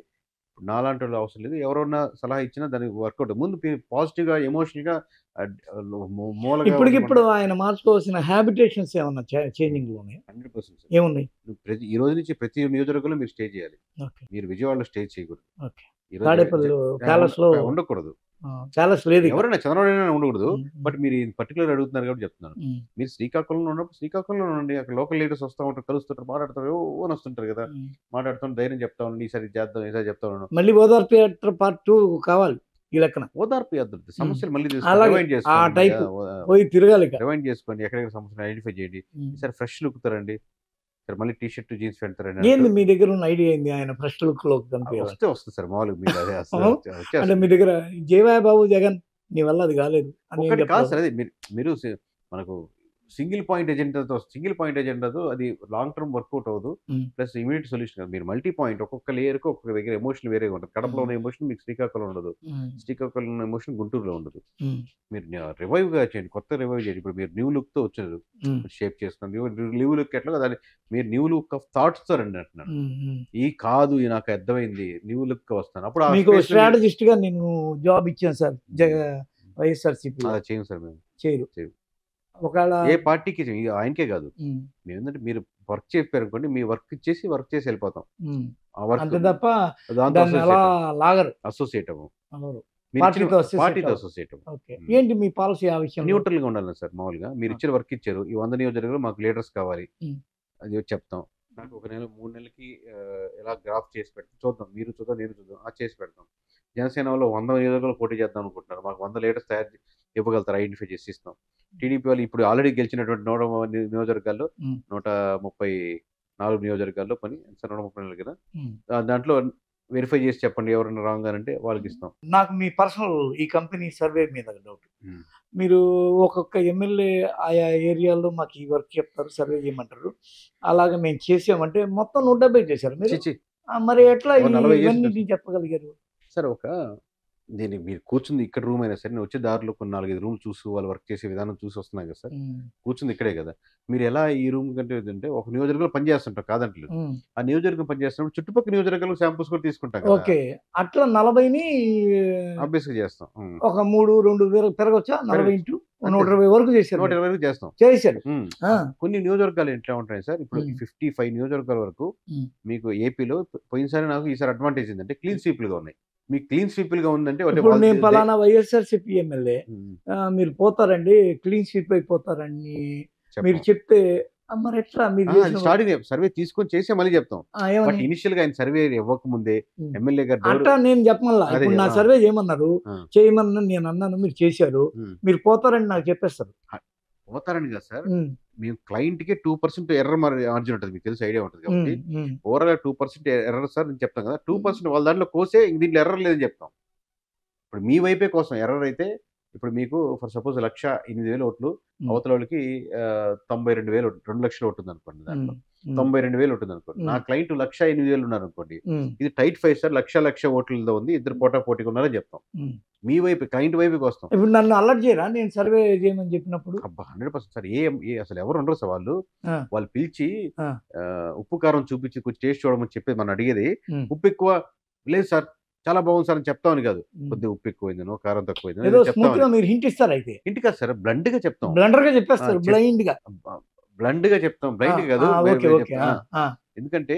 నాలాంటి వాళ్ళు అవసరం లేదు, ఎవరన్నా సలహా ఇచ్చినా దానికి వర్కౌట్. ముందు పాజిటివ్ గా ఎమోషనల్ గా ఇప్పుడు ఆయన మార్చుకోవాల్సిన హ్యాబిటేషన్స్ ఏమన్నా చేంజింగ్ లో 100% ఏమున్నాయి? ఈ రోజు నుంచి ప్రతి నియోజకవర్గంలో మీరు స్టే చేయాలి. మీరు విజయవాడలో స్టే చేయకూడదు, ఉండకూడదు, ఎవరైనా చంద్రబాబు ఉండకూడదు. బట్ మీరు పర్టికులర్ అడుగుతున్నారు కాబట్టి చెప్తున్నాను. మీరు శ్రీకాకుళంలో ఉన్నప్పుడు శ్రీకాకుళంలో ఉండండి, అక్కడ లోకల్ లీడర్స్ వస్తూ ఉంటారు, కలుస్తుంటారు, మాట్లాడుతారు, ఓన్ వస్తుంటారు కదా, మాట్లాడుతాను, ధైర్యం చెప్తా ఉండండి, ఈసారి చేద్దాం, ఈసారి చెప్తా ఉన్నాను. మళ్ళీ ఓదార్పు యాత్ర పార్ట్ 2 కావాలి. ఈ లెక్కన ఓదార్పు యాత్ర సమస్యలు మళ్ళీ తిరగాలి, రివైండ్ చేసుకోండి, ఎక్కడెక్కడ సమస్యలు ఐడెంటిఫై చేయండి. ఈసారి ఫ్రెష్ లుక్కుతారండి, మళ్ళీ టీ షర్ట్ జీన్స్ పెడతారండి. ఏంది మీ దగ్గర ఉన్న ఐడియా ఏంది ఆయన ఫ్రెష్ లుక్ లో వస్తుంది సార్ మామూలుగా మీరు అదే అంటే మీ దగ్గర జయవాయ బాబు జగన్ నీ వల్ల అది కాలేదు ఒకటి కాదు సార్. అదే మీరు మనకు సింగిల్ పాయింట్ ఎజెండాతో అది లాంగ్ టర్మ్ వర్కౌట్ అవ్వదు. ప్లస్ ఇమీడియట్ సొల్యూషన్ కాదు. మీరు మల్టీ పాయింట్ ఒక్కొక్క లేయర్‌కి ఒక్కొక్క దగ్గర ఎమోషన్ వేరేగా ఉంటది. కడపలో ఉన్న ఎమోషన్ మీకు శ్రీకాకుళంలో ఉండదు. శ్రీకాకుళంలో ఉన్న ఎమోషన్ గుంటూరులో ఉండదు. మీరు రివైవ్‌గా చేయండి. కొత్త రివైవ్ చేయండి. ఇప్పుడు మీరు న్యూ లుక్‌తో వచ్చారు. షేప్ చేసుకున్నారు. న్యూ లుక్ ఎట్లాగో దాన్ని మీరు న్యూ లుక్ ఆఫ్ థాట్స్‌తో రండి అంటున్నాను. ఇది నాకు అర్థమైంది. న్యూ లుక్‌గా వస్తాను. అప్పుడు మీకు స్ట్రాటజిస్ట్‌గా నేను జాబ్ ఇచ్చాను సార్. వైఎస్ఆర్‌సీపీ అలా చేయం సార్ మేము. చేయరు. ఒకవేళ ఏ పార్టీకి ఆయనకే కాదు. మేమేంటంటే మీరు వర్క్ చెప్పారనుకోండి, మీ వర్క్ చేసి వెళ్ళిపోతాం. ఆ వర్క్ అంతే తప్ప దాన్ని అలా లాగరు. అసోసియేట్ అవ్వం. పార్టీతో అసోసియేట్ అవ్వం. ఏంటి మీ పాలసీ ఆ విషయం? న్యూట్రల్ గా ఉండాలి సార్. మామూలుగా మీరు ఇచ్చిన వర్క్ ఇచ్చారు. ఈ 100 నియోజకవర్గాలు మాకు లీడర్స్ కావాలి. అది చెప్తాం. నాకు 1 నెల 3 నెలలకి ఎలా గ్రాఫ్ చేసి పెడతాం చూద్దాం. మీరు చూద్దాం, నేను చూద్దాం. అది చేసి పెడతాం. జనసేన వాళ్ళు 100 నియోజకవర్గాలు పోటీ చేద్దాం అనుకుంటున్నారు. మాకు 100 లీడర్స్ ఇవ్వగలుగుతారు. ఐడెంటిఫై చేసి ఇస్తాం. టీడీపీ వాళ్ళు ఇప్పుడు ఆల్రెడీ గెలిచినటువంటి 100 నియోజకవర్గాల్లో 134 నియోజకవర్గాల్లో 134 కదా, దాంట్లో వెరిఫై చేసి చెప్పండి ఎవరైనా రాంగ్ అని అంటే వాళ్ళకి ఇస్తాం. నాకు మీ పర్సనల్ ఈ కంపెనీ సర్వే మీద డౌట్. మీరు ఒక్కొక్క ఎమ్మెల్యే ఆయా ఏరియాలో మాకు ఈ వర్క్ చెప్తారు, సర్వే చేయమంటారు. అలాగే మేము చేసామంటే మొత్తం 170 చేశారు మీరు. మరి ఎట్లా ఇవన్నీ చెప్పగలిగారు సార్? దీనికి మీరు కూర్చుంది ఇక్కడ రూమ్ అయినా సరే, నేను వచ్చే దారిలో కొన్ని 4-5 రూమ్ చూసి వాళ్ళు వర్క్ చేసే విధానం చూసి వస్తున్నాయి కదా సార్. కూర్చుంది ఇక్కడే కదా. మీరు ఎలా ఈ రూమ్ కంటే ఏంటంటే ఒక నియోజకవర్గంలో పనిచేస్తుంటాం కాదంటలేదు. ఆ నియోజకవర్గం పనిచేస్తున్నప్పుడు చుట్టుపక్కల నియోజకవర్గాలు శాంపుల్స్ కూడా తీసుకుంటాం కదా. ఓకే, అట్లా 40ని ఆబ్వియస్ గా చేస్తాం. ఒక 3-2 పెరగొచ్చా? 40 ఇంటూ 120 వరకు చేశారు. 120 వరకు చేస్తాం. కొన్ని నియోజకవర్గాలు ఎట్లా ఉంటాయి సార్, ఇప్పుడు 55 నియోజకవర్గాల వరకు మీకు ఏపీలో పోయినసారి నాకు ఈసారి అడ్వాంటేజ్ ఏంటంటే క్లీన్ స్వీప్లుగా ఉన్నాయి. మీకు క్లీన్ స్వీప్లుగా ఉందంటే నేను పలానా వైఎస్ఆర్సీపీ ఎమ్మెల్యే, మీరు పోతారండి క్లీన్ స్వీప్ అయిపోతారని మీరు చెప్తే మరి ఎట్లా? మీరు స్టార్టింగ్ సర్వే తీసుకొని చేసే మళ్ళీ చెప్తాం. ఇనిషియల్ గా ఆయన సర్వే ఇవ్వక ముందే ఎమ్మెల్యే గారు అట్లా నేను చెప్పమల్లా. ఇప్పుడు నా సర్వే చేయమన్నారు, చేయమన్నా నేను అన్నాను, మీరు చేశారు, మీరు పోతారని నాకు చెప్పేస్తారు. పోతారని కదా సార్, మేము క్లయింట్ కి 2% ఎర్రర్ మార్జిన్ ఉంటుంది, మీకు తెలిసి ఐడియా ఉంటుంది కాబట్టి ఓవరాల్ 2% ఎర్రర్ సార్ నేను చెప్తాం కదా. 2% వాళ్ళ దాంట్లో కోసే దీంట్లో ఎర్రర్ లేదని చెప్తాం. ఇప్పుడు మీ వైపే కోసం ఎర్రర్ అయితే, ఇప్పుడు మీకు ఫర్ సపోజ్ 1,08,000 ఓట్లు, అవతల వాళ్ళకి 92,000 2 లక్షల ఓటు ఉంది అనుకోండి, దాంట్లో 92,000 ఉంటుంది అనుకోండి. నా క్లయింట్ 1,08,000 ఉన్నారు అనుకోండి, ఇది టైట్ ఫైట్ సార్, లక్ష ఓట్లతో ఉంది, ఇద్దరు పోటాపోటీగా ఉన్నారని చెప్తాం. మీ వైపు క్లయింట్ వైపుకి వస్తాం. ఇప్పుడు నన్ను అలర్ట్ చేయరా నేను సర్వే చేయమని చెప్పినప్పుడు? 100% సార్. అసలు ఎవరు ఉండరు సార్. వాళ్ళు పిలిచి ఉప్పు కారం చూపించి కొంచెం టేస్ట్ చూడమని చెప్పేది మనం అడిగేది. ఉప్పు ఎక్కువ లేదు సార్, చాలా బాగుంది సార్ అని చెప్తామని కాదు. కొద్దిగా ఉప్పు ఎక్కువైందో కారం తక్కువైందో చెప్తాం. మీరు హింట్ ఇస్తారు అయితే? హింట్ కాదు సార్, బ్లండ్ గా చెప్తాం. బ్లండర్ గా చెప్పేస్తారు, బ్లైండ్ గా చెప్తాం. బ్లైండ్ కాదు. ఎందుకంటే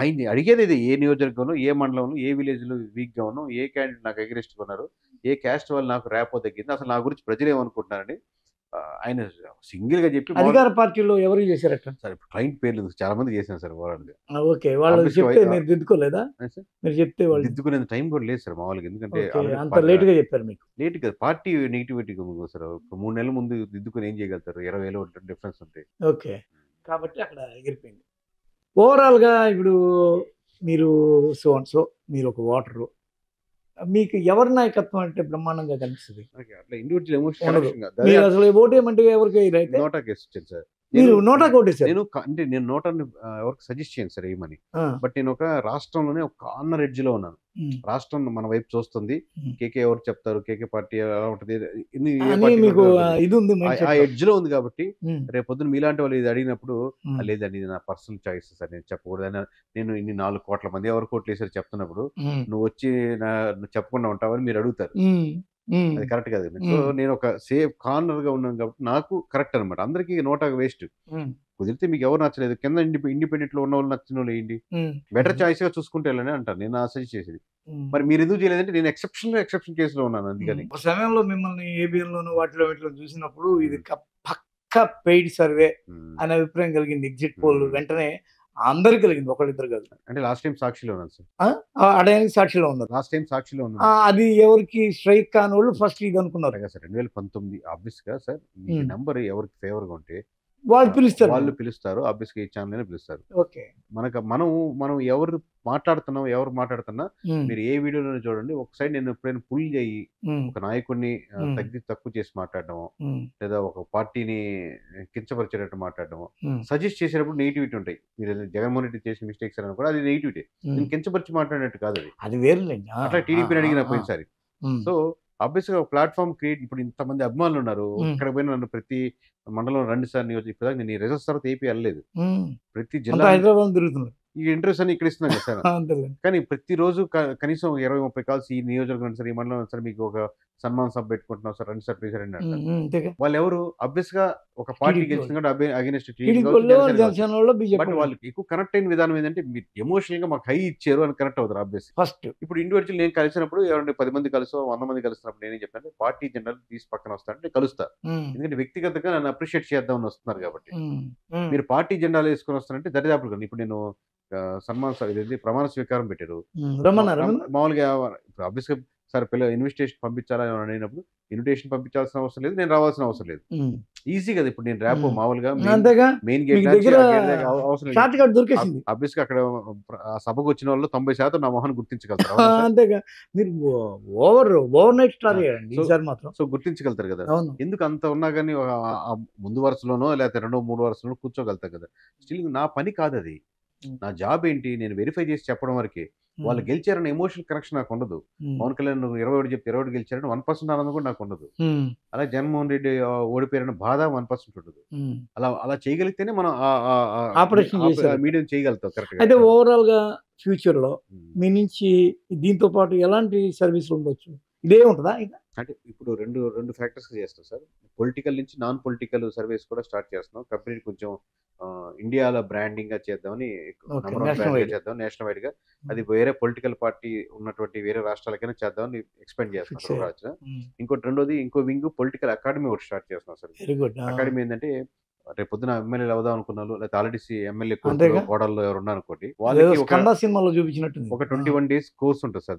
ఆయన్ని అడిగేది ఇది, ఏ నియోజకవర్గంలో, ఏ మండలంలో, ఏ విలేజ్ లో వీక్ గా ఉన్నాం, ఏ క్యాండిడేట్ నాకు అగ్రెస్ట్ ఉన్నారు, ఏ క్యాస్ట్ వాళ్ళు నాకు ర్యాపో తగ్గింది, అసలు నా గురించి ప్రజలు ఏమనుకుంటున్నారని ఆయన సింగిల్ గా చెప్పి. అధికార పార్టీలో ఎవరు చేశారట సార్? ఇప్పుడు క్లయింట్ పేర్లు చాలా మంది చేశాను సార్. ఓకే, వాళ్ళు చెప్తే మీరు దిద్దుకోలేదా? మీరు చెప్తే వాళ్ళు దిద్దుకునే టైం కూడా లేదు సార్ మామూలుగా. ఎందుకంటే అంత లేట్ గా చెప్పారు మీకు. లేట్ కదా, పార్టీ నెగిటివిటీ సార్. 3 నెలల ముందు దిద్దుకుని ఏం చేయగలుగుతారు? 20,000 డిఫరెన్స్ ఉంటాయి. ఓకే, కాబట్టి అక్కడ ఎగిరిపోయింది. ఓవరాల్ గా ఇప్పుడు మీరు మీరు ఒక ఓటరు, మీకు ఎవరి నాయకత్వం అంటే బ్రహ్మాండంగా కనిపిస్తుంది? అసలు ఓటు ఏమంటే ఎవరికి సార్, మీరు నోటా కొట్టేశారు. నేను నోటాన్ని ఎవరికి సజెస్ట్ చేయను సార్ ఏమని. బట్ నేను ఒక రాష్ట్రంలోనే ఒక కార్నర్ ఎడ్జ్ లో ఉన్నాను. రాష్ట్రం మన వైపు చూస్తుంది. కేకే ఎవరు చెప్తారు, కేకే పార్టీ ఉంటుంది, ఆ ఎడ్జ్ లో ఉంది కాబట్టి రేపొద్దున మీలాంటి వాళ్ళు ఇది అడిగినప్పుడు లేదండి ఇది నా పర్సనల్ చాయిస్ సార్, నేను చెప్పకూడదని, నేను ఇన్ని 4 కోట్ల మంది ఎవరు కోట్లు వేసారు చెప్తున్నప్పుడు నువ్వు వచ్చి చెప్పకుండా ఉంటావని మీరు అడుగుతారు. అది కరెక్ట్ కాదు. సో నేను ఒక సేఫ్ కార్నర్ గా ఉన్నాను కాబట్టి నాకు కరెక్ట్ అనమాట. అందరికి నోటా వేస్ట్. కుదిరితే మీకు ఎవరు నచ్చలేదు కింద ఇండిపెండెంట్ లో ఉన్న వాళ్ళు నచ్చిన వాళ్ళు ఏంటి, బెటర్ చాయిస్ గా చూసుకుంటే వెళ్ళని అంటారు. నేను సజెస్ట్ చేసేది. మరి మీరు ఎందుకు చేయలేదంటే నేను ఎక్సెప్షన్ కేసులో ఉన్నాను. అందుకని ఒక సమయంలో మిమ్మల్ని ఏబిఎన్లోను వాటిలో చూసినప్పుడు ఇది పక్క పెయిడ్ సర్వే అనే అభిప్రాయం కలిగింది. ఎగ్జిట్ పోల్ వెంటనే అందరికి కలిగింది, ఒకళ్ళిద్దరు కాదు. అంటే లాస్ట్ టైం సాక్షిలో ఉన్నాను సార్. అడయానికి సాక్షిలో ఉన్నారు. లాస్ట్ టైం సాక్షిలో ఉన్నారు. అది ఎవరికి స్ట్రైక్ కాని వాళ్ళు ఫస్ట్ ఇది అనుకున్నారు కదా సార్. 2019 ఆబ్వియస్ గా సార్, ఈ నెంబర్ ఎవరికి ఫేవర్ గా ఉంటే వాళ్ళు పిలుస్తారు. వాళ్ళు పిలుస్తారు. ఆబ్వియస్‌గా ఈ ఛానెల్‌లోనే పిలుస్తారు. ఓకే. మనం ఎవరు మాట్లాడుతున్నా మీరు ఏ వీడియోలోనే చూడండి. ఒక సైడ్ నేను ఎప్పుడైనా పుల్ చేయి ఒక నాయకుడిని తక్కువ చేసి మాట్లాడడము, లేదా ఒక పార్టీని కించపరిచేటట్టు మాట్లాడడము, సజెస్ట్ చేసేటప్పుడు నెగిటివిటీ ఉంటాయి. మీరు జగన్మోహన్ రెడ్డి చేసిన మిస్టేక్స్ అని కూడా అది నెగిటివిటీ. నేను కించపరిచి మాట్లాడినట్టు కాదు అది. అది వేరులేండి. అట్లా టీడీపీని అడిగిన పోయినసారి. సో ఆబ్వియస్‌గా ఒక ప్లాట్‌ఫార్మ్ క్రియేట్ ఇప్పుడు ఇంతమంది అభిమానులు ఉన్నారు. ఎక్కడికి పోయినా నన్ను ప్రతి మండలం రండి సార్ ఇప్పటిదాకా నేను ఈ రిజల్ట్స్ తర్వాత ఏపీ వెళ్ళలేదు. ప్రతి జిల్లా హైదరాబాద్ తిరుగుతున్నారు. ఈ ఇంటర్వ్యూస్ అన్ని ఇక్కడ ఇస్తున్నాను కదా సార్. కానీ ప్రతిరోజు కనీసం 20-30 కాల్స్ ఈ నియోజకవర్గం సార్, ఈ మండలం సార్, మీకు ఒక సన్మాన సభ పెట్టుకుంటున్నాం సార్, రండి సార్ ప్లీజ్ రండి అంటారు. వాళ్ళు ఎవరు ఆబ్వియస్ గా ఒక పార్టీ గెలిచింది కాబట్టి అగేన్స్ట్ బట్ వాళ్ళు ఎక్కువ కనెక్ట్ అయిన విధానం ఏంటంటే మీరు ఎమోషనల్ గా మాకు హై ఇచ్చారు అని కనెక్ట్ అవుతారు ఆబ్వియస్. ఫస్ట్ ఇప్పుడు ఇండివిజువల్ నేను కలిసినప్పుడు ఎవరంటే 10 మంది కలిసో 100 మంది కలిసినప్పుడు నేనేం చెప్పాను, పార్టీ జెండాలు తీసి పక్కన వస్తానంటే కలుస్తా. ఎందుకంటే వ్యక్తిగతంగా నన్ను అప్రిషియేట్ చేద్దామని వస్తున్నారు కాబట్టి. మీరు పార్టీ జెండాలు వేసుకొని వస్తారంటే దరిదాపులు. ఇప్పుడు నేను సన్మాన ఇది ప్రమాణ స్వీకారం పెట్టారు మామూలుగా. ఇప్పుడు ఆబ్వియస్ గా సార్ ఇన్విటేషన్ పంపించాలా అని అడిగినప్పుడు ఇన్విటేషన్ పంపించాల్సిన అవసరం లేదు, నేను రావాల్సిన అవసరం లేదు. ఈజీ కదా. ఇప్పుడు నేను ర్యాప్ మామూలుగా మెయిన్ గేట్ అవసరం లేదు. ఆబ్వియస్ గా అక్కడ ఆ సభకు వచ్చిన వాళ్ళు 90% నా మొహాన్ని గుర్తించగలుగుతారు. అంతేగా మీరు ఓవర్ నైట్ స్టార్ సో గుర్తించగలుగుతారు కదా. ఎందుకు అంత ఉన్నా కానీ ముందు వరుసలోనో లేకపోతే 2-3 వరుసలోనో కూర్చోగలుగుతారు కదా. స్టిల్ నా పని కాదు అది. నా జాబ్ ఏంటి, నేను వెరిఫై చేసి చెప్పడం వరకే. వాళ్ళు గెలిచారన్న ఎమోషనల్ కనెక్షన్ నాకు ఉండదు. పవన్ కళ్యాణ్ 21 చెప్తే 21 గెలిచారని 1% ఆనందం కూడా నాకు ఉండదు. అలా జగన్మోహన్ రెడ్డి ఓడిపోయారన్న బాధ 1% ఉండదు. అలా చేయగలిగితేనే మనం మీడియం చేయగలుగుతాం కరెక్ట్. అయితే ఓవరాల్ గా ఫ్యూచర్ లో మీ నుంచి దీంతో పాటు ఎలాంటి సర్వీసులు ఉండొచ్చు? ఇదే ఉంటుందా? అంటే ఇప్పుడు రెండు ఫ్యాక్టర్స్ చేస్తాం సార్. పొలిటికల్ నుంచి నాన్ పొలిటికల్ సర్వీస్ కూడా స్టార్ట్ చేస్తున్నాం. కంపెనీ కొంచెం ఇండియాలో బ్రాండింగ్ గా చేద్దామని చేద్దాం, నేషనల్ వైడ్ గా. అది వేరే పొలిటికల్ పార్టీ ఉన్నటువంటి వేరే రాష్ట్రాలకైనా చేద్దామని ఎక్స్పెండ్ చేస్తున్నాం. రెండోది ఇంకో వింగ్ పొలిటికల్ అకాడమీ ఒకటి స్టార్ట్ చేస్తున్నాం సార్. అకాడమీ ఏంటంటే రేపు పొద్దున ఎమ్మెల్యేలు అవుదాం అనుకున్నారు, లేకపోతే ఆల్రెడీ ఎమ్మెల్యే కోడల్లో ఎవరు ఉన్నారనుకోండి, వాళ్ళకి సినిమాలో చూపించినట్టు ఒక 21 days కోర్స్ ఉంటుంది సార్.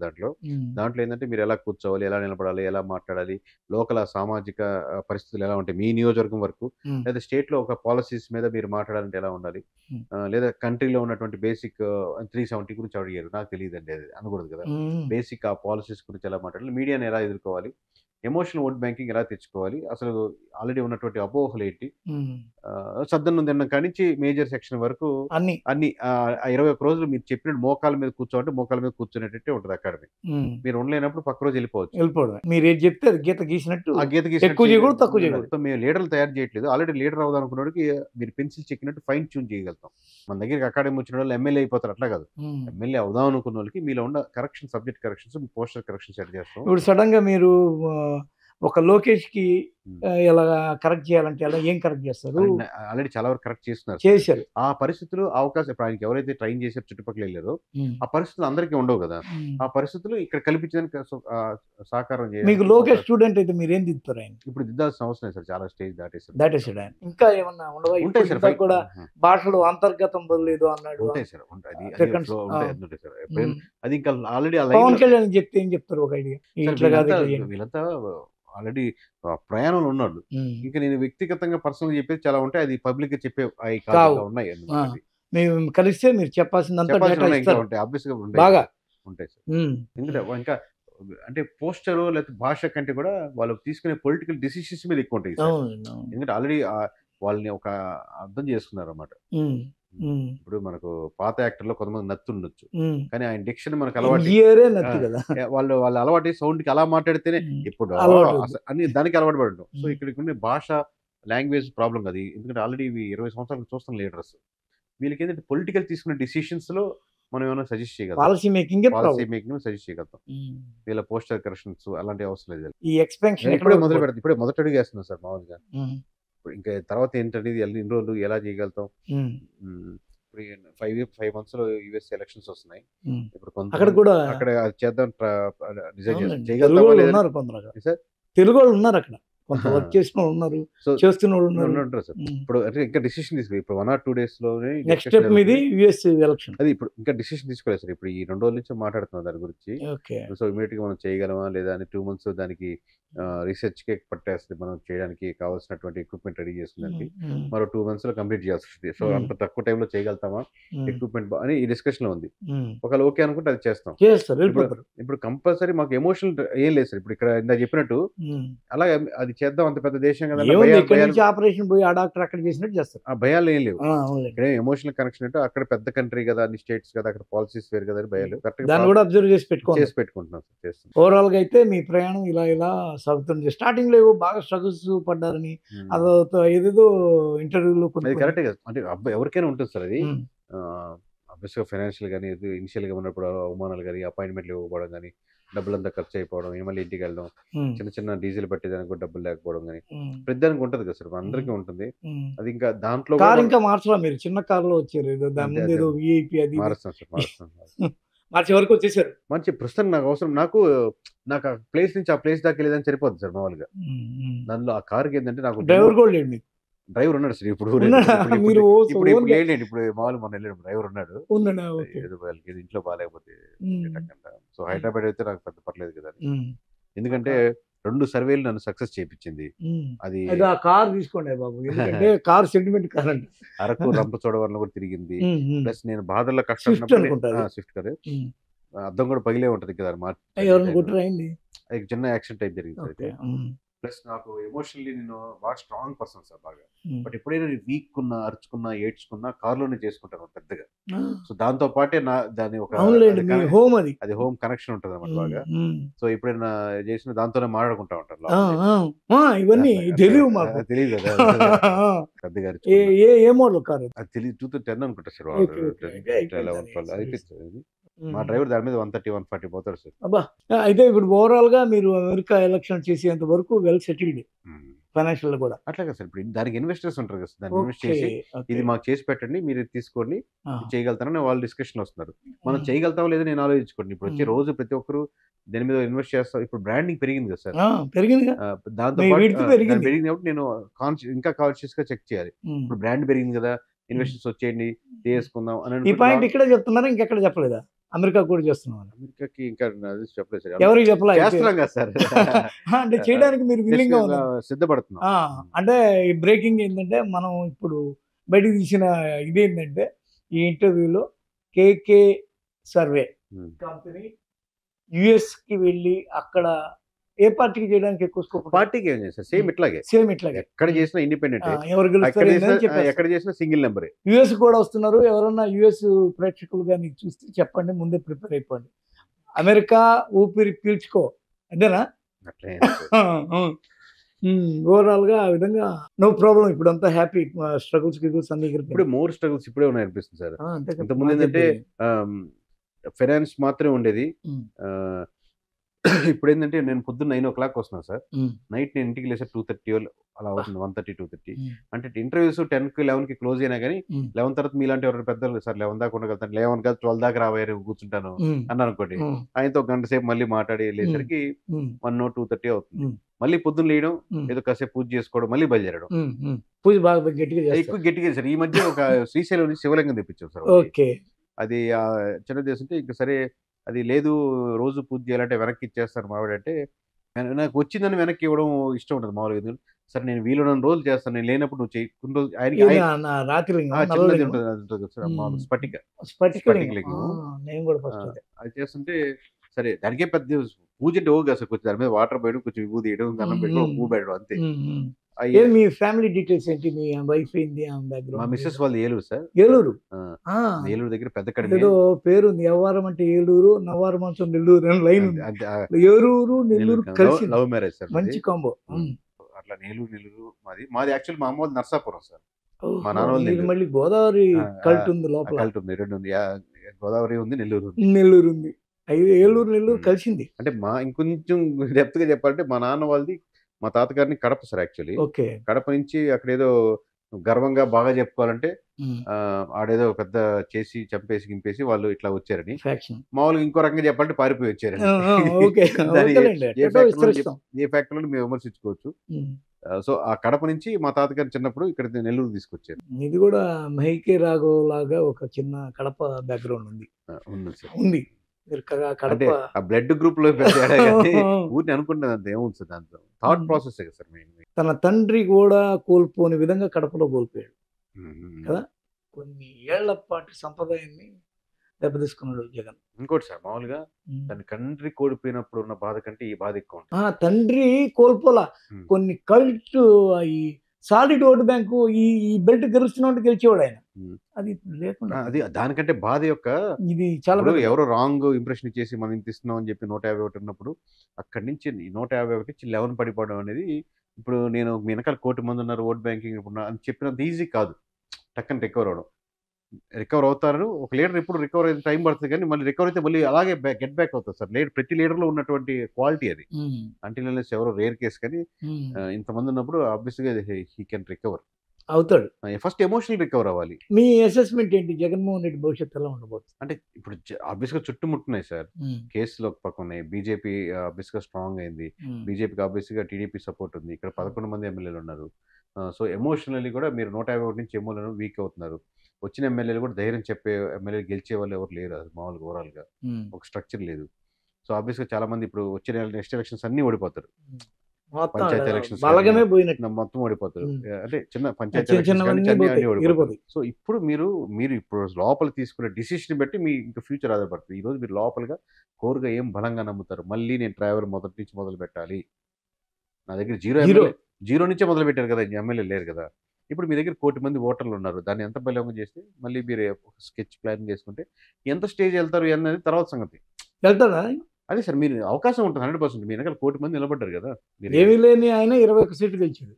దాంట్లో ఏంటంటే మీరు ఎలా కూర్చోవాలి, ఎలా నిలబడాలి, ఎలా మాట్లాడాలి, లోకల్ సామాజిక పరిస్థితులు ఎలా ఉంటాయి మీ నియోజకవర్గం వరకు, లేదా స్టేట్ లో ఒక పాలసీస్ మీద మీరు మాట్లాడాలంటే ఎలా ఉండాలి, లేదా కంట్రీలో ఉన్నటువంటి బేసిక్ 370 గురించి అడిగారు, నాకు తెలియదండి అది అనకూడదు కదా. బేసిక్ ఆ పాలసీస్ గురించి ఎలా మాట్లాడాలి, మీడియాని ఎలా ఎదుర్కోవాలి, ఎమోషనల్ ఓట్ బ్యాంకింగ్ ఎలా తెచ్చుకోవాలి, అసలు ఆల్రెడీ ఉన్నటువంటి అపోహలు ఏంటి, సద్దన్నం తిన్న కానించి మేజర్ సెక్షన్ వరకు అన్ని 21 రోజులు మీరు చెప్పినట్టు మోకాల మీద కూర్చోంటే మోకాల మీద కూర్చునేటట్టే ఉంటుంది అకాడమీ. మీరు ఉండలేనప్పుడు పక్క రోజు వెళ్ళిపోవచ్చు. మీరు ఏది చెప్తే అది గీత గీసినట్టు, ఆ గీత గీసినట్టు మేము లీడర్లు తయారు చేయట్లేదు. ఆల్రెడీ లీడర్ అవుదాం అనుకున్నవాడికి మీరు పెన్సిల్ చెక్కినట్టు ఫైన్ ట్యూన్ చేయగలుగుతాం. మన దగ్గరికి అకాడమీ వచ్చిన వాళ్ళు ఎమ్మెల్యే అయిపోతారు, అట్లా కాదు. ఎమ్మెల్యే అవుదాం అనుకున్న వాళ్ళకి మీలో ఉన్న correction, subject corrections, poster corrections set చేస్తాం. ఇప్పుడు సడన్ గా మీరు ఒక లోకేష్ కి ఎలా కరెక్ట్ చేయాలంటే ఎలా ఏం కరెక్ట్ చేస్తారు? ఆల్రెడీ చాలా వరకు కరెక్ట్ చేశారు. ఆ పరిస్థితులు అవకాశం ఇప్పుడు ఆయనకి ఎవరైతే ట్రైన్ చేశారు చుట్టుపక్కల వెళ్ళారో ఆ పరిస్థితులు అందరికీ ఉండవు కదా. ఆ పరిస్థితులు ఇక్కడ కల్పించడానికి సహకారం చేయాలి. మీకు లోకేష్ స్టూడెంట్ అయితే మీరు ఏం దిద్దుతారు? ఆయన ఇప్పుడు దిద్దాల్సిన అవసరం లేదు సార్, చాలా స్టేజ్ దాటేసాడు ఆయన. ఇంకా ఏమన్నా ఉండవా? ఉంటాయి సార్, కూడా భాషలో అంతర్గతం బదులేదు అన్నాడు. ఉంటాయి సార్, అది ఇంకా ఆల్రెడీ పవన్ కళ్యాణ్ చెప్తే ఏం చెప్తారు? ఒక ఐడియా వీళ్ళంతా ఆల్రెడీ ప్రయాణంలో ఉన్నాడు. ఇంకా నేను వ్యక్తిగతంగా పర్సనల్ చెప్పేది చాలా ఉంటాయి, అది పబ్లిక్ గా చెప్పే ఉన్నాయి. మేము కలిస్తే మీరు చెప్పాల్సిందంతా బాగా ఉంటాయి సార్. ఎందుకంటే ఇంకా అంటే పోస్టర్ లేకపోతే భాష కంటే కూడా వాళ్ళు తీసుకునే పొలిటికల్ డిసిషన్స్ మీద ఎక్కువ ఉంటాయి. ఎందుకంటే ఆల్రెడీ వాళ్ళని ఒక అర్థం చేసుకున్నారు అన్నమాట. ఇప్పుడు మనకు పాత యాక్టర్ లో కొంతమంది నత్తి ఉండొచ్చు, కానీ ఆయన డిక్షన్ మనకు అలవాటు, వాళ్ళు అలవాటు సౌండ్ కి అలా మాట్లాడితేనే ఇప్పుడు అన్ని దానికి అలవాటు పడడం. సో ఇక్కడ భాష లాంగ్వేజ్ ప్రాబ్లం కదా. ఎందుకంటే ఆల్రెడీ 20 సంవత్సరాలు చూస్తున్న లీడర్స్, వీళ్ళకి ఏంటంటే పొలిటికల్ తీసుకునే డిసిషన్స్ లో మనం ఏమైనా సజెస్ట్ చేయగలం, పాలసీ మేకింగ్ సజెస్ట్ చేయగలుగుతాం. వీళ్ళ పోస్టర్ కరెక్షన్స్ అలాంటి అవసరం లేదు. ఈ ఎక్స్పెన్షన్ ఇప్పుడే మొదలు పెడతాం, ఇప్పుడే మొదటి అడుగు వేస్తున్నాం సార్ మామూలుగా. ఇంకా తర్వాత ఏంటనేది ఇన్ని రోజులు ఎలా చేయగలుగుతాం. ఇప్పుడు 5 months లో యుఎస్ ఎలక్షన్స్ వస్తున్నాయి. ఇప్పుడు అక్కడ చేద్దాం, తెలుగు వాళ్ళు ఉన్నారు అక్కడ. కొంత వర్క్ చేసిన వాళ్ళు ఉన్నారు, సో చేస్తున్న వాళ్ళు ఉన్నారు. ఉంటారు సార్. ఇప్పుడు అంటే ఇంకా డిసిషన్ తీసుకు ఇప్పుడు 1 or 2 daysలోనే నెక్స్ట్ స్టెప్ మీది యుఎస్ ఎలక్షన్. అది ఇప్పుడు ఇంకా డిసిషన్ తీసుకోలేదు సార్. ఇప్పుడు ఈ 2 రోజుల నుంచి మాట్లాడుతున్నాం దాని గురించి. ఓకే. సో ఇమీడియట్గా మనం చేయగలమా లేదా అని 2 months దానికి రీసెర్చ్కే పట్టేస్తుంది. మనం చేయడానికి కావాల్సినటువంటి ఎక్విప్మెంట్ రెడీ చేసుకున్నానికి మరో 2 monthsలో కంప్లీట్ చేయాల్సి వస్తుంది. సో అంత తక్కువ టైంలో చేయగలుగుతామా ఎక్విప్మెంట్ అని ఈ డిస్కషన్లో ఉంది. ఒకవేళ ఓకే అనుకుంటే అది చేస్తాం. ఇప్పుడు కంపల్సరీ మాకు ఎమోషనల్ ఏం లేదు సార్. ఇప్పుడు ఇక్కడ ఇందా చెప్పినట్టు అలా అది చేద్దాం, అంత పెద్ద దేశం కదా, ఆపరేషన్ పోయి ఆ డాక్టర్ అక్కడ చేసినట్టు చేస్తారు. ఆ భయాలు ఏం లేవు. ఇక్కడ ఎమోషనల్ కనెక్షన్ అంటే అక్కడ పెద్ద కంట్రీ కదా, అన్ని స్టేట్స్ కదా, అక్కడ పాలసీస్ వేరు కదా అని భయాలు దాన్ని కూడా అబ్జర్వ్ చేసి పెట్టుకుంటున్నాం. ఓవరాల్ గా అయితే మీ ప్రయాణం ఇలా సాగుతుంది. స్టార్టింగ్ లో బాగా స్ట్రగుల్స్ పడ్డారని అదో ఏదేదో ఇంటర్వ్యూలో కరెక్ట్ కదా. అంటే ఎవరికైనా ఉంటుంది సార్ అది. ఆబ్వియస్గా ఫైనాన్షియల్ కానీ ఇనిషియల్గా ఉన్నప్పుడు అవమానాలు కానీ, అపాయింట్మెంట్లు ఇవ్వకపోవడం కానీ, డబ్బులంతా ఖర్చు అయిపోవడం, మళ్ళీ ఇంటికి వెళ్ళడం, చిన్న చిన్న డీజిల్ పట్టేదానికి కూడా డబ్బులు లేకపోవడం కానీ పెద్దానికి ఉంటుంది కదా సార్. అందరికీ ఉంటుంది అది. ఇంకా దాంట్లో ఇంకా మార్చలా మీరు చిన్న కార్లో వచ్చారు, మారుస్తాం సార్, మార్చి వరకు వచ్చేసారు. మంచి ప్రస్తుతం నాకు అవసరం, నాకు ఆ ప్లేస్ నుంచి ఆ ప్లేస్ దాకా వెళ్ళేదని సరిపోతుంది సార్ మామూలుగా. దానిలో ఆ కార్కి ఏంటంటే నాకు డ్రైవర్ కూడా లేండి. డ్రైవర్ ఉన్నాడు సార్. ఇప్పుడు లేండి, ఇప్పుడు మామూలు మొన్న వెళ్ళాడు డ్రైవర్ ఉన్నాడు. ఇంట్లో బాగాలేకపోతే సో హైదరాబాద్ అయితే నాకు పెద్ద పర్లేదు కదా. ఎందుకంటే 2 సర్వేలు నన్ను సక్సెస్ చేయించింది. అది కార్ తీసుకోండి బాబు, ఎందుకంటే కార్ సెంటిమెంట్ కార్ అండి. అరకు రంపచోడవరం కూడా తిరిగింది. ప్లస్ నేను బాధల్లో కష్టం స్విఫ్ట్ కార్ అద్దం కూడా పగిలే ఉంటది కదా, చిన్న యాక్సిడెంట్ అయితే జరిగింది సార్. ప్లస్ నాకు ఎమోషనల్లీ నేను బాగా స్ట్రాంగ్ పర్సన్ సార్ బాగా. బట్ ఎప్పుడైనా వీక్ ఉన్నా, అరుచుకున్నా, ఏడ్చుకున్నా కార్లోనే చేసుకుంటాను పెద్దగా. సో దాంతో పాటే దాని ఒక అది హోమ్ కనెక్షన్ ఉంటుంది అనమాట బాగా. సో ఎప్పుడైనా చేసిన దాంతోనే మాట్లాడుకుంటా ఉంటాను. ఇవన్నీ తెలియదు కదా పెద్దగా అది తెలియదు. 2010 అనుకుంటా సార్, 11-12 అనిపిస్తుంది. మా డ్రైవర్ దాని మీద 130-140 పోతాడు సార్. అబ్బా, అయితే ఇప్పుడు ఓవరాల్ గా మీరు అమెరికా ఎలక్షన్ చేసేంత వరకు వెల్ సెటిల్డ్ ఫైనాన్షియల్ కూడా. అట్లాగే సార్. ఇప్పుడు దానికి ఇన్వెస్టర్స్ ఉంటారు కదా, దాన్ని ఇన్వెస్ట్ చేసి ఇది మాకు చేసి పెట్టండి, మీరు తీసుకోండి, చేయగలుగుతారని వాళ్ళు డిస్కషన్ వస్తున్నారు. మనం చేయగలుగుతాం లేదా నేను ఆలోచించుకోండి. ఇప్పుడు వచ్చి రోజు ప్రతి ఒక్కరు దీని మీద ఇన్వెస్ట్ చేస్తాం. ఇప్పుడు బ్రాండింగ్ పెరిగింది కదా సార్, దాంతో పెరిగింది కాబట్టి నేను ఇంకా కాన్షియస్ గా చెక్ చేయాలి. ఇప్పుడు బ్రాండ్ పెరిగింది కదా, ఇన్వెస్టర్స్ వచ్చేయండి చేసుకుందాం అని. ఈ పాయింట్ ఇక్కడ చెప్తున్నారు, ఇంకెక్కడ చెప్పలేదా? అమెరికా కూడా చేస్తున్నాం. అమెరికాకి ఇంకా చెప్పలేదు సార్, ఎవరికి చెప్పలేదు. చేస్తున్నాం కదా సార్. అంటే చేయడానికి మీరు విల్లింగ్ గా సిద్ధపడుతున్నాం. అంటే ఈ బ్రేకింగ్ ఏంటంటే, మనం ఇప్పుడు బయటకు తీసిన ఇదేంటంటే, ఈ ఇంటర్వ్యూలో కేకే సర్వే కంపెనీ యుఎస్ కి వెళ్ళి అక్కడ ఏ పార్టీకి చేయడానికి ఎక్కువ స్కోప్? పార్టీకి ఏం చేస్తారు సేమ్ ఇట్లాగే ఎక్కడ చేసినా ఇండిపెండెంట్, ఎక్కడ చేసినా సింగిల్ నెంబర్. యుఎస్ కూడా వస్తున్నారు. ఎవరన్నా యుఎస్ ప్రేక్షకులు కానీ చూస్తే చెప్పండి, ముందే ప్రిపేర్ అయిపోండి. అమెరికా ఊపిరి పీల్చుకో, అంతేనా? ఓవరాల్ గా ఆ విధంగా నో ప్రాబ్లం. ఇప్పుడు అంతా హ్యాపీ. స్ట్రగుల్స్ అన్ని ఇప్పుడు మోర్ స్ట్రగుల్స్ ఇప్పుడే ఉన్నాయి అనిపిస్తుంది సార్. ఇంతకుముందు ఏంటంటే ఫైనాన్స్ మాత్రమే ఉండేది. ఇప్పుడు ఏంటంటే నేను పొద్దున్న 9 o'clock వస్తున్నాను సార్. నైట్ నేను ఇంటికి లేసే 2:30 అలా అవుతుంది, 1:30-2:30. అంటే ఇంటర్వ్యూస్ 10కి 11కి క్లోజ్ అయినా కానీ 11 తర్వాత మీలాంటి ఎవరైనా పెద్దలు సార్ 11 దాకా ఉండగలుగుతాను, 11 కాదు 12 దాకా రాబోయే కూర్చుంటాను అన్న అనుకోండి. ఆయనతో 1 గంట సేపు మళ్ళీ మాట్లాడి వెళ్ళేసరికి 1 or 2:30 అవుతుంది. మళ్ళీ పొద్దున్న లేయడం, ఏదో కాసేపు పూజ చేసుకోవడం, మళ్ళీ బయలుదేరడం. పూజ బాగా ఎక్కువ గట్టిగా సార్. ఈ మధ్య ఒక శ్రీశైలం నుంచి శివలింగం తెప్పించాం సార్. అది చిన్న దేశం ఇంకా సరే, అది లేదు రోజు పూజ చేయాలంటే వెనక్కి ఇచ్చేస్తారు మావిడంటే, నాకు వచ్చిందని వెనక్కి ఇవ్వడం ఇష్టం ఉంటుంది మామూలుగా. సరే నేను వీలున్న రోజులు చేస్తాను, నేను లేనప్పుడు నువ్వు చేయి. కొన్ని రోజులు చిన్నది ఉంటుంది స్ఫటికలింగం, అది చేస్తుంటే సరే దానికే పెద్ద పూజ అంటే ఓ కదా సార్. కొంచెం దాని మీద వాటర్ పోయడం, కొంచెం విభూది వేయడం, దండం పెట్టుకోవడం, పువ్వు పెట్టడం అంతే. మీ ఫ్యామిలీ డీటెయిల్స్ ఏంటి? మీ వైఫ్ ఏంటి? మా మిస్సెస్ వాళ్ళు ఏలూరు సార్. ఏలూరు దగ్గర పెద్ద కడప ఏదో పేరు ఉంది. వ్యవహారం అంటే ఏలూరు, నవ్వారం అంటే నెల్లూరు అని లైన్ ఉంది. ఏలూరు నెల్లూరు కలిసి లవ్ మ్యారేజ్ సార్, మంచి కాంబో. అట్లా నెల్లూరు మాది యాక్చువల్ మా అమ్మ వాళ్ళు నర్సాపురం సార్. మా నాన్న వాళ్ళు మళ్ళీ గోదావరి కల్ట్ ఉంది, లోపల కల్ట్ ఉంది, 2 ఉంది. గోదావరి ఉంది, నెల్లూరు ఉంది. ఏలూరు నెల్లూరు కలిసింది. అంటే మా ఇంకొంచెం డెప్త్ గా చెప్పాలంటే మా నాన్న వాళ్ళది మా తాతగారిని కడప సార్ యాక్చువల్లీ. కడప నుంచి అక్కడ ఏదో గర్వంగా బాగా చెప్పుకోవాలంటే ఆడేదో పెద్ద చేసి చంపేసి గింపేసి వాళ్ళు ఇట్లా వచ్చారని, మామూలుగా ఇంకో రకంగా చెప్పాలంటే పారిపోయి వచ్చారని. దాని ఏ ఫ్యాక్టర్లో మేము విమర్శించుకోవచ్చు. సో ఆ కడప నుంచి మా తాతగారు చిన్నప్పుడు ఇక్కడ నెల్లూరు తీసుకొచ్చారు. ఇది కూడా మహైకే రాఘవ్ లాగా ఒక చిన్న కడప బ్యాక్గ్రౌండ్ ఉంది. ఉంది అంటే ఆ బ్లడ్ గ్రూప్ లో ఊరిని అనుకుంటున్నది అంత ఏముంది సార్, దాంట్లో థాట్ ప్రాసెస్ సార్. తన తండ్రి కూడా కోల్పోని విధంగా కడపలో కోల్పోయాడు కదా. కొన్ని ఏళ్ల పాటు సంప్రదాయాన్ని దెబ్బతీసుకున్నాడు జగన్. ఇంకోటి సార్, మామూలుగా తన తండ్రి కోల్పోయినప్పుడు ఉన్న బాధ కంటే ఈ బాధ ఎక్కువ. తండ్రి కోల్పోలా, కొన్ని కల్ట్ ఈ సాలిడ్ ఓటు బ్యాంకు ఈ బెల్ట్ గెలుస్తున్నట్టు గెలిచేవాడు ఆయన. అది లేకుండా అది దానికంటే బాధ యొక్క ఇది చాలా ఎవరో రాంగ్ ఇంప్రెషన్ ఇచ్చేసి మనం ఇంత ఇస్తున్నాం అని చెప్పి 151 ఉన్నప్పుడు అక్కడి నుంచి 151 11 పడిపోవడం అనేది, ఇప్పుడు నేను మీ వెనకాల 1 కోటి మంది ఉన్నారు ఓట్ బ్యాంకింగ్ అని చెప్పినంత ఈజీ కాదు టక్కని రికవర్ అవడం. రికవర్ అవుతారు, ఒక లీడర్ ఇప్పుడు రికవర్ అయితే టైం పడుతుంది, కానీ మళ్ళీ రికవర్ అయితే మళ్ళీ అలాగే గెట్ బ్యాక్ అవుతుంది సార్. ప్రతి లీడర్లో ఉన్నటువంటి క్వాలిటీ అది. అంటిల్ ఎవరో రేర్ కేసు, కానీ ఇంతమంది ఉన్నప్పుడు ఆబ్వియస్గా హీ కెన్ రికవర్ అవుతాడు. ఫస్ట్ ఎమోషనల్ రికవర్ అవ్వాలి. మీ అసెస్మెంట్ ఏంటి, జగన్మోహన్ రెడ్డి భవిష్యత్తు ఎలా ఉండబోతుంది? అంటే ఇప్పుడు ఆబ్వియస్గా చుట్టుముట్టున్నాయి సార్, కేసులు ఒక పక్క ఉన్నాయి, బీజేపీ ఆబ్వియస్గా స్ట్రాంగ్ అయింది, బీజేపీకి ఆబ్వియస్గా టీడీపీ సపోర్ట్ ఉంది, ఇక్కడ 11 మంది ఎమ్మెల్యేలు ఉన్నారు. సో ఎమోషనల్లీ కూడా మీరు 151 నుంచి ఎమ్మెల్యేలు వీక్ అవుతున్నారు. వచ్చిన ఎమ్మెల్యేలు కూడా ధైర్యం చెప్పే ఎమ్మెల్యేలు గెలిచే వాళ్ళు ఎవరు లేరు, అది మామూలుగా ఓవరాల్గా ఒక స్ట్రక్చర్ లేదు. సో ఆబ్వియస్గా చాలా మంది ఇప్పుడు వచ్చిన నెక్స్ట్ ఎలక్షన్స్ అన్ని ఓడిపోతారు, పంచాయతీ ఎలక్షన్స్ మొత్తం ఓడిపోతారు, అంటే చిన్న పంచాయతీ ఓడిపోతారు. సో ఇప్పుడు మీరు ఇప్పుడు లోపల తీసుకునే డిసిషన్ బట్టి మీ ఇంకా ఫ్యూచర్ ఆధారపడుతుంది. ఈ రోజు మీరు లోపలగా కోరుగా ఏం బలంగా నమ్ముతారు, మళ్ళీ నేను ట్రావెల్ మొదటి నుంచి మొదలు పెట్టాలి, నా దగ్గర జీరో నుంచే మొదలు పెట్టారు కదా, ఎమ్మెల్యే లేరు కదా. ఇప్పుడు మీ దగ్గర 1 కోటి మంది ఓటర్లు ఉన్నారు, దాన్ని ఎంత బలంగా చేస్తే మళ్ళీ మీరు స్కెచ్ ప్లాన్ చేసుకుంటే ఎంత స్టేజ్ వెళ్తారు అనేది తర్వాత సంగతి. వెళ్తారా? అదే సార్, మీరు అవకాశం ఉంటుంది 100%. మీ వెనకాల 1 కోటి మంది నిలబడ్డారు కదా, ఏమీ లేని ఆయన 21 సీట్లు గెలిచాడు,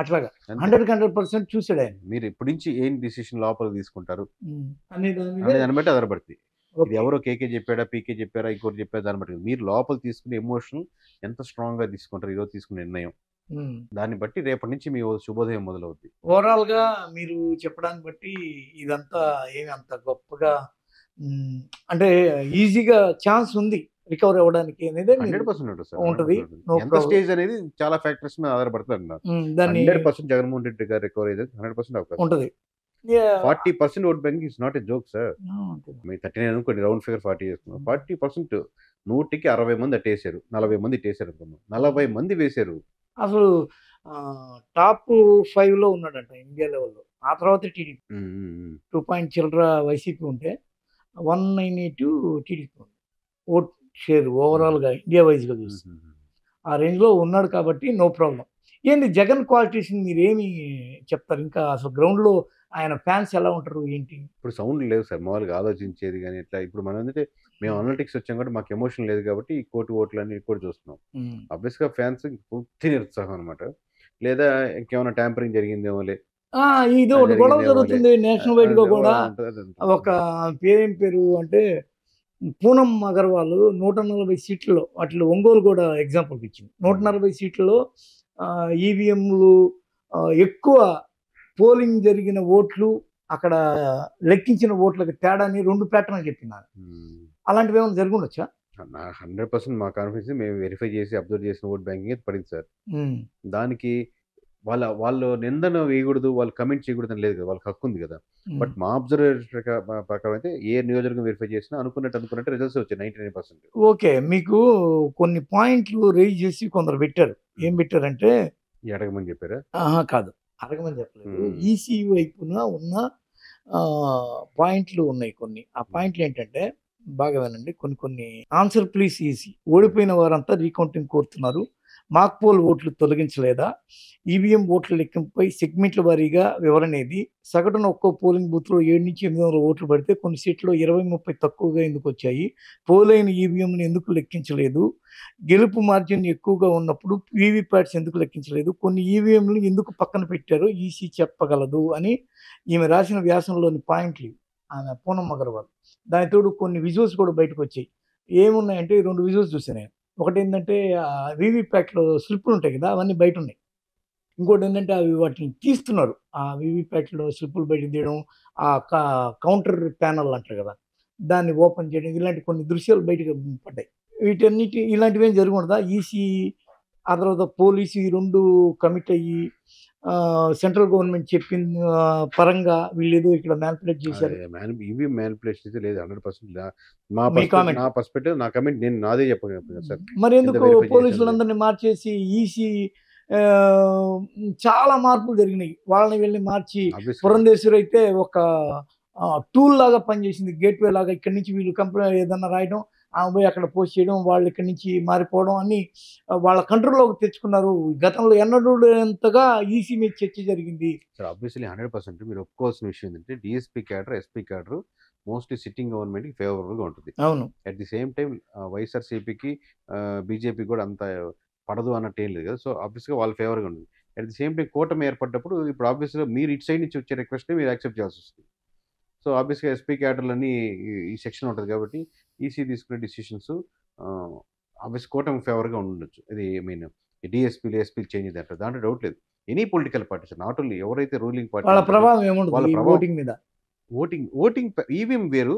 అట్లాగా 100% చూసాడు ఆయన. మీరు ఇప్పటి నుంచి ఏం డిసిషన్ లోపల తీసుకుంటారు అనే దాన్ని బట్టి ఆధారపడుతుంది. ఇది ఎవరో కేకే చెప్పాడా, పీకే చెప్పారా, ఇంకోటి చెప్పారా, దాన్ని బట్టి మీరు లోపల తీసుకునే ఎమోషన్ ఎంత స్ట్రాంగ్ గా తీసుకుంటారు, ఈరోజు తీసుకునే నిర్ణయం, దాన్ని బట్టి రేపటి నుంచి మీ శుభోదయం మొదలవుద్ది. ఓవరాల్ గా మీరు చెప్పడాన్ని బట్టి ఇదంతా ఏమి అంత గొప్పగా అంటే ఈజీగా ఛాన్స్ ఉంది రికవర్ అవ్వడానికి అనేది 100% ఉంటుంది. ఎంత స్టేజ్ అనేది చాలా ఫ్యాక్టర్స్ మీద ఆధారపడుతుంది అన్నారు. 100% జగన్మోహన్ రెడ్డి గారు రికవర్ అయితే 100% అవకాశం ఉంటుంది. 40% vote bank is not a joke sir. మీ 39 అనుకోండి, రౌండ్ ఫిగర్ 40 చేసుకున్నాం. 40% 100కి 60 మంది అట్టేసారు, 40 మంది ఇట్టేసారు అనుకున్నాం, 40 మంది వేశారు. అసలు టాప్ 5లో ఉన్నాడంట ఇండియా లెవెల్లో. ఆ తర్వాత టీడీపీ 2 పాయింట్ చిల్లర వైసీపీ ఉంటే 198 టీడీపీ ఉంది ఓట్ షేర్ ఓవరాల్గా ఇండియా వైజ్గా చూస్తే. ఆ రేంజ్లో ఉన్నాడు కాబట్టి నో ప్రాబ్లం. ఏంటి జగన్ క్వాలిటీస్ మీరు ఏమి చెప్తారు? ఇంకా అసలు గ్రౌండ్లో ఆయన ఫ్యాన్స్ ఎలా ఉంటారు ఏంటి? ఇప్పుడు సౌండ్ లేదు సార్, మామూలుగా ఆలోచించేది కానీ ఇట్లా. ఇప్పుడు మనం ఏంటంటే మేము అనలిటిక్స్ వచ్చాం కాబట్టి మాకు ఎమోషన్ లేదు కాబట్టి ఈ 1 కోటి ఓట్లు అన్ని కూడా చూస్తున్నాం. ఆబ్వియస్గా ఫ్యాన్స్ పూర్తి నిరుత్సాహం అనమాట, లేదా ఇంకేమైనా ట్యాంపరింగ్ జరిగిందేమో లే, ఇది ఒకటి గొడవ జరుగుతుంది నేషనల్ వైడ్ గా కూడా. ఒక పేరు అంటే పూనం అగర్వాల్ 140 సీట్లలో వాటిలో ఒంగోలు కూడా ఎగ్జాంపుల్కి ఇచ్చింది. 140 సీట్లలో ఈవీఎంలు ఎక్కువ పోలింగ్ జరిగిన ఓట్లు అక్కడ లెక్కించిన ఓట్లకి తేడాని 2 ప్యాటర్న్లు చెప్పినారు. అలాంటివి ఏమైనా జరిగి ఉండొచ్చా? 100% మా కాన్ఫిడెన్స్ మేము వెరిఫై చేసి అబ్జర్వ్ చేసిన ఓట్ బ్యాంకింగ్ పడింది సార్. దానికి వాళ్ళు నిందన వేయకూడదు, వాళ్ళు కమెంట్ చేయకూడదు అని లేదు కదా, వాళ్ళకి హక్కు ఉంది కదా. బట్ మా అబ్జర్వేషన్ ప్రకారం అయితే ఏ నియోజకవర్గం వెరిఫై చేసినా అనుకున్నట్టు రిజల్ట్స్ వచ్చాయి 99%. ఓకే, మీకు కొన్ని పాయింట్లు రేజ్ చేసి కొందరు పెట్టారు. ఏం పెట్టారంటే అడగమని చెప్పారా? కాదు, అడగమని చెప్పలేదు. ఈసీ వైపున ఉన్న పాయింట్లు ఉన్నాయి కొన్ని. ఆ పాయింట్లు ఏంటంటే బాగా వినండి. కొన్ని ఆన్సర్ ప్లీజ్ ఈసీ. ఓడిపోయిన వారంతా రీకౌంటింగ్ కోరుతున్నారు. మాక్ పోల్ ఓట్లు తొలగించలేదా? ఈవీఎం ఓట్ల లెక్కింపుపై సెగ్మెంట్ల వారీగా వివరణ ఏది? సగటున ఒక్కో పోలింగ్ బూత్లో 700 నుంచి 800 ఓట్లు పడితే కొన్ని సీట్లో 20-30 తక్కువగా ఎందుకు వచ్చాయి? పోలైన ఈవీఎంను ఎందుకు లెక్కించలేదు? గెలుపు మార్జిన్ ఎక్కువగా ఉన్నప్పుడు వీవీప్యాట్స్ ఎందుకు లెక్కించలేదు? కొన్ని ఈవీఎంలు ఎందుకు పక్కన పెట్టారో ఈసీ చెప్పగలదు అని ఈమె రాసిన వ్యాసంలోని పాయింట్లు ఆమె పూనం అగర్వాల్. దానితోడు కొన్ని విజువల్స్ కూడా బయటకు వచ్చాయి. ఏమున్నాయంటే 2 విజువల్స్ చూసాను నేను. ఒకటి ఏంటంటే వీవీప్యాట్లో స్లిప్పులు ఉంటాయి కదా, అవన్నీ బయట ఉన్నాయి. ఇంకోటి ఏంటంటే అవి వాటిని తీస్తున్నారు. ఆ వీవీప్యాట్‌లో స్లిప్పులు బయటకు తీయడం, ఆ కౌంటర్ ప్యానెల్ అంటారు కదా! దాన్ని ఓపెన్ చేయడం, ఇలాంటి కొన్ని దృశ్యాలు బయటకు పడ్డాయి. ఇలాంటివేం జరగకూడదా? ఈసీ, ఆ తర్వాత పోలీసు ఈ 2 కమిట్ అయ్యి సెంట్రల్ గవర్నమెంట్ చెప్పిన పరంగా వీళ్ళేదో ఇక్కడ మ్యానిపులేట్ చేశారు. ఇవి మ్యానిపులేషన్ అయితే లేదు 100%. మీ కామెంట్. నా పర్స్పెక్టివ్, నా కమెంట్ నేను నాదే చెప్పగలను సార్. మరెందుకు వెరిఫై చేశాను పోలీసులందరిని మార్చేసి ఈసీ చాలా మార్పులు జరిగినాయి. వాళ్ళని వీళ్ళని మార్చి పురంధేశ్వరి అయితే ఒక టూల్ లాగా పనిచేసింది. గేట్‌వే లాగా ఇక్కడి నుంచి వీళ్ళు కంప్లెయింట్ ఏదన్నా రాయడం, ఆమె పోయి అక్కడ పోస్ట్ చేయడం, వాళ్ళు ఇక్కడి నుంచి మారిపోవడం అన్నీ వాళ్ళ కంట్రోల్‌లోకి తెచ్చుకున్నారు. గతంలో ఎన్నడూ లేనంతగా ఈసీ మీద చర్చ జరిగింది. సార్ ఆబ్వియస్లీ 100% మీరు ఒప్పుకోవాల్సిన విషయం ఏంటంటే DSP cadre, SP cadre mostly sitting గవర్నమెంట్‌కి ఫేవరబుల్‌గా ఉంటుంది. అవును. అట్ ది సేమ్ టైమ్ వైఎస్ఆర్‌సీపీకి బీజేపీకి కూడా అంత పడదు అన్నట్టు ఏం లేదు కదా! సో ఆబ్వియస్‌గా వాళ్ళ ఫేవర్‌గా ఉంటుంది. అట్ ది సేమ్ టైమ్ కూటమి ఏర్పడ్డప్పుడు ఇప్పుడు ఆబ్వియస్‌గా మీరు ఇటు సైడ్ నుంచి వచ్చే రిక్వెస్ట్‌ని మీరు యాక్సెప్ట్ చేయాల్సొస్తుంది. సో ఆబ్వియస్‌గా ఎస్పీ క్యాడర్‌లన్నీ ఈ సెక్షన్ ఉంటది కాబట్టి ఈసీ తీసుకునే డిసిషన్స్ ఆబ్వియస్ కూటమి ఫేవర్‌గా ఉండొచ్చు. ఇది ఐ మీన్ డీఎస్పీలు, ఎస్పీలు చేంజ్ దాంట్లో డౌట్ లేదు. Any political parties not only ఎవరైతే రూలింగ్ పార్టీ వాళ్ళ ప్రభావం ఏముండదు వాళ్ళ ఈ ప్రభావం ఓటింగ్ మీద. ఓటింగ్ ఈవీఎం వేరు.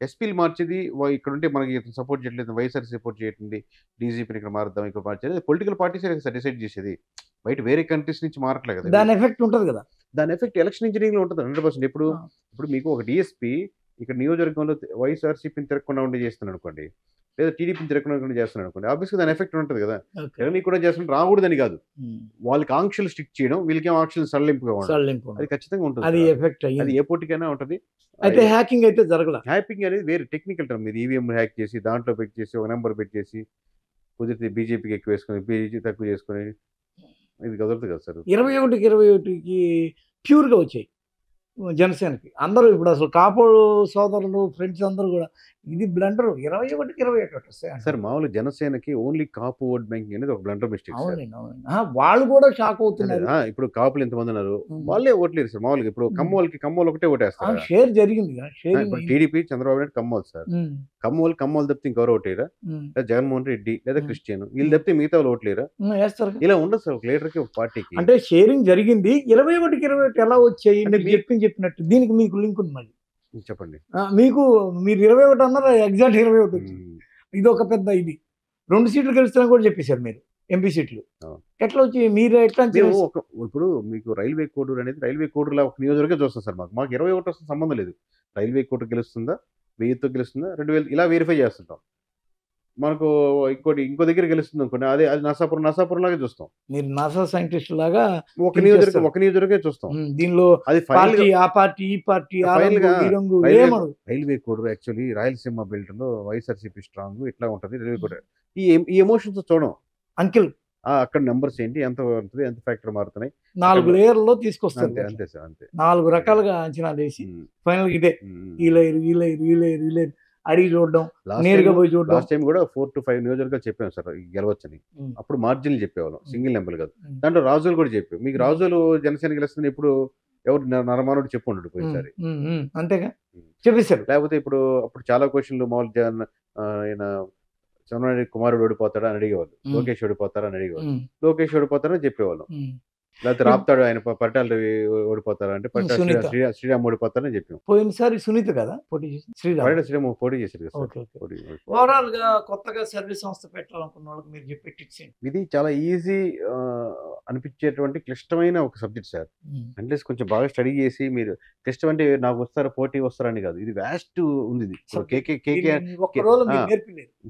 ఎస్పీలు మార్చేది ఇక్కడుంటే మనకి ఇతను సపోర్ట్ చేయట్లేదు, వైఎస్ఆర్ సపోర్ట్ చేయట్లేదు, డీజీపీని ఇక్కడ మారుద్దాం, ఇక్కడ మార్చేది పొలిటికల్ పార్టీసే కదా సార్ డిసైడ్ చేసేది. బయట వేరే కంట్రీస్ నుంచి మారట్లేదు కదా! దాని ఎఫెక్ట్ ఉంటది కదా! దాని ఎఫెక్ట్ ఎలక్షన్ ఇంజనీరింగ్‌లో ఉంటది 100%. ఇప్పుడు మీకు ఒక డీఎస్పీ ఇక్కడ నియోజకవర్గంలో వైఎస్ఆర్‌సీపీని తిరగకుండా ఉండి చేస్తున్నాడనుకోండి, లేదా టీడీపీని తిరగకుండా చేస్తున్నాడనుకోండి, ఆబ్వియస్‌గా దాని ఎఫెక్ట్ ఉంటది కదా! ఎవరిని కూడా చేస్తున్నట్టు రాకూడదని కాదు. వాళ్ళకి ఆంక్షలు స్ట్రిక్ట్ చేయడం, వీళ్ళకేమో ఆంక్షలు సడలింపుగా ఉండడం. అది ఖచ్చితంగా ఉంటుంది. అది ఎఫెక్ట్ అది అయ్యింది. ఏ పోటీకైనా ఉంటది. అయితే హ్యాకింగ్ అయితే జరగల. హ్యాకింగ్ అనేది వేరే టెక్నికల్ టర్మ్. మీరు ఈవీఎం హ్యాక్ చేసి దాంట్లో పెట్టేసి ఒక నెంబర్ పెట్టేసి కుదిరితే బీజేపీకి ఎక్కువ వేసుకొని బీజేపీ తక్కువ చేసుకొని ఇది కుదరదు కదా సార్. 21కి ప్యూర్‌గా వచ్చాయి జనసేనకి. అందరూ ఇప్పుడు అసలు కాపు సోదరులు, ఫ్రెండ్స్ అందరూ కూడా ఇది బ్లండర్ 21కి 21 వస్తాయి సార్. మామూలు జనసేనకి ఓన్లీ కాపు ఓట్ బ్యాంకింగ్ అనేది ఒక బ్లండర్ మిస్టేక్. అవునండి, అవునండి. వాళ్ళు కూడా షాక్ అవుతున్నారు. ఇప్పుడు కాపులు ఎంతమంది ఉన్నారు, వాళ్ళే ఓట్లేరు సార్. మామూలుగా ఇప్పుడు కమ్మోలు ఒకటే ఓటేస్తారు. షేర్ జరిగింది. ఇప్పుడు టీడీపీ చంద్రబాబు నాయుడు కమ్మోలు సార్. కమ్మోలు తప్పితే ఇంకెవరు ఓటేరా? లేదా జగన్మోహన్ రెడ్డి లేదా క్రిస్టియన్ వీళ్ళు తప్పితే మిగతా వాళ్ళు ఓట్లేరా? ఇలా ఉండదు సార్ ఒక లీడర్కి, ఒక పార్టీకి. అంటే షేరింగ్ జరిగింది. 21కి 21 ఎలా వచ్చాయి మీరు చెప్పినట్టు? దీనికి మీకు లింక్ ఉంది మళ్ళీ చెప్పండి. మీరు 21 అన్నారు, ఎగ్జాక్ట్ 21 వచ్చింది. ఇది ఒక పెద్ద ఇది 2 సీట్లు గెలుస్తున్నా కూడా చెప్పేశారు మీరు. ఎంపీ సీట్లు ఎట్లా వచ్చి మీరు ఎట్లా? ఇప్పుడు మీకు రైల్వే కోడూరు అనేది రైల్వే కోడూరులో ఒక నియోజకవర్గం చూస్తాం సార్. మాకు 21 వస్తుంది సంబంధం లేదు. రైల్వే కోడూరు గెలుస్తుందా, 1000తో గెలుస్తుందా, 2000 ఇలా వెరిఫై చేస్తుంటాం. మనకు ఇంకో దగ్గర గెలుస్తుంది అనుకోండి, అది నసాపురం లాగా చూస్తాం. మీరు నాసా సైంటిస్ట్ లాగా ఒక నియోజకవర్గం చూస్తాం. దీనిలో అది ఆ పార్టీ ఈ party railway Koduru actually Rayalaseema belt లో వైఎస్ఆర్సీపీ స్ట్రాంగ్ ఇట్లా ఉంటది. రైల్వే కోడూరు ఈ ఎమోషన్స్ చూడం అంకిల్. అక్కడ నెంబర్స్ ఏంటి, ఎంత ఉంటుంది, ఎంత ఫ్యాక్టర్ మారుతున్నాయి, 4 లేయర్లో తీసుకొస్తారు. అంతే సార్, అంతే 4 రకాలుగా అంచనా వేసి ఫైనల్ ఇదే ఈ లేయర్ అడిగి చూడడం, నేరుగా పోయి చూడడం. లాస్ట్ టైం కూడా 4 to 5 నియోజకవర్గాలు చెప్పాం సార్ గెలవచ్చని. అప్పుడు మార్జిన్లు చెప్పేవాళ్ళం, సింగిల్ నెంబర్ కాదు. దాంట్లో రాజులు కూడా చెప్పాం. మీకు రాజులు జనసేన గెలుస్తుంది ఎప్పుడు ఎవరు నరమానుడు చెప్పు ఉండడు పోయినసారి. అంతేగా చెప్పేశారు. లేకపోతే అప్పుడు చాలా క్వశ్చన్లు మామూలు ఆయన చంద్రబాబు కుమారుడు ఓడిపోతాడా అని అడిగేవాళ్ళు, లోకేష్ ఓడిపోతారా అని అడిగేవాళ్ళు. లోకేష్ ఓడిపోతారని చెప్పేవాళ్ళం. లేకపోతే రాపుతాడు ఆయన పరిటాల రవి ఓడిపోతారా అంటే శ్రీరామ్ ఓడిపోతారని చెప్పాం. పోయినసారి సునీత కదా పోటీ చేసి శ్రీరామ్ పోటీ చేశారు. ఓవరాల్ గా కొత్తగా సర్వీస్ సంస్థ పెట్టాలనుకున్న వాళ్ళకి మీరు చెప్పే టిప్స్ ఏంటి? ఇది చాలా ఈజీ అనిపించేటువంటి క్లిష్టమైన ఒక సబ్జెక్ట్ సార్. అట్లీస్ట్ కొంచెం బాగా స్టడీ చేసి మీరు క్లిష్టం అంటే నాకు వస్తారా పోటీ వస్తారని కాదు, ఇది వ్యాస్ట్ ఉంది.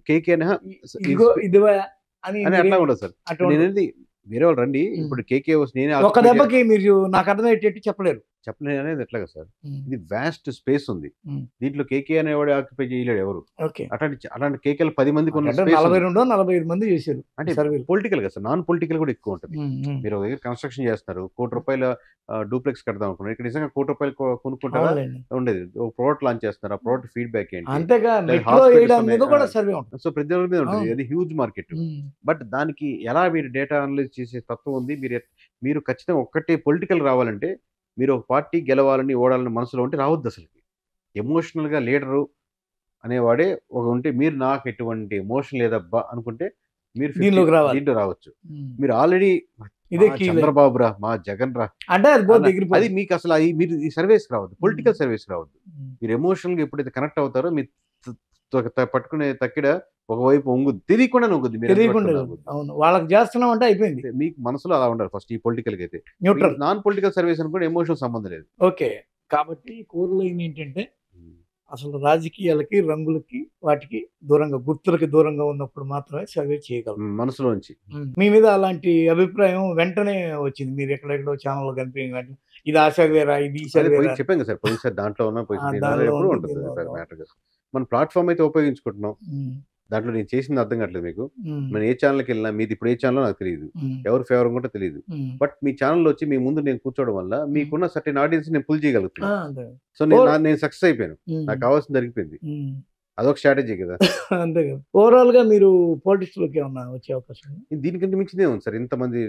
కేకే అని అట్లా ఉండదు సార్. నేనేది వేరే వాళ్ళు రండి, ఇప్పుడు కేకే ఒక దెబ్బకి మీరు నాకు అర్థమయ్యేటట్టు చెప్పలేరు అనేది ఎట్లాగా సార్. ఇది వ్యాస్ట్ స్పేస్ ఉంది. దీంట్లో కేకే అనేవాడు ఆక్యుపై చేయలేడు ఎవరు. అలాంటి కేకేలు 10 మందికి 42-45 మంది చేశారు. అంటే పొలిటికల్ కదా సార్, నాన్ పొలిటికల్ కూడా ఎక్కువ ఉంటుంది. మీరు ఒక దగ్గర కన్స్ట్రక్షన్ చేస్తున్నారు, ₹1,00,00,000 డూప్లెక్స్ కడదాం అనుకున్నారు, ఇక్కడ నిజంగా ₹1,00,00,000 కొనుక్కుంటారా ఉండేది. ఒక ప్రోడక్ట్ లాంచ్ చేస్తున్నారు, ఆ ప్రోడక్ట్ ఫీడ్బ్యాక్ ఏంటి, సో ప్రతి ఒక్కరి మీద ఉంటుంది. అది హ్యూజ్ మార్కెట్. బట్ దానికి ఎలా మీరు డేటా అనలైజ్ చేసే తత్వం ఉంది. మీరు ఖచ్చితంగా ఒక్కటే పొలిటికల్ రావాలంటే మీరు ఒక పార్టీ గెలవాలని ఓడాలని మనసులో ఉంటే రావద్దు. అసలుకి ఎమోషనల్గా లీడరు అనేవాడే ఒక ఉంటే, మీరు నాకు ఎటువంటి ఎమోషన్ లేదబ్బా అనుకుంటే మీరు దీంట్లో రావచ్చు. మీరు ఆల్రెడీ ఇదే మా కీ చంద్రబాబు రా, మా జగన్ రా, అంటే అది పోతే అది ఎగిరిపోతుంది. మీకు అసలు మీరు ఈ సర్వేస్ రావద్దు, పొలిటికల్ సర్వేస్ రావద్దు. మీరు ఎమోషనల్ గా ఎప్పుడైతే కనెక్ట్ అవుతారో మీ పట్టుకునే తక్కిడ ఒకవైపు ఒంగుద్ది, తెలియకుండా ఒంగుద్ది, మీరు ఎంత తెలియకుండా పట్టుకున్నా ఒంగుద్ది. అవును వాళ్ళకి చేస్తున్నాం అంటే అయిపోయింది. అంటే మీకు మనసులో అలా ఉండాలి ఫస్ట్ ఈ పొలిటికల్ అయితే. న్యూట్రల్. నాన్ పొలిటికల్ సర్వేస్ అనుకోండి ఎమోషనల్ సంబంధం లేదు. ఓకే. కాబట్టి కోర్ లైన్ ఏంటంటే అసలు రాజకీయాలకి, రంగులకి, వాటికి దూరంగా, గుర్తులకి దూరంగా ఉన్నప్పుడు మాత్రమే సర్వే చేయగలం మనసులోంచి. మీ మీద అలాంటి అభిప్రాయం వెంటనే వచ్చింది. మీరు ఎక్కడెక్కడో ఛానల్లో కనిపించిన వెంటనే ఇది ఆ సర్వేరా, ఇది ఈ అదే సర్వేరా. చెప్పాను కదా సార్, పోయినసారి దాంట్లో ఉన్న దానిలో ఎప్పుడు ఉంది, ఉంటుంది దీనిలో మ్యాటర్. మన ప్లాట్ఫామ్ అయితే ఉపయోగించుకుంటున్నాం, ఉమ్, దాంట్లో నేను చేసింది అర్థం కావట్లేదు మీకు. ఉమ్, నేను ఏ ఛానల్కి వెళ్ళినా మీది ఇప్పుడు ఏ ఛానల్ నాకు తెలియదు, ఉమ్, ఎవరు ఫేవర్ కూడా తెలియదు. ఉమ్. బట్ మీ ఛానల్ వచ్చి మీ ముందు నేను కూర్చోవడం వల్ల మీకున్న సర్టెన్ ఆడియన్స్ నేను పుల్ ఆ, చేయగలుగుతున్నాను. అంతే. సో నేను సక్సెస్ అయిపోయాను, ఉమ్, నాకు కావాల్సింది జరిగిపోయింది. ఉమ్. అదొక స్ట్రాటజీ కదా. అంతే కదా. ఓవరాల్ గా మీరు పాలిటిక్స్ లోకి ఏమన్నా వచ్చే అవకాశం ఉందా? దీనికంటే మించిందే ఉంది సార్. ఇంతమంది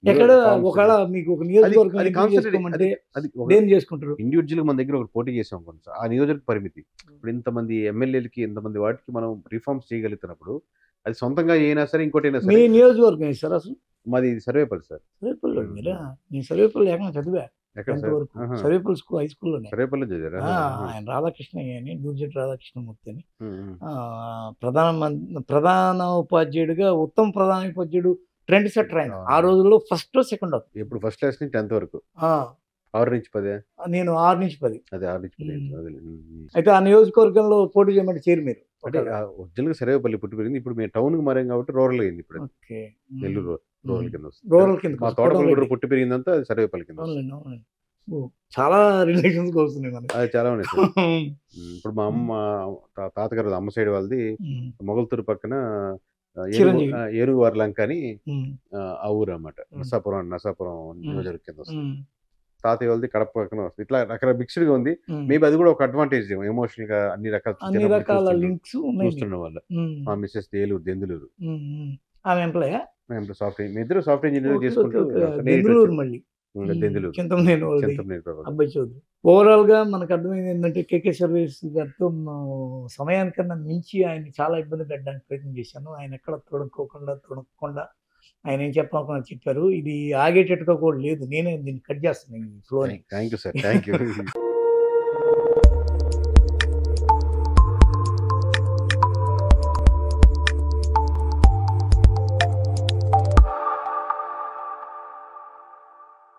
ఎక్కడ ఒకవేళ మీకు ఒక నియోజకవర్గం అది ఎంపిక కాన్సెప్ట్, చేసుకోమంటే అది దేని చేసుకుంటారు? ఇండివిజువల్ మన దగ్గర ఒకటి పోటీ చేసాం అనుకోండి సార్, ఆ నియోజక పరిమితి. ఇప్పుడు ఇంతమంది ఎమ్మెల్యేలకి, ఇంతమంది వాటికి మనం రిఫార్మ్స్ చేయగలుగుతున్నప్పుడు అది సొంతంగా అయినా సరే ఇంకోటి అయినా మీ సరే. నియోజకవర్గం ఏది సార్ అసలు? మాది సర్వేపల్లి సార్. సర్వేపల్లి మీరా? నేను సర్వేపల్లి ఏకంగా చదివా ఎక్కడ సార్? ఎంతవరకు. సర్వేపల్లి స్కూల్, హై స్కూల్లోనే. సర్వేపల్లి చదివారా? ఆయన రాధాకృష్ణయ్య అని, దూర్జటి రాధాకృష్ణమూర్తి అని ఉమ్, ఉమ్. ప్రధాన ఉపాధ్యాయుడిగా, ఉత్తమ ప్రధాన ఉపాధ్యాయుడు ట్రెండ్ సెటర్ ఆయన ఆ రోజుల్లో ఫస్ట్ సెకండ్. ఇప్పుడు ఫస్ట్ క్లాస్ నుంచి 10th వరకు 6 నుంచి 10. నేను 6 నుంచి 10. అదే 6 నుంచి 10. అయితే ఆ నియోజకవర్గంలో పోటీ చేయమంటే చేరు మీరు? అంటే ఒరిజినల్ గా సర్వేపల్లి పుట్టి పెరిగింది, ఇప్పుడు మేము టౌన్ కి మారాం కాబట్టి రూరల్ అయింది. ఇప్పుడు ఓకే. నెల్లూరు రూరల్ కింద వస్తుంది. రూరల్ కింద మా తోటపల్లి పుట్టి పెరిగిందంతా అది సర్వేపల్లి కింద వస్తుంది. అవునండి, అవునండి. ఓ, చాలా రిలేషన్స్ వస్తున్నాయి మనకి. అది చాలా ఉన్నాయి సార్. ఇప్పుడు మా అమ్మ తాతగారు అమ్మ సైడ్ వాళ్ళది మొగల్తూరు పక్కన చిరంజీవి. ఏనుగువారి లంక అని ఆ ఊరు అన్నమాట. నసాపురం నియోజకవర్గం కింద వస్తుంది. తాతయ్య వాళ్ళది కడప పక్కన వస్తుంది. ఇట్లా రకరకాల మిక్స్డ్ గా ఉంది. మేబీ అది కూడా ఒక అడ్వాంటేజ్, ఎమోషనల్ గా అన్ని రకాల లింక్స్ చూస్తున్న వల్ల. మా మిస్సెస్ దెందులూరు, ఆమె ఎంప్లాయ్ సాఫ్ట్వేర్, మీ ఇద్దరు సాఫ్ట్వేర్ ఇంజనీర్ చేసుకుంటూ మళ్ళీ దెందులూరు అబ్బాయి చౌదరి. ఓవరాల్ గా మనకు అర్థమైంది ఏంటంటే కేకే సర్వీస్ గారితో సమయానికన్నా మించి ఆయన చాలా ఇబ్బంది పెట్టడానికి ప్రయత్నం చేశాను. ఆయన ఎక్కడ తొడక్కుండా ఆయన ఏం చెప్పాలనుకున్నా చెప్పారు. ఇది ఆగేటట్టుగా కూడా లేదు. నేనే దీన్ని కట్ చేస్తున్నాను ఈ ఫ్లోని. Thank you sir, thank you.